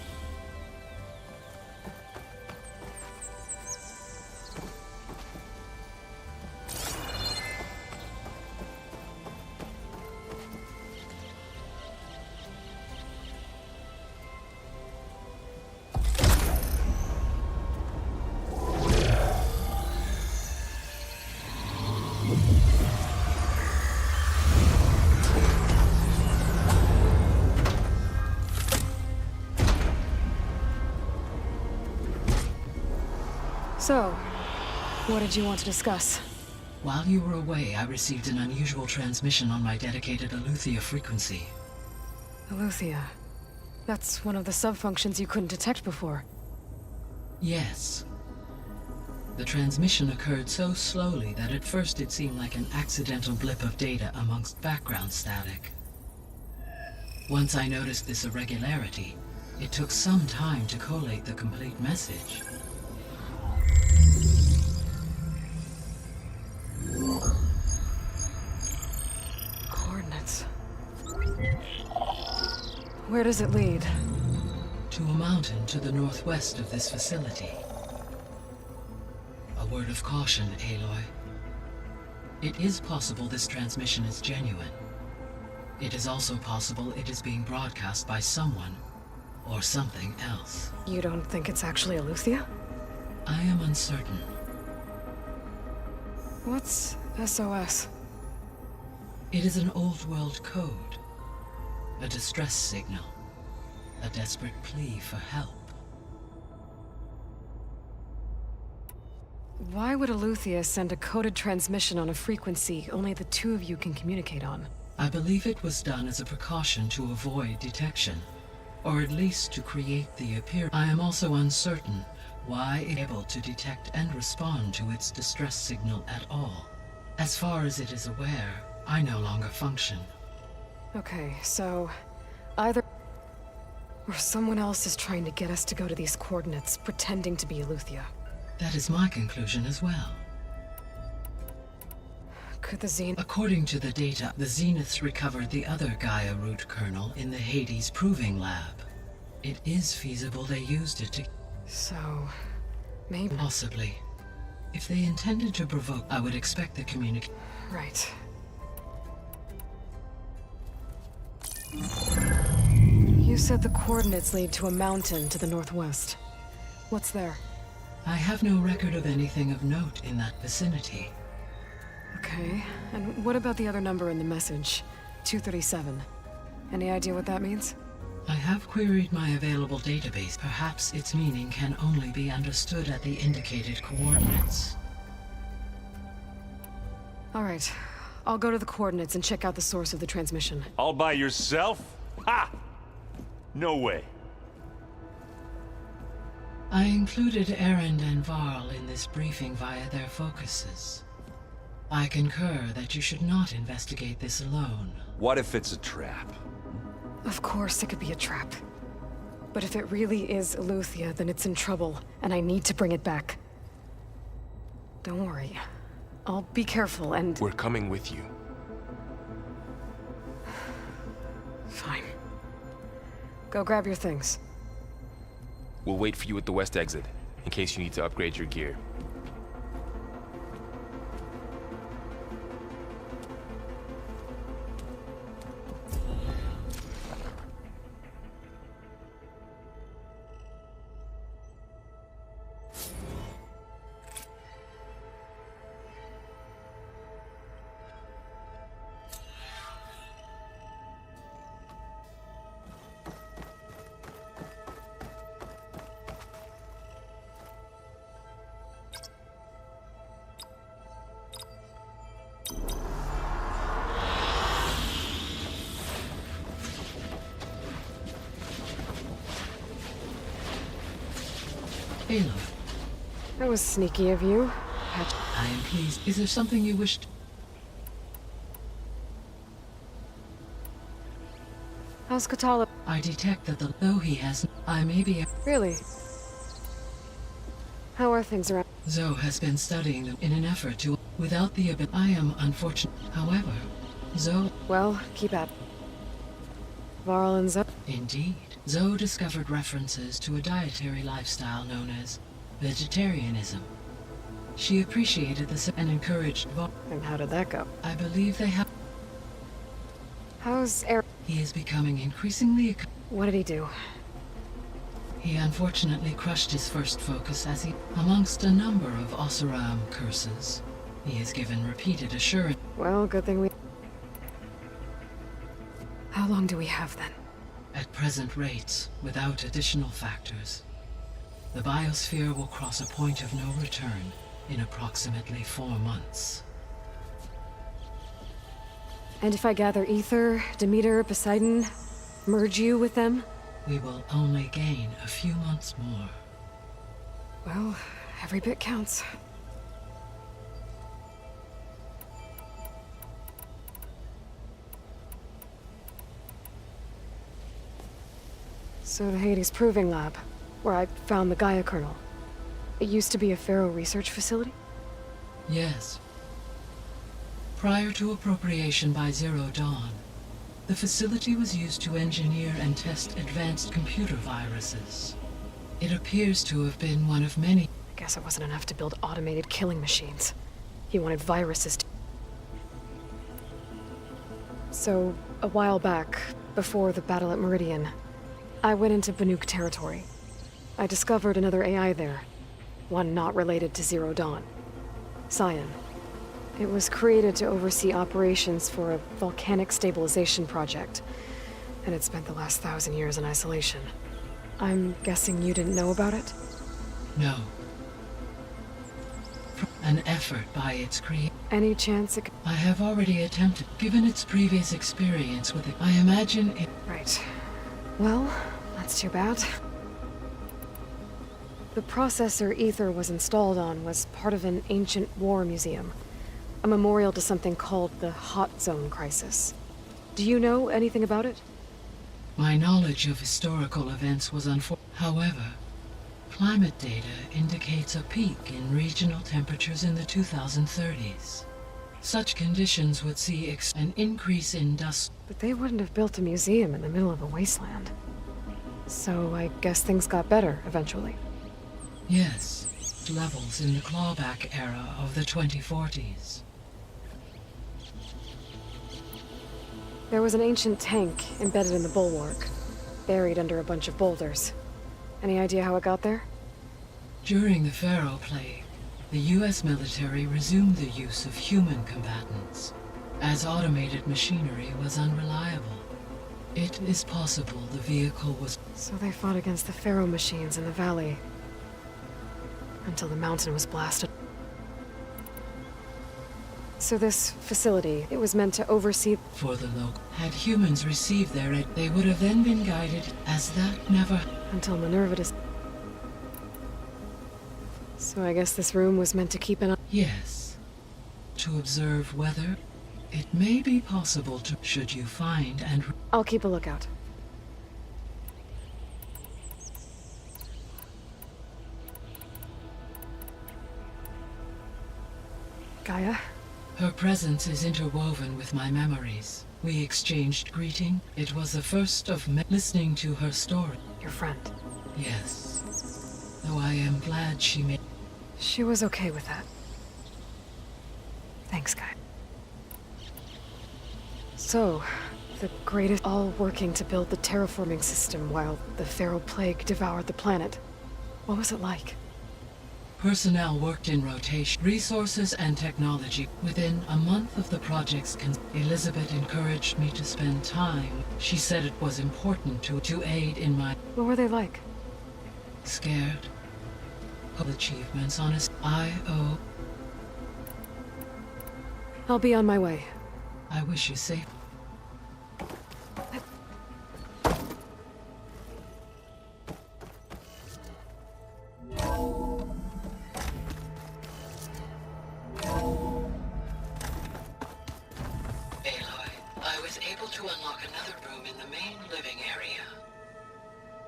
S1: So, what did you want to discuss?
S8: While you were away, I received an unusual transmission on my dedicated Aletheia frequency.
S1: Aletheia. That's one of the sub-functions you couldn't detect before.
S8: Yes. The transmission occurred so slowly that at first it seemed like an accidental blip of data amongst background static. Once I noticed this irregularity, it took some time to collate the complete message.
S1: Coordinates. Where does it lead?
S8: To a mountain to the northwest of this facility. A word of caution, Aloy. It is possible this transmission is genuine. It is also possible it is being broadcast by someone or something else.
S1: You don't think it's actually Aletheia?
S8: I am uncertain.
S1: What's SOS?
S8: It is an old world code. A distress signal. A desperate plea for help.
S1: Why would Aletheia send a coded transmission on a frequency only the two of you can communicate on?
S8: I believe it was done as a precaution to avoid detection, or at least to create the appearance. I am also uncertain why it is able to detect and respond to its distress signal at all. As far as it is aware, I no longer function.
S1: Okay, so either or someone else is trying to get us to go to these coordinates, pretending to be Aletheia.
S8: That is my conclusion as well.
S1: Could the Zenith...
S8: According to the data, the Zeniths recovered the other Gaia root kernel in the Hades Proving Lab. It is feasible they used it to...
S1: So... maybe...
S8: Possibly. If they intended to provoke, I would expect the communication...
S1: Right. You said the coordinates lead to a mountain to the northwest. What's there?
S8: I have no record of anything of note in that vicinity.
S1: Okay, and what about the other number in the message? 237. Any idea what that means?
S8: I have queried my available database. Perhaps its meaning can only be understood at the indicated coordinates.
S1: All right. I'll go to the coordinates and check out the source of the transmission.
S6: All by yourself? Ha! No way.
S8: I included Erend and Varl in this briefing via their focuses. I concur that you should not investigate this alone.
S6: What if it's a trap?
S1: Of course it could be a trap. But if it really is Eleuthia, then it's in trouble, and I need to bring it back. Don't worry. I'll be careful and...
S23: We're coming with you.
S1: Fine. Go grab your things.
S23: We'll wait for you at the west exit, in case you need to upgrade your gear.
S8: Aloy.
S1: That was sneaky of you.
S8: I am pleased. Is there something you wished?
S1: How's Katala?
S8: I detect that though he has... I may be...
S1: Really? How are things around?
S8: Zoe has been studying them in an effort to... Without the ability... I am unfortunate. However, Zoe...
S1: Well, keep at it. Varl and Zoe?
S8: Indeed. Zoe discovered references to a dietary lifestyle known as vegetarianism. She appreciated this and encouraged Varl.
S1: And how did that go?
S8: I believe they have...
S1: How's Eric?
S8: He is becoming increasingly...
S1: What did he do?
S8: He unfortunately crushed his first focus as he... Amongst a number of Oseram curses, he is given repeated assurance...
S1: Well, good thing we... How long do we have then?
S8: At present rates, without additional factors, the biosphere will cross a point of no return in approximately 4 months.
S1: And if I gather Ether, Demeter, Poseidon, merge you with them?
S8: We will only gain a few months more.
S1: Well, every bit counts. So the Hades Proving Lab, where I found the Gaia kernel. It used to be a Pharaoh research facility?
S8: Yes. Prior to appropriation by Zero Dawn, the facility was used to engineer and test advanced computer viruses. It appears to have been one of many...
S1: I guess it wasn't enough to build automated killing machines. He wanted viruses to... So, a while back, before the battle at Meridian, I went into Banuk territory. I discovered another AI there, one not related to Zero Dawn. Cyan. It was created to oversee operations for a volcanic stabilization project, and it spent the last 1,000 years in isolation. I'm guessing you didn't know about it?
S8: No. An effort by its creator.
S1: Any chance it could...
S8: I have already attempted. Given its previous experience with it, I imagine it...
S1: Right. Well, that's too bad. The processor Ether was installed on was part of an ancient war museum. A memorial to something called the Hot Zone Crisis. Do you know anything about it?
S8: My knowledge of historical events was unfortunate. However, climate data indicates a peak in regional temperatures in the 2030s. Such conditions would see an increase in dust.
S1: But they wouldn't have built a museum in the middle of a wasteland. So I guess things got better eventually.
S8: Yes, levels in the clawback era of the 2040s.
S1: There was an ancient tank embedded in the bulwark, buried under a bunch of boulders. Any idea how it got there?
S8: During the Pharaoh Plague, the US military resumed the use of human combatants, as automated machinery was unreliable. It is possible the vehicle was...
S1: So they fought against the Pharaoh machines in the valley, until the mountain was blasted. So this facility, it was meant to oversee...
S8: For the local. Had humans received their aid, they would have then been guided, as that never...
S1: Until Minerva dis... So I guess this room was meant to keep an eye...
S8: Yes. To observe whether it may be possible to... Should you find and...
S1: I'll keep a lookout. Gaia?
S8: Her presence is interwoven with my memories. We exchanged greeting. It was the first of listening to her story.
S1: Your friend?
S8: Yes. Though I am glad she made...
S1: She was okay with that. Thanks, Gaia. So, the greatest all working to build the terraforming system while the Pharaoh Plague devoured the planet. What was it like?
S8: Personnel worked in rotation, resources and technology. Within a month of the project's Elizabeth encouraged me to spend time. She said it was important to aid in my...
S1: What were they like?
S8: Scared. Of achievements on his I.O.
S1: I'll be on my way.
S8: I wish you safe.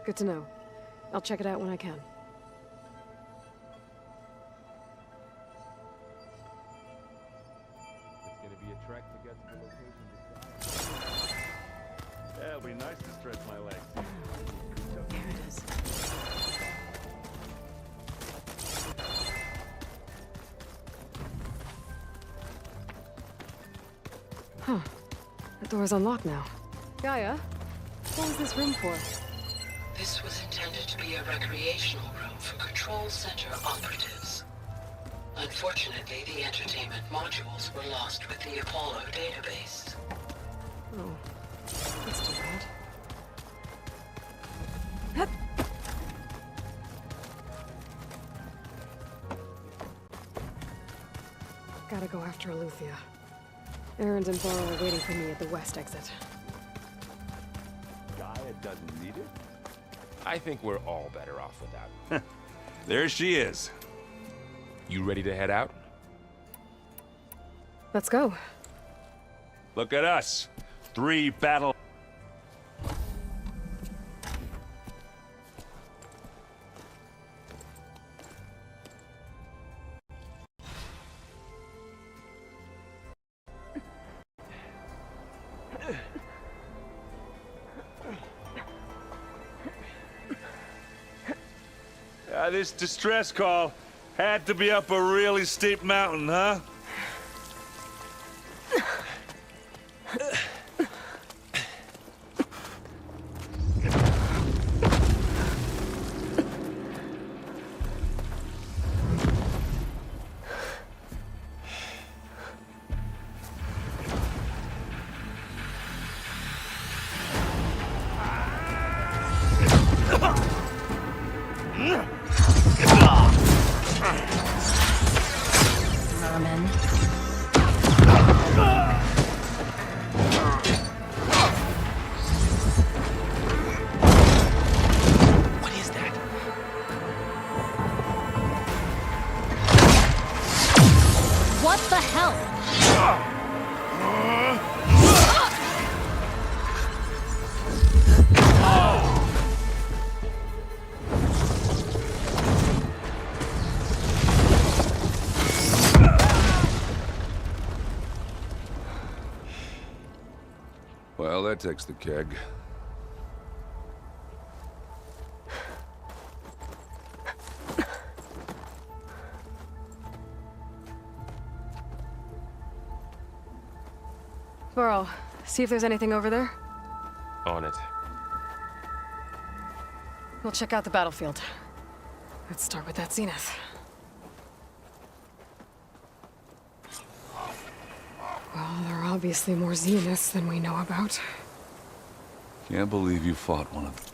S1: Good to know. I'll check it out when I can.
S20: It's gonna be a trek to get to the location. Yeah, it'll be nice to stretch my legs.
S1: There it is. Huh. The door's unlocked now. Gaia, what was this room for?
S8: This was intended to be a recreational room for Control Center operatives. Unfortunately, the entertainment modules were lost with the Apollo database.
S1: Oh, that's too bad. Gotta go after Eleuthia. Erend and Varl are waiting for me at the west exit.
S20: Gaia doesn't need it?
S23: I think we're all better off without it.
S6: There she is.
S23: You ready to head out?
S1: Let's go.
S6: Look at us. 3 battle... This distress call had to be up a really steep mountain, huh?
S10: Vermin.
S6: Well, that takes the keg.
S1: Varl, see if there's anything over there.
S23: On it.
S1: We'll check out the battlefield. Let's start with that zenith. Well, there are obviously more zeniths than we know about.
S6: Can't believe you fought one of them.